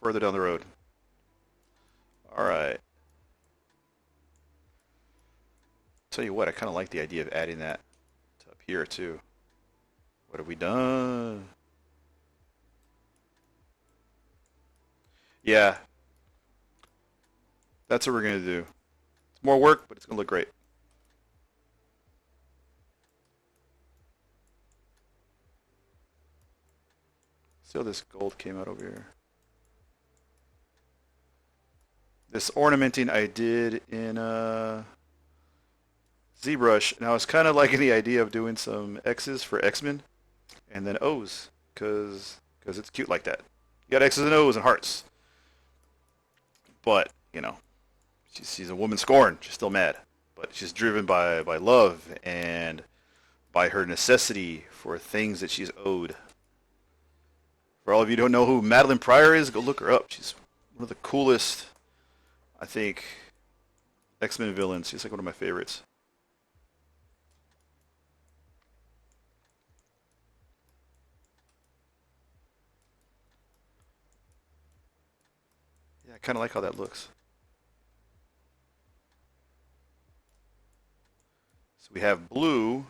further down the road. All right. Tell you what, I kind of like the idea of adding that to up here too. What have we done? Yeah, that's what we're gonna do. It's more work, but it's gonna look great. See how this gold came out over here. This ornamenting I did in ZBrush. Now I was kind of liking the idea of doing some X's for X-Men and then O's because it's cute like that. You got X's and O's and hearts. But, you know, she's a woman scorned. She's still mad. But she's driven by love and by her necessity for things that she's owed. For all of you who don't know who Madelyne Pryor is, go look her up. She's one of the coolest, I think, X-Men villains. She's like one of my favorites. Yeah, I kind of like how that looks. So we have blue,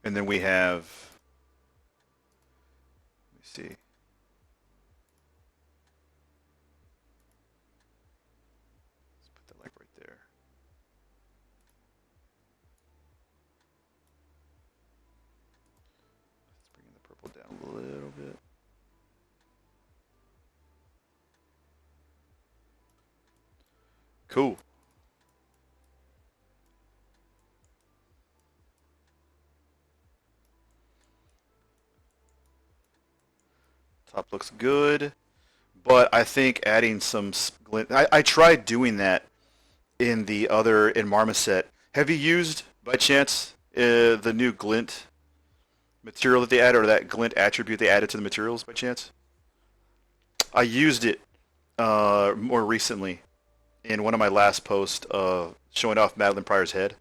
and then we have, let me see. Let's put that like right there. Let's bring the purple down a little bit. Cool. Top looks good, but I think adding some glint. I tried doing that in the other in Marmoset. Have you used by chance the new glint material that they added, or that glint attribute they added to the materials by chance? I used it more recently in one of my last posts showing off Madelyne Pryor's head.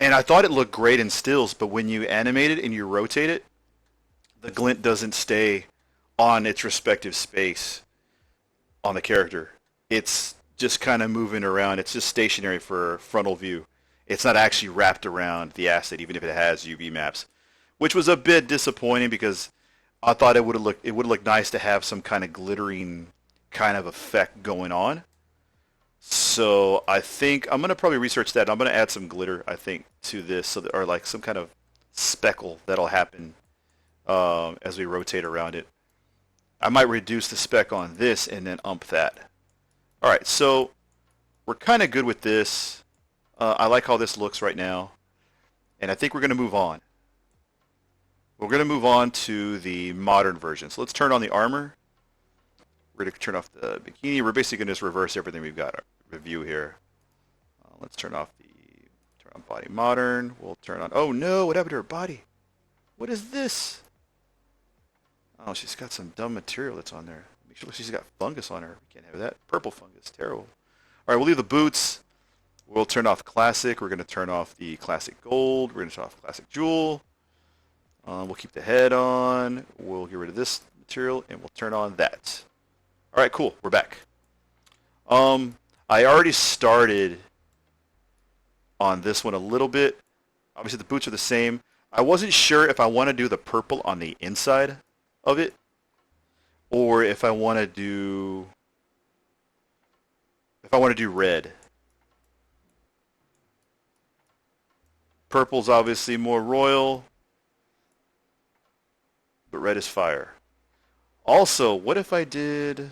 And I thought it looked great in stills, but when you animate it and you rotate it, the glint doesn't stay on its respective space on the character. It's just kind of moving around. It's just stationary for frontal view. It's not actually wrapped around the asset, even if it has UV maps, which was a bit disappointing because I thought it would look nice to have some kind of glittering kind of effect going on. So I think I'm gonna probably research that. I'm gonna add some glitter, I think, to this, or like some kind of speckle that'll happen as we rotate around it. I might reduce the spec on this and then ump that. All right, so we're kind of good with this. I like how this looks right now, and I think we're gonna move on. We're gonna move on to the modern version. So let's turn on the armor. We're going to turn off the bikini. We're basically going to just reverse everything we've got review here. Let's turn on body modern. We'll turn on, oh no, what happened to her body? What is this? Oh, she's got some dumb material that's on there. Make sure she's got fungus on her. We can't have that. Purple fungus, terrible. All right, we'll leave the boots. We'll turn off classic. We're going to turn off the classic gold. We're going to turn off classic jewel. We'll keep the head on. We'll get rid of this material, and we'll turn on that. All right, cool. We're back. I already started on this one a little bit. Obviously, the boots are the same. I wasn't sure if I want to do the purple on the inside of it, or if I want to do red. Purple's obviously more royal, but red is fire. Also, what if I did?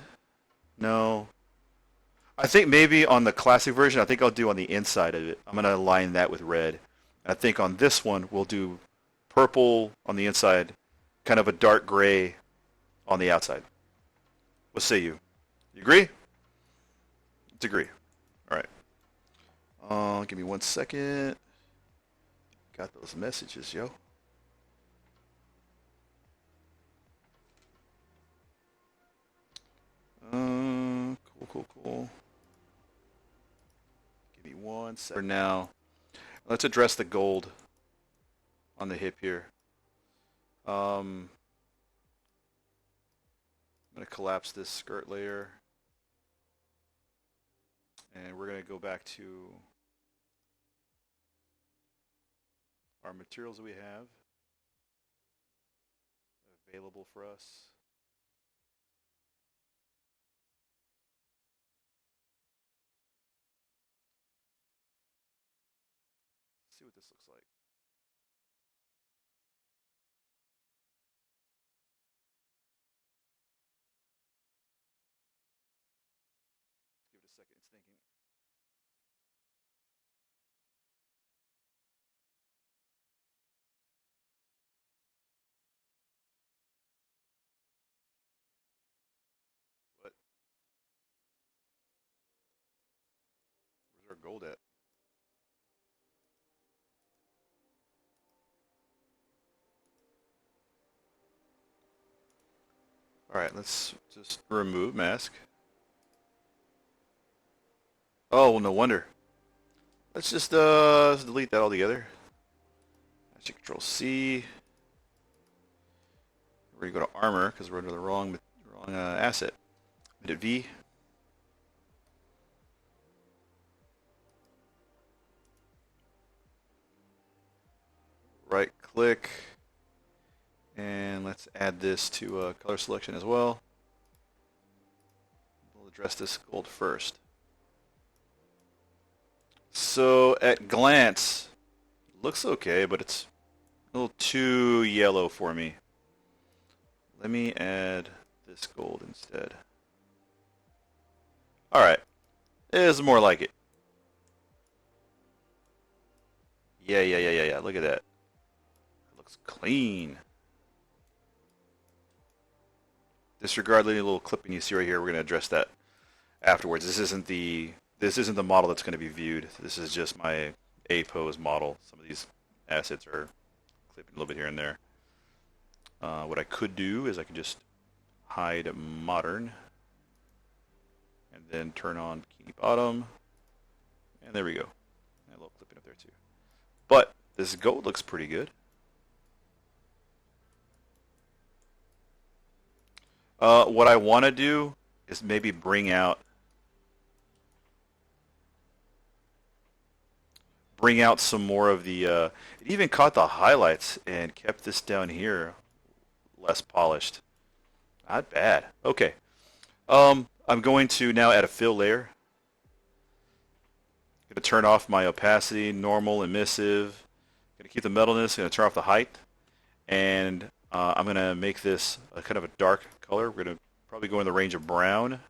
No. I think maybe on the classic version, I think I'll do on the inside of it. I'm going to align that with red. I think on this one, we'll do purple on the inside, kind of a dark gray on the outside. What say you? You agree? Let's agree. All right. Give me 1 second. Got those messages, yo. Cool. Give me 1 second. For now, let's address the gold on the hip here. I'm going to collapse this skirt layer. And we're going to go back to our materials that we have available for us. See what this looks like. Let's give it a second. It's thinking. What? Where's our gold at? All right, let's just remove mask. Oh, well, no wonder. Let's just delete that altogether. Actually, Control C. We're gonna go to armor because we're under the wrong asset. Hit V. Right click. And let's add this to color selection as well. We'll address this gold first. So at glance, looks okay, but it's a little too yellow for me. Let me add this gold instead. All right. It's more like it. Yeah. Look at that. It looks clean. Disregard any little clipping you see right here. We're going to address that afterwards. This isn't the model that's going to be viewed. This is just my A-pose model. Some of these assets are clipping a little bit here and there. What I could do is I could just hide modern and then turn on bikini bottom, and there we go. And a little clipping up there too. But this goat looks pretty good. What I want to do is maybe bring out some more of the. It even caught the highlights and kept this down here less polished. Not bad. Okay. I'm going to now add a fill layer. Going to turn off my opacity, normal, emissive. Going to keep the metalness. Going to turn off the height, and I'm going to make this a kind of a dark color. We're going to probably go in the range of brown.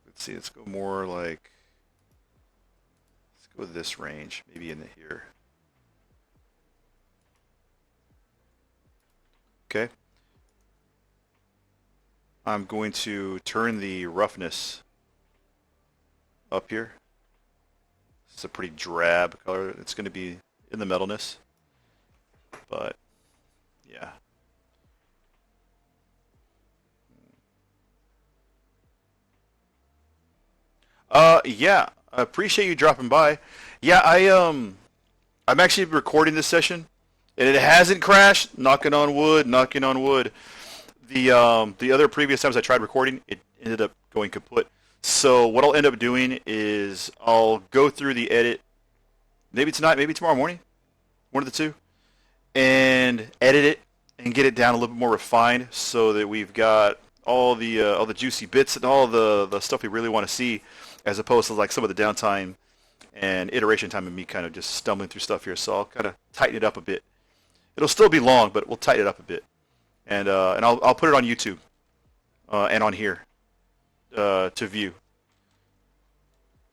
Let's see. Let's go more like. Let's go with this range, maybe in here. Okay. I'm going to turn the roughness up here. It's a pretty drab color. It's going to be in the metalness, but yeah. Yeah. I appreciate you dropping by. Yeah, I'm actually recording this session, and it hasn't crashed. Knocking on wood. Knocking on wood. The other previous times I tried recording, it ended up going kaput. So what I'll end up doing is I'll go through the edit, maybe tonight, maybe tomorrow morning, one of the two, and edit it and get it down a little bit more refined so that we've got all the juicy bits and all the stuff we really want to see, as opposed to like some of the downtime and iteration time of me kind of just stumbling through stuff here. So I'll kind of tighten it up a bit. It'll still be long, but we'll tighten it up a bit, and I'll put it on YouTube and on here to view.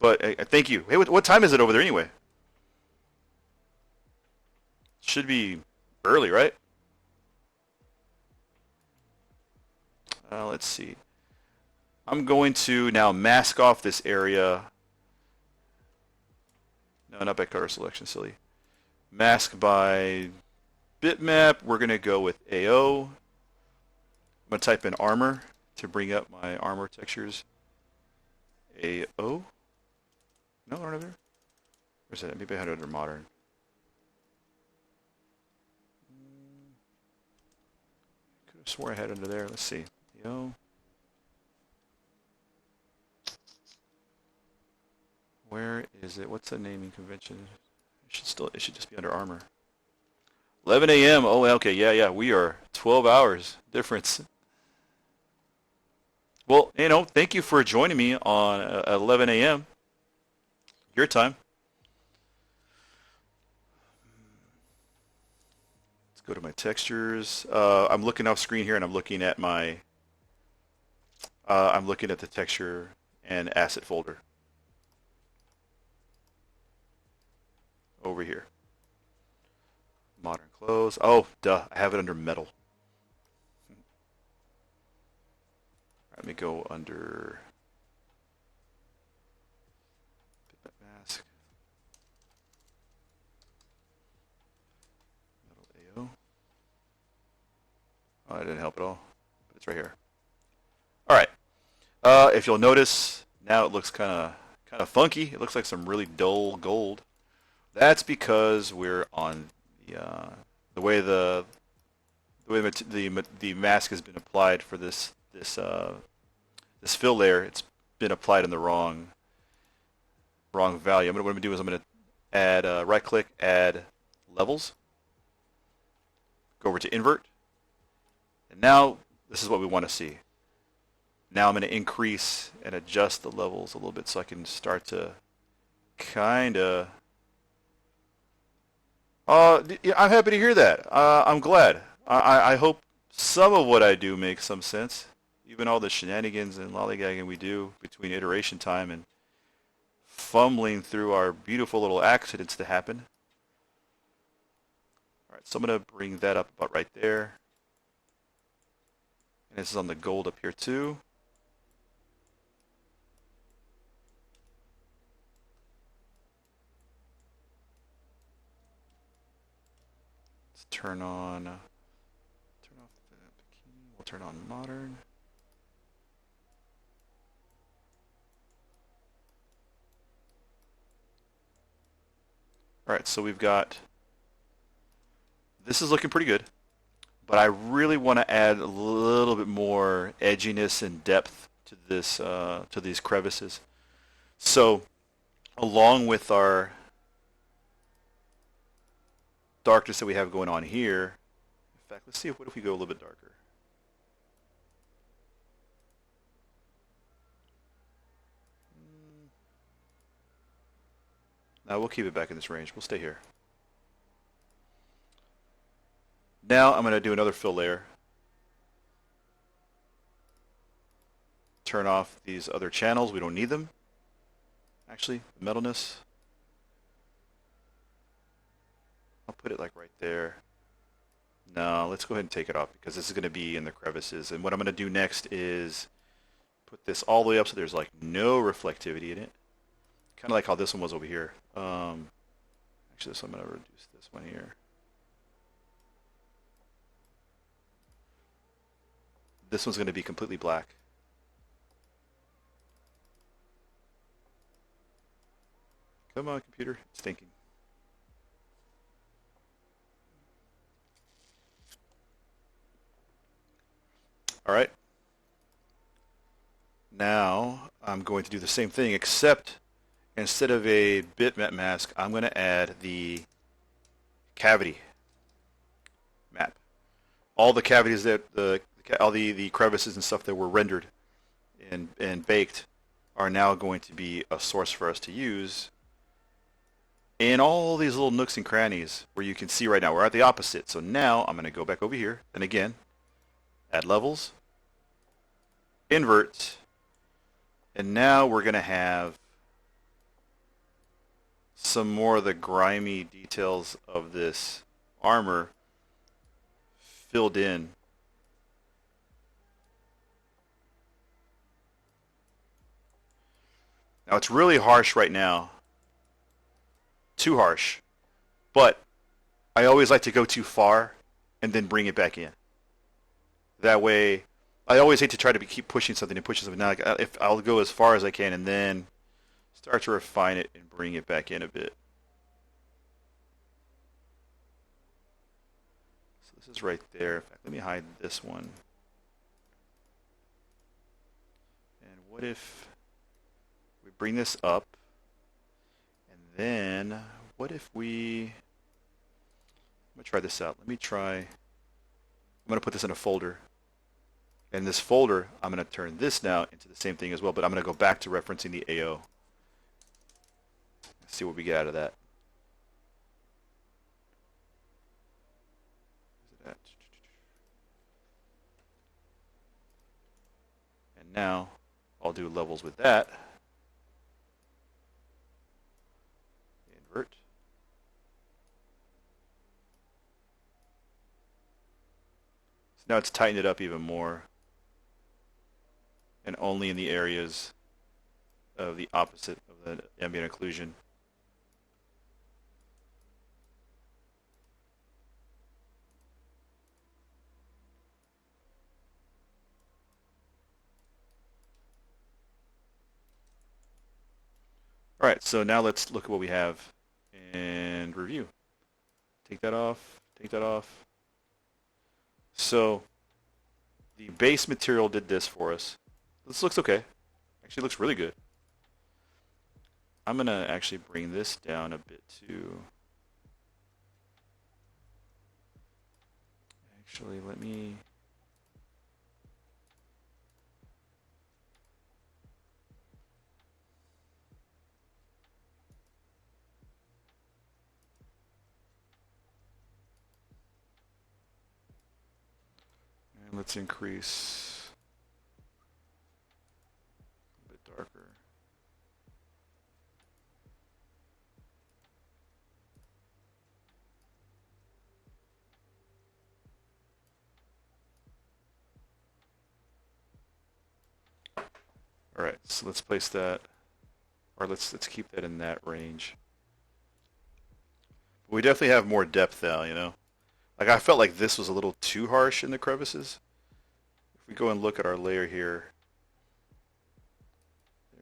But thank you. Hey, what time is it over there anyway? Should be early, right? Let's see. I'm going to now mask off this area. No, not by color selection, silly. Mask by bitmap. We're going to go with AO. I'm going to type in armor to bring up my armor textures. AO. No, they're not there. Where's that? Maybe I had it under modern. Could have swore I had it under there. Let's see. AO. Where is it? What's the naming convention? It should just be under armor. 11 a.m. Oh, okay. Yeah. We are 12 hours difference. Well, thank you for joining me on 11 a.m. your time. Let's go to my textures. I'm looking off screen here, and I'm looking at the texture and asset folder over here. Modern clothes. Oh, duh. I have it under metal. Let me go under mask. Metal AO. Oh, that didn't help at all. But it's right here. All right. If you'll notice, now it looks kind of funky. It looks like some really dull gold. That's because we're on the way the mask has been applied for this fill layer. It's been applied in the wrong value. What I'm going to do is I'm going to add right click, add levels. Go over to invert, and now this is what we want to see. Now I'm going to increase and adjust the levels a little bit so I can start to kind of. I'm happy to hear that. I'm glad. I hope some of what I do makes some sense. even all the shenanigans and lollygagging we do between iteration time and fumbling through our beautiful little accidents that happen. All right, so I'm going to bring that up about right there. And this is on the gold up here too. Let's turn off the bikini. We'll turn on modern. All right, so we've got, this is looking pretty good, but I really want to add a little bit more edginess and depth to this, to these crevices. So along with our darkness that we have going on here, in fact, let's see what if we go a little bit darker. Now we'll keep it back in this range. We'll stay here. Now I'm going to do another fill layer. Turn off these other channels. We don't need them. Actually, the metalness. I'll put it like right there. No, let's go ahead and take it off because this is going to be in the crevices. And what I'm going to do next is put this all the way up so there's like no reflectivity in it. Kind of like how this one was over here. Actually, so I'm going to reduce this one here. This one's going to be completely black. Come on, computer. It's thinking. All right. Now I'm going to do the same thing, except instead of a bitmap mask, I'm going to add the cavity map. All the cavities that all the crevices and stuff that were rendered and baked are now going to be a source for us to use in all these little nooks and crannies where you can see right now we're at the opposite. So now I'm going to go back over here and again add levels, invert, and now we're going to have some more of the grimy details of this armor filled in. Now it's really harsh right now. Too harsh. But I always like to go too far and then bring it back in. That way, I always hate to try to keep pushing something and pushing something. Now, if I'll go as far as I can and then start to refine it and bring it back in a bit. So this is right there. In fact, let me hide this one. And what if we bring this up, and then what if we, I'm going to try this out. I'm going to put this in a folder. And this folder, I'm going to turn this now into the same thing as well, but I'm going to go back to referencing the AO. Let's see what we get out of that. And now I'll do levels with that. Invert. So now it's tightened it up even more. And only in the areas of the opposite of the ambient occlusion. All right, so now let's look at what we have and review. Take that off, take that off. So the base material did this for us. This looks okay. Actually looks really good. I'm going to actually bring this down a bit too. Actually, let me... And let's increase All right, so let's place that, or let's keep that in that range. We definitely have more depth now, you know. Like I felt like this was a little too harsh in the crevices. If we go and look at our layer here,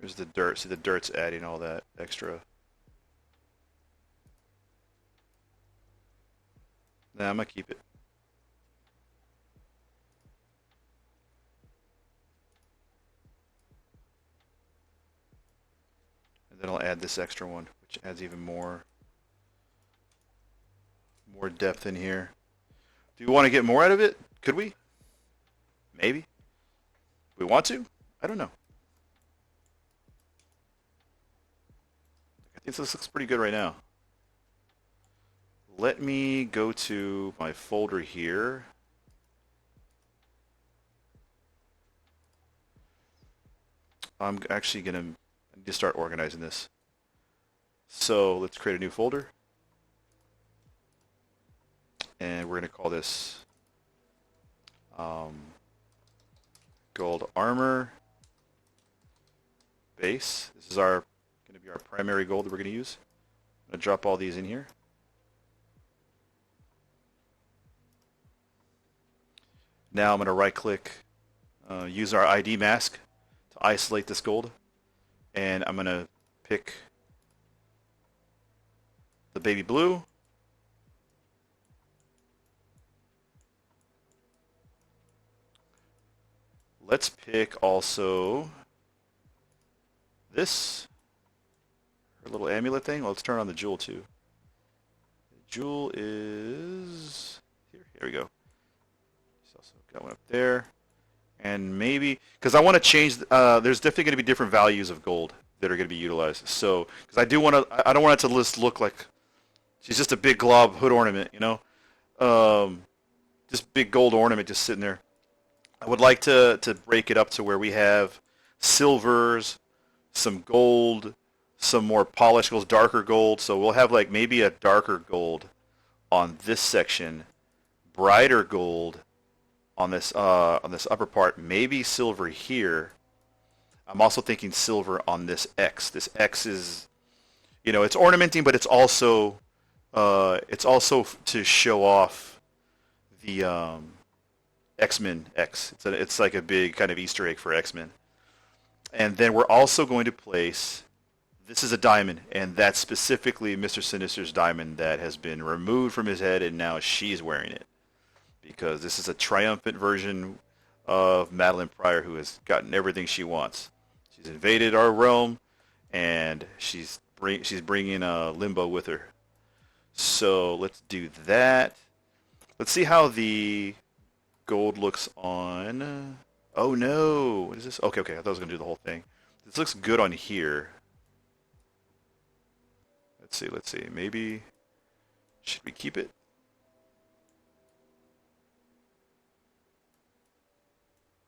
there's the dirt. See, the dirt's adding all that extra. Nah, I'm gonna keep it. And then I'll add this extra one, which adds even more depth in here. Do you want to get more out of it? Could we? Maybe. We want to? I don't know. I think this looks pretty good right now. Let me go to my folder here. I'm actually gonna I need to start organizing this. So let's create a new folder. And we're gonna call this gold armor base. This is our gonna be our primary gold that we're gonna use. I'm gonna drop all these in here. Now I'm gonna right click, use our ID mask to isolate this gold, and I'm gonna pick the baby blue. Let's pick also this, her little amulet thing. Well, let's turn on the jewel too. The jewel is here. Here we go. She's also got one up there. And maybe, because I want to change, there's definitely going to be different values of gold that are going to be utilized. So, because I don't want it to just look like she's just a big glob hood ornament, you know? Just big gold ornament just sitting there. I would like to break it up to where we have silvers, some gold, some more polished gold, darker gold. So we'll have like maybe a darker gold on this section, brighter gold on this upper part, maybe silver here. I'm also thinking silver on this X. This X is, you know, it's ornamenting, but it's also to show off the X-Men X. It's like a big kind of Easter egg for X-Men. And then we're also going to place, this is a diamond, and that's specifically Mr. Sinister's diamond that has been removed from his head, and now she's wearing it. Because this is a triumphant version of Madelyne Pryor, who has gotten everything she wants. She's invaded our realm, and she's bringing Limbo with her. So let's do that. Let's see how the gold looks on. Oh no! What is this? Okay, I thought I was gonna do the whole thing. This looks good on here. Let's see. Maybe should we keep it?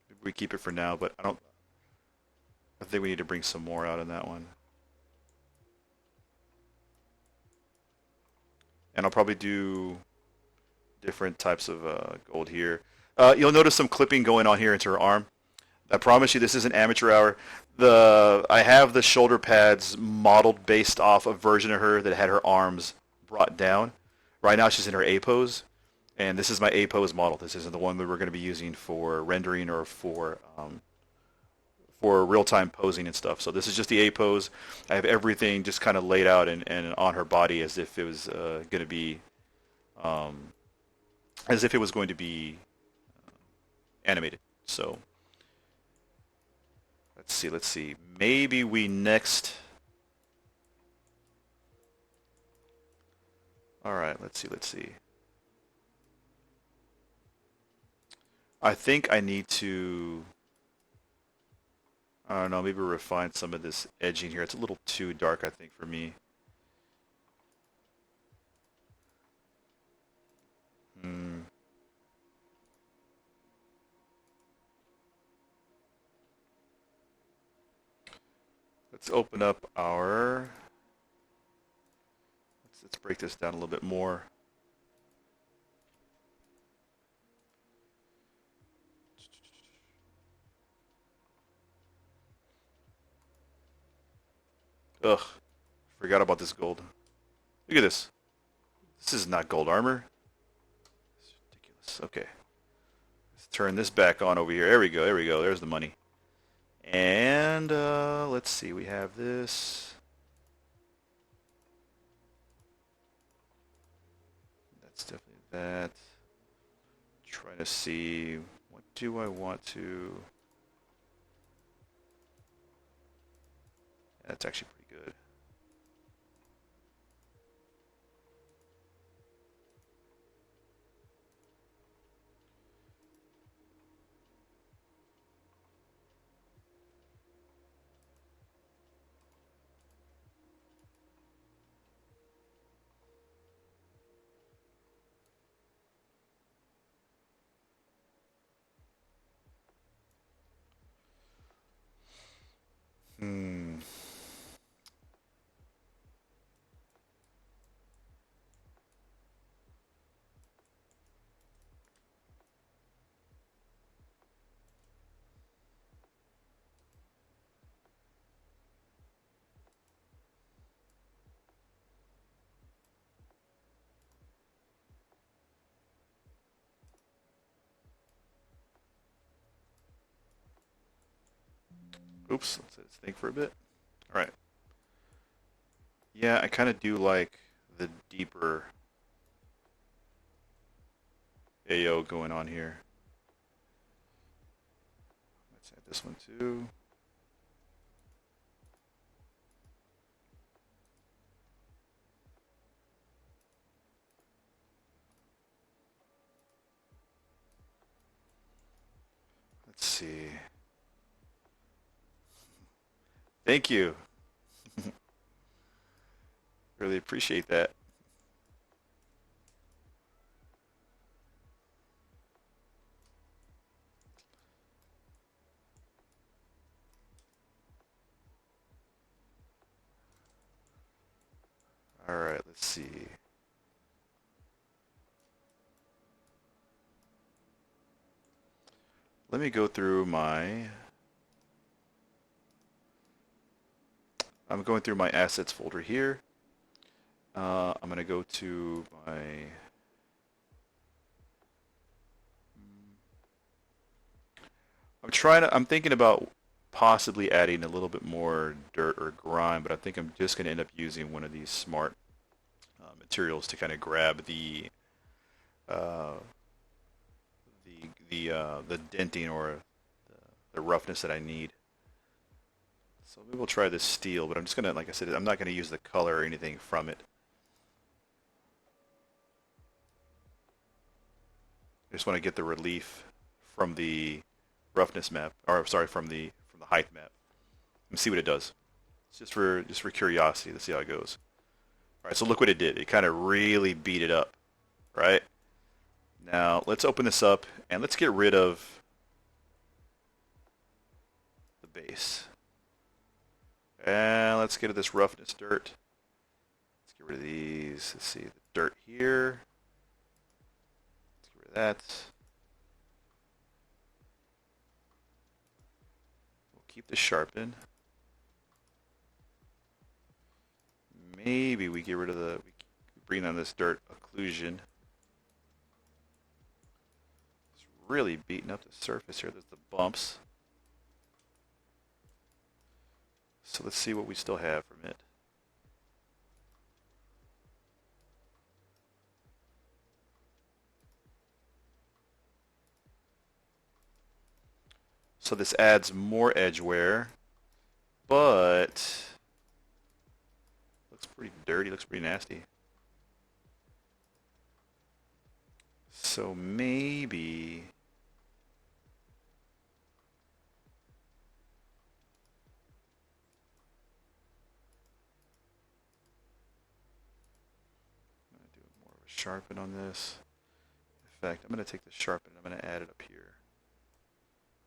Maybe we keep it for now, but I think we need to bring some more out on that one. And I'll probably do different types of gold here. You'll notice some clipping going on here into her arm. I promise you this isn't amateur hour. I have the shoulder pads modeled based off a version of her that had her arms brought down. Right now she's in her A pose, and this is my A pose model. This isn't the one that we're going to be using for rendering or for real-time posing and stuff. So this is just the A pose. I have everything just kind of laid out and on her body as if it was going to be animated. So let's see. Maybe we next. All right, let's see. I think I need to, I don't know, maybe refine some of this edging here. It's a little too dark, I think, for me. Hmm. Let's open up our, let's break this down a little bit more. Ugh, forgot about this gold. Look at this. This is not gold armor. It's ridiculous. Okay, let's turn this back on over here. There we go. There we go. There's the money. And let's see. We have this. That's definitely that. Trying to see what do I want to. That's actually pretty good. Hmm. Oops. Let's think for a bit. All right. Yeah, I kind of do like the deeper AO going on here. Let's add this one too. Let's see. Thank you. Really appreciate that. All right, let's see. Let me go through my. I'm going through my assets folder here. I'm gonna go to my. I'm thinking about possibly adding a little bit more dirt or grime, but I think I'm just gonna end up using one of these smart materials to kind of grab uh, the denting or the roughness that I need. So maybe we'll try this steel, but I'm just gonna, like I said, I'm not gonna use the color or anything from it. I just want to get the relief from the roughness map, or sorry, from the height map, and see what it does. It's just for curiosity to see how it goes. All right, so look what it did. It kind of really beat it up, right? Now let's open this up and let's get rid of the base. And let's get to this roughness dirt. Let's get rid of these. Let's see the dirt here. Let's get rid of that. We'll keep this sharpened. Maybe we get rid of we bring down this dirt occlusion. It's really beating up the surface here. There's the bumps. So let's see what we still have from it. So this adds more edge wear, but looks pretty dirty, looks pretty nasty. So maybe I'm going to do more of a sharpen on this. In fact, I'm going to take the sharpen and I'm going to add it up here.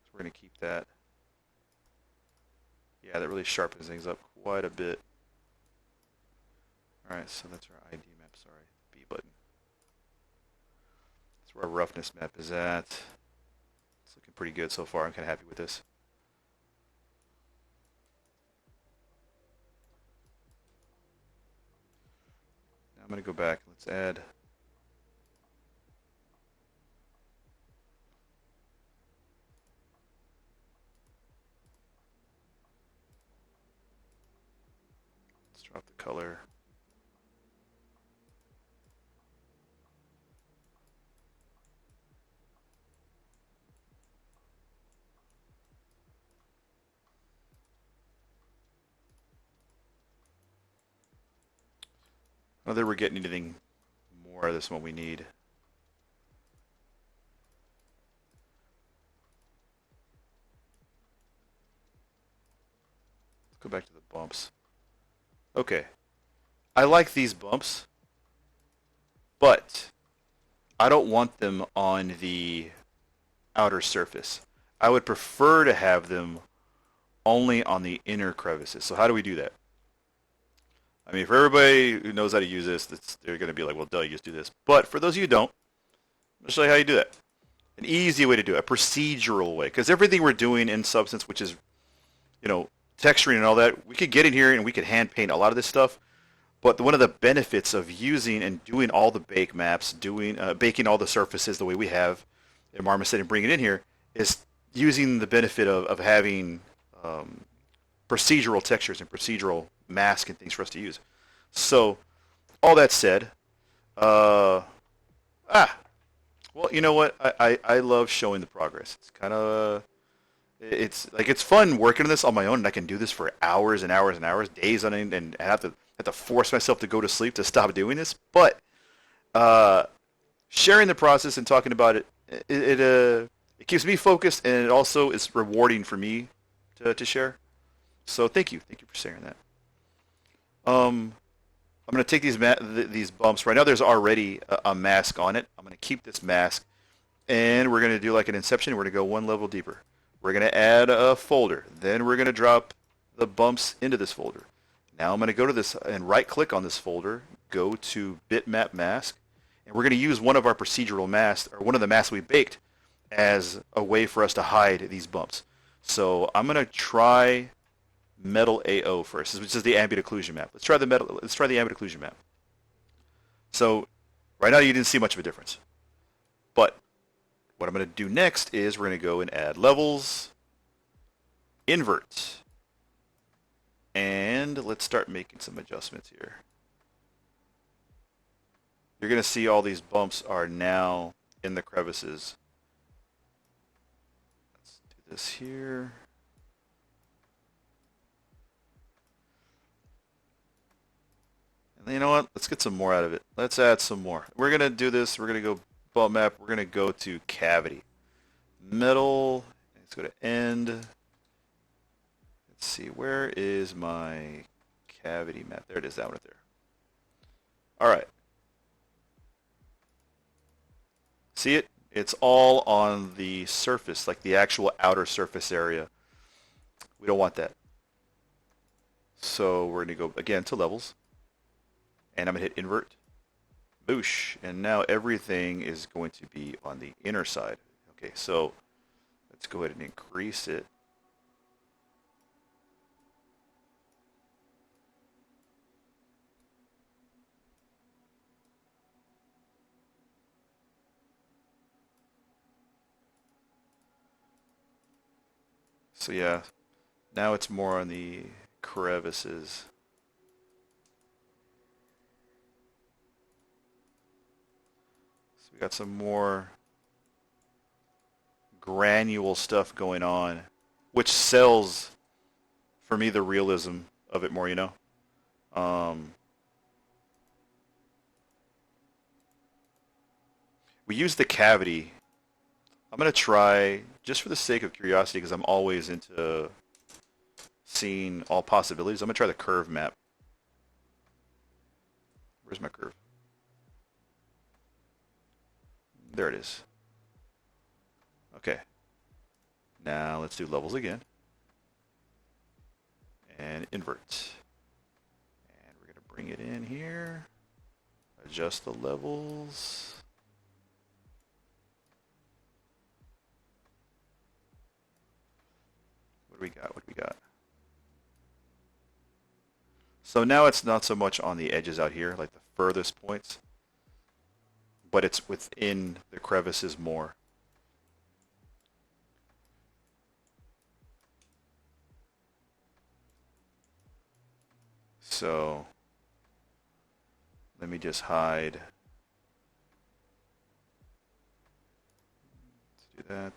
So we're going to keep that. Yeah, that really sharpens things up quite a bit. Alright, so that's our ID map, sorry, B button. That's where our roughness map is at. It's looking pretty good so far. I'm kind of happy with this. I'm going to go back. Let's add. Let's drop the color. I don't think we're getting anything more of this than what we need. Let's go back to the bumps. Okay. I like these bumps, but I don't want them on the outer surface. I would prefer to have them only on the inner crevices. So how do we do that? I mean, for everybody who knows how to use this, they're going to be like, well, duh, you just do this. But for those of you who don't, I'm going to show you how you do that. An easy way to do it, a procedural way. Because everything we're doing in Substance, which is, texturing and all that, we could get in here and we could hand paint a lot of this stuff. But one of the benefits of using and doing all the bake maps, baking all the surfaces the way we have in Marmoset and bringing it in here, is using the benefit of having procedural textures and procedural masks and things for us to use. So, all that said, well, you know what? I love showing the progress. It's kind of, it's fun working on this on my own, and I can do this for hours and hours and hours, days on end, and I have to force myself to go to sleep to stop doing this. But sharing the process and talking about it keeps me focused, and it also is rewarding for me to share. So thank you for sharing that. I'm going to take these bumps. Right now there's already a mask on it. I'm going to keep this mask, and we're going to do like an Inception. We're going to go one level deeper. We're going to add a folder. Then we're going to drop the bumps into this folder. Now I'm going to go to this and right-click on this folder, go to Bitmap Mask, and we're going to use one of our procedural masks, or one of the masks we baked, as a way for us to hide these bumps. So I'm going to try Metal AO first, which is the ambient occlusion map. Let's try the ambient occlusion map. So right now you didn't see much of a difference. But what I'm going to do next is we're going to go and add levels, invert, and let's start making some adjustments here. You're going to see all these bumps are now in the crevices. Let's do this here. And you know what? Let's get some more out of it. Let's add some more. We're going to do this. We're going to go bump map. We're going to go to cavity. Metal. Let's go to end. Let's see. Where is my cavity map? There it is. That one right there. All right. See it? It's all on the surface, like the actual outer surface area. We don't want that. So we're going to go again to levels. And I'm going to hit invert. Boosh. And now everything is going to be on the inner side. Okay, so let's go ahead and increase it. So yeah, now it's more on the crevices. So we got some more granule stuff going on, which sells for me the realism of it more, you know. We use the cavity. I'm going to try, just for the sake of curiosity, because I'm always into seeing all possibilities, I'm going to try the curve map. Where's my curve? There it is. Okay. Now let's do levels again. And invert. And we're going to bring it in here. Adjust the levels. What do we got? What do we got? So now it's not so much on the edges out here, like the furthest points, but it's within the crevices more. So let me just hide. Let's do that.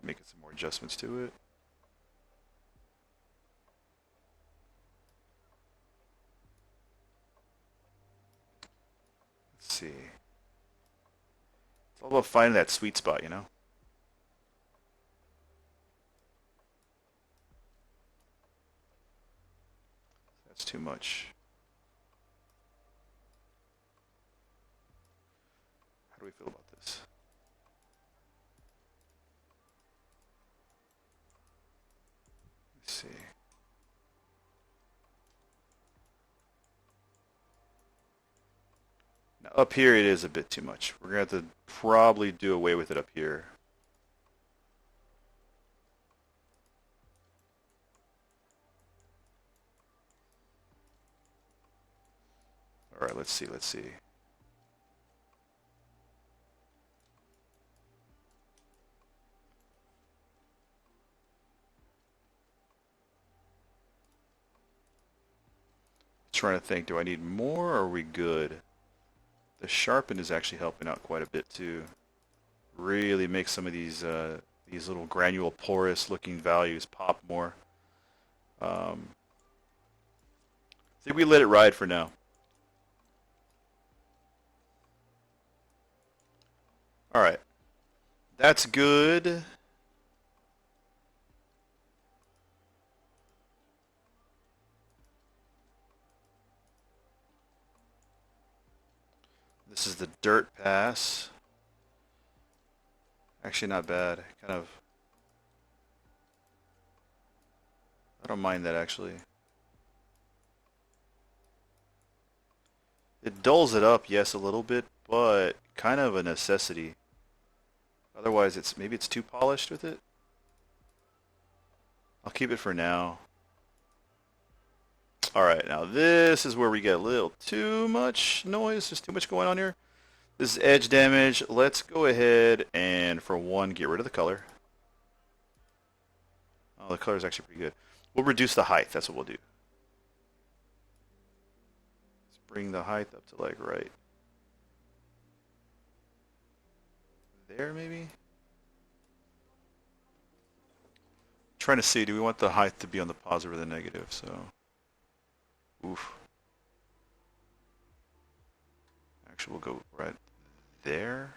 Making some more adjustments to it. Let's see. It's all about finding that sweet spot, you know? That's too much. How do we feel about this? Let's see. Now up here it is a bit too much. We're going to have to probably do away with it up here. All right, let's see, let's see. Trying to think, do I need more or are we good? The sharpen is actually helping out quite a bit too. Really make some of these little granule porous looking values pop more. I think we let it ride for now. All right, that's good. This is the dirt pass. Actually not bad. Kind of, I don't mind that actually. It dulls it up, yes, a little bit, but kind of a necessity. Otherwise maybe it's too polished with it. I'll keep it for now. Alright, now this is where we get a little too much noise. There's too much going on here. This is edge damage. Let's go ahead and, for one, get rid of the color. Oh, the color is actually pretty good. We'll reduce the height. That's what we'll do. Let's bring the height up to, like, right there, maybe? Trying to see, do we want the height to be on the positive or the negative? So, oof. Actually, we'll go right there.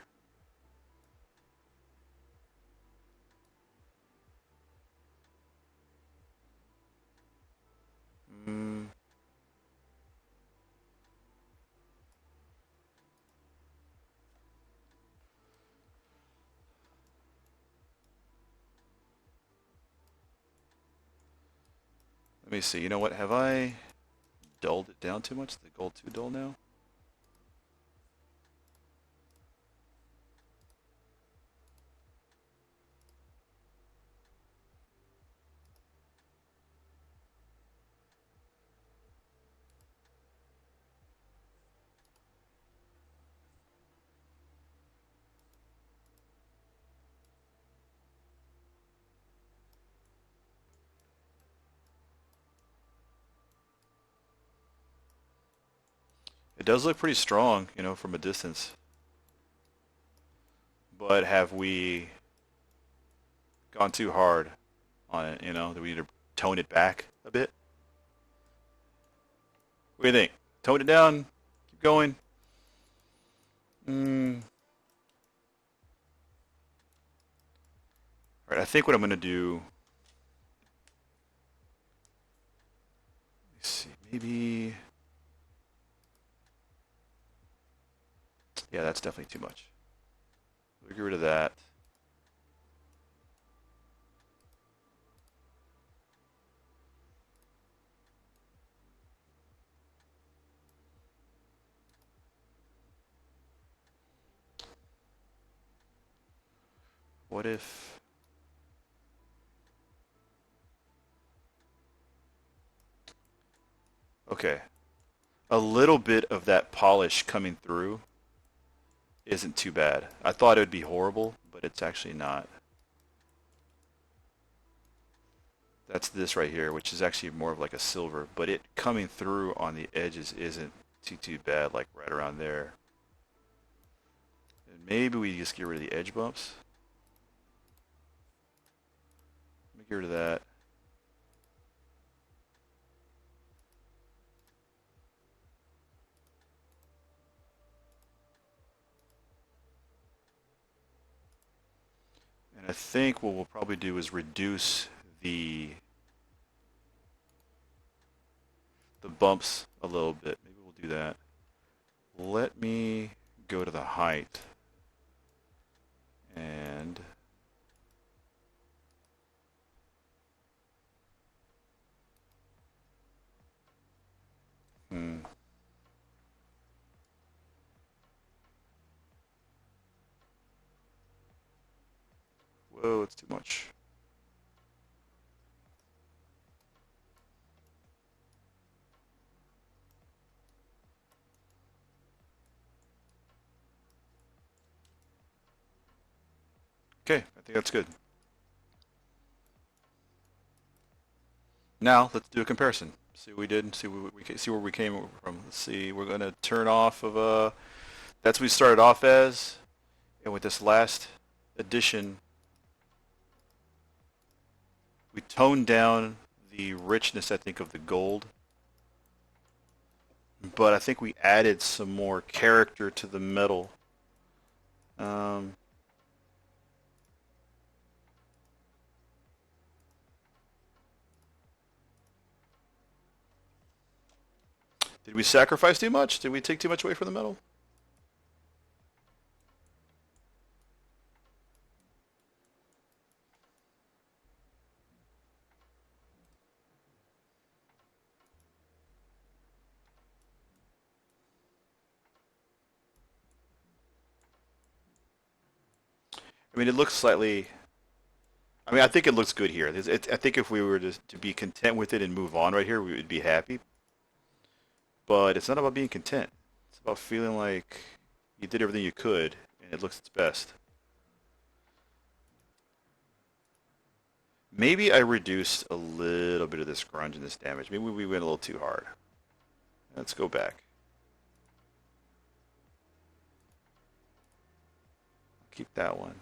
Let me see. You know what? Have I dulled it down too much? Is the gold too dull now? It does look pretty strong, you know, from a distance. But have we gone too hard on it, you know? Do we need to tone it back a bit? What do you think? Tone it down? Keep going? Alright, I think what I'm going to do... Let's see, maybe... Yeah, that's definitely too much. We'll get rid of that. What if... Okay. A little bit of that polish coming through isn't too bad. I thought it would be horrible, but it's actually not. That's this right here, which is actually more of like a silver, but it coming through on the edges isn't too bad, like right around there. And maybe we just get rid of the edge bumps. Let me get rid of that. And I think what we'll probably do is reduce the bumps a little bit. Maybe we'll do that. Let me go to the height and whoa, it's too much. Okay, I think that's good. Now let's do a comparison. See what we did. See where we came from. Let's see. We're gonna turn off of That's what we started off as, and with this last addition, we toned down the richness, I think, of the gold. But I think we added some more character to the metal. Um, did we sacrifice too much? Did we take too much away from the metal? I mean, it looks slightly. I mean, I think it looks good here. I think if we were to be content with it and move on right here, we would be happy. But it's not about being content. It's about feeling like you did everything you could and it looks its best. Maybe I reduced a little bit of this grunge and this damage. Maybe we went a little too hard. Let's go back. Keep that one.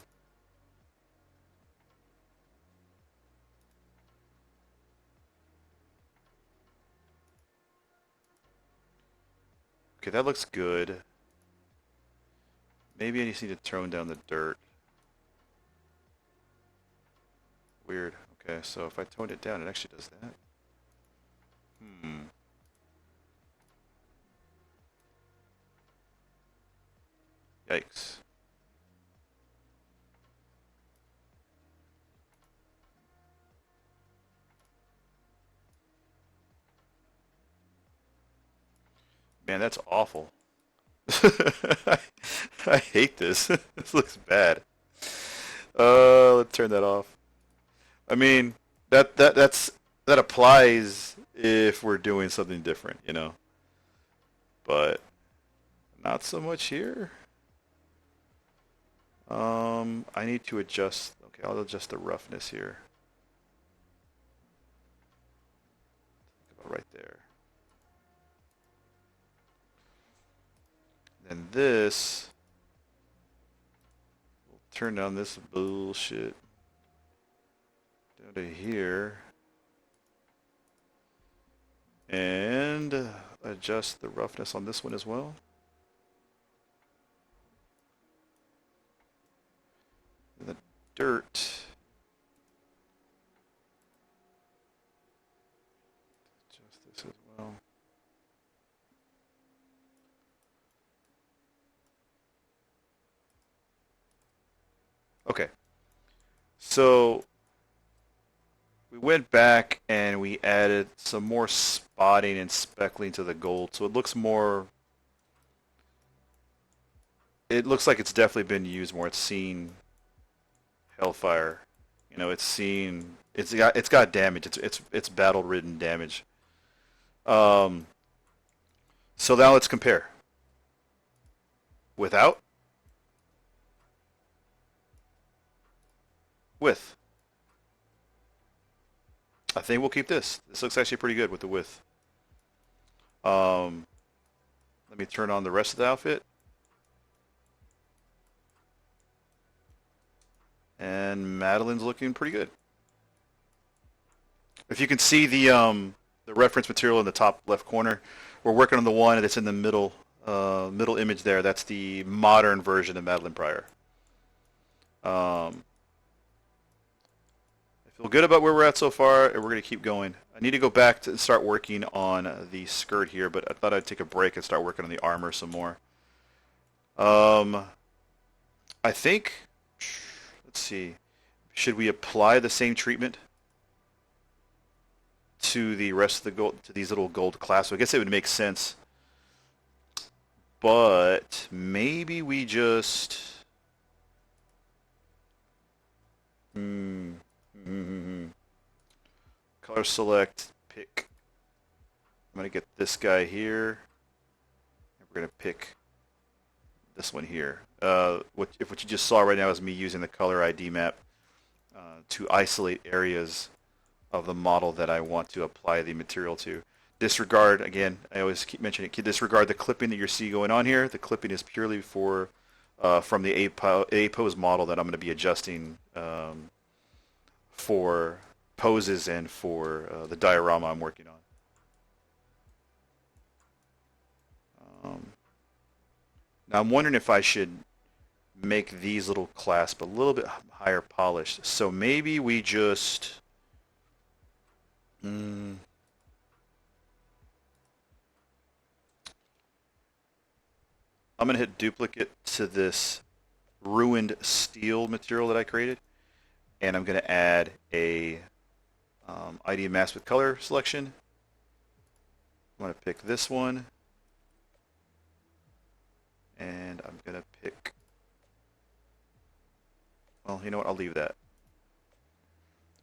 Okay, that looks good. Maybe I just need to tone down the dirt. Weird. Okay, so if I toned it down, it actually does that. Hmm. Yikes. Man, that's awful. I hate this. This looks bad. Let's turn that off. I mean, that applies if we're doing something different, you know. But not so much here. I need to adjust. Okay, I'll adjust the roughness here. About right there. And this, we'll turn down this bullshit down to here. And adjust the roughness on this one as well. And the dirt. Adjust this as well. Okay. So we went back and we added some more spotting and speckling to the gold, so it looks more. It looks like it's definitely been used more. It's seen Hellfire. You know, it's got damage. It's battle ridden damage. Um, so now let's compare. Without, with. I think we'll keep this. This looks actually pretty good with the with. Um, Let me turn on the rest of the outfit. And Madelyne's looking pretty good. If you can see the reference material in the top left corner, we're working on the one that's in the middle image there. That's the modern version of Madelyne Pryor. Um, I feel good about where we're at so far, and we're going to keep going. I need to go back to start working on the skirt here, but I thought I'd take a break and start working on the armor some more. Um, I think, let's see, should we apply the same treatment to the rest of the gold, to these little gold clasps? So I guess it would make sense, but maybe we just, hmm, color select, pick. I'm gonna get this guy here, and we're gonna pick this one here. What you just saw right now is me using the color ID map to isolate areas of the model that I want to apply the material to. Disregard, again, I always keep mentioning it, disregard the clipping that you see going on here. The clipping is purely for from the A pose model that I'm going to be adjusting for poses and for the diorama I'm working on. Now I'm wondering if I should make these little clasps a little bit higher polished. So maybe we just... I'm going to hit duplicate to this ruined steel material that I created, and I'm going to add a ID mask with color selection. I'm going to pick this one, and I'm going to pick, well, you know what, I'll leave that.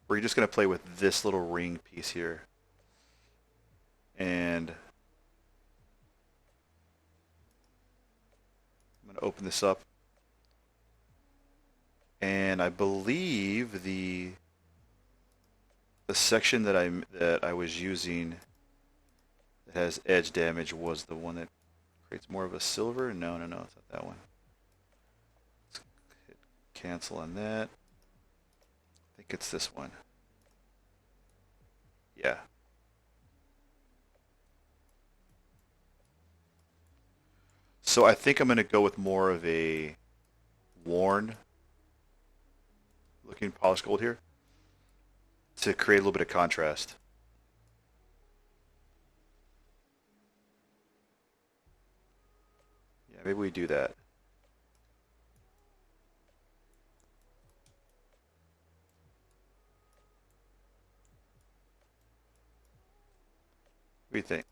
We're just going to play with this little ring piece here, and I'm going to open this up, and I believe the section that I was using that has edge damage was the one that creates more of a silver. No, it's not that one. Let's hit cancel on that. I think it's this one. Yeah. So I think I'm going to go with more of a worn looking polished gold here to create a little bit of contrast. Yeah, maybe we do that. What do you think?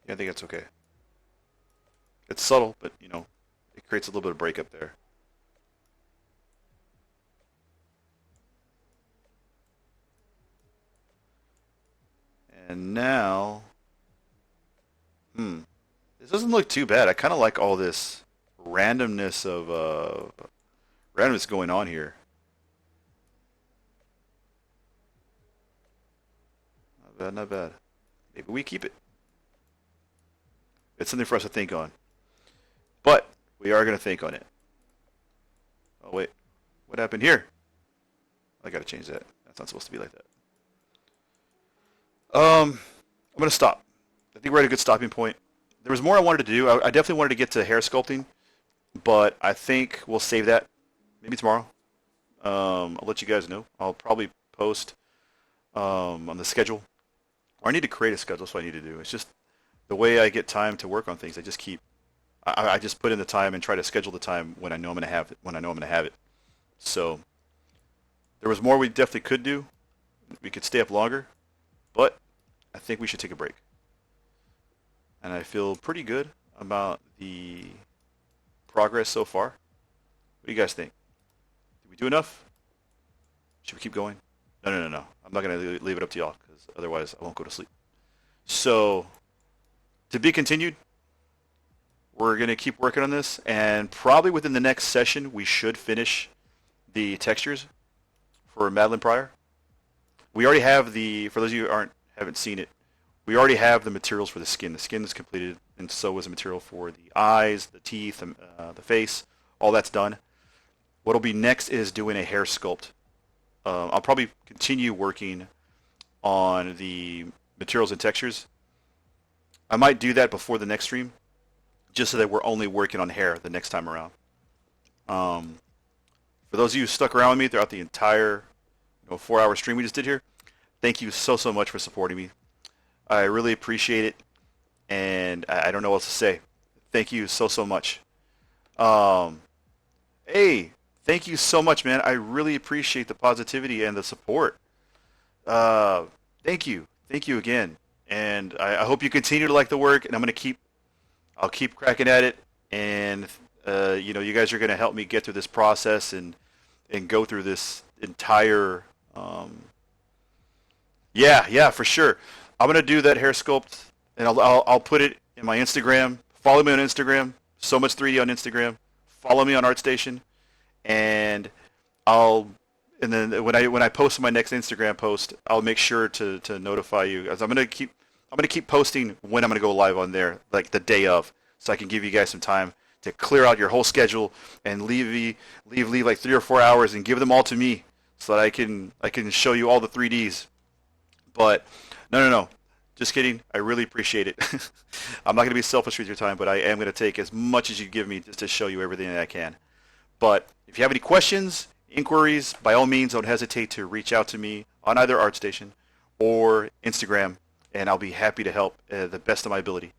Yeah, I think that's okay. It's subtle, but you know, it creates a little bit of breakup there. And now, this doesn't look too bad. I kind of like all this randomness of randomness going on here. Not bad, not bad. Maybe we keep it. It's something for us to think on. But we are going to think on it. Oh, wait. What happened here? I got to change that. That's not supposed to be like that. I'm going to stop. I think we're at a good stopping point. There was more I wanted to do. I definitely wanted to get to hair sculpting, but I think we'll save that maybe tomorrow. I'll let you guys know. I'll probably post on the schedule. Or I need to create a schedule, that's what I need to do. It's just the way I get time to work on things. I just put in the time and try to schedule the time when I know I'm going to have it. When I know I'm going to have it. So there was more we definitely could do. We could stay up longer, but I think we should take a break. and I feel pretty good about the progress so far. What do you guys think? Did we do enough? Should we keep going? No, no, no, no. I'm not going to leave it up to y'all because otherwise I won't go to sleep. So, to be continued, we're going to keep working on this, and probably within the next session, we should finish the textures for Madelyne Pryor. We already have for those of you who haven't seen it, we already have the materials for the skin. The skin is completed, and so is the material for the eyes, the teeth, the face. All that's done. What'll be next is doing a hair sculpt. I'll probably continue working on the materials and textures. I might do that before the next stream, just so that we're only working on hair the next time around. For those of you who stuck around with me throughout the entire 4-hour stream we just did here, thank you so, so much for supporting me. I really appreciate it, and I don't know what else to say. Thank you so, so much. Hey, thank you so much, man. I really appreciate the positivity and the support. Thank you. Thank you again. And I hope you continue to like the work, and I'll keep cracking at it, and you guys are going to help me get through this process and go through this entire yeah, for sure. I'm going to do that hair sculpt, and I'll put it in my Instagram. Follow me on Instagram, So Much 3D on Instagram. Follow me on ArtStation, and then when I post my next Instagram post, I'll make sure to notify you, as I'm going to keep posting when I'm going to go live on there, like the day of, so I can give you guys some time to clear out your whole schedule and leave like 3 or 4 hours and give them all to me, so that I can show you all the 3Ds. But no, just kidding. I really appreciate it. I'm not going to be selfish with your time, but I am going to take as much as you give me just to show you everything that I can. But if you have any questions, inquiries, by all means, don't hesitate to reach out to me on either ArtStation or Instagram, and I'll be happy to help the best of my ability.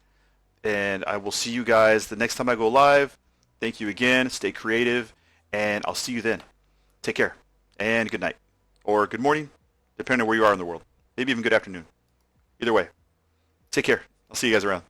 And I will see you guys the next time I go live. Thank you again. Stay creative, and I'll see you then. Take care, and good night, or good morning, depending on where you are in the world. Maybe even good afternoon. Either way, take care. I'll see you guys around.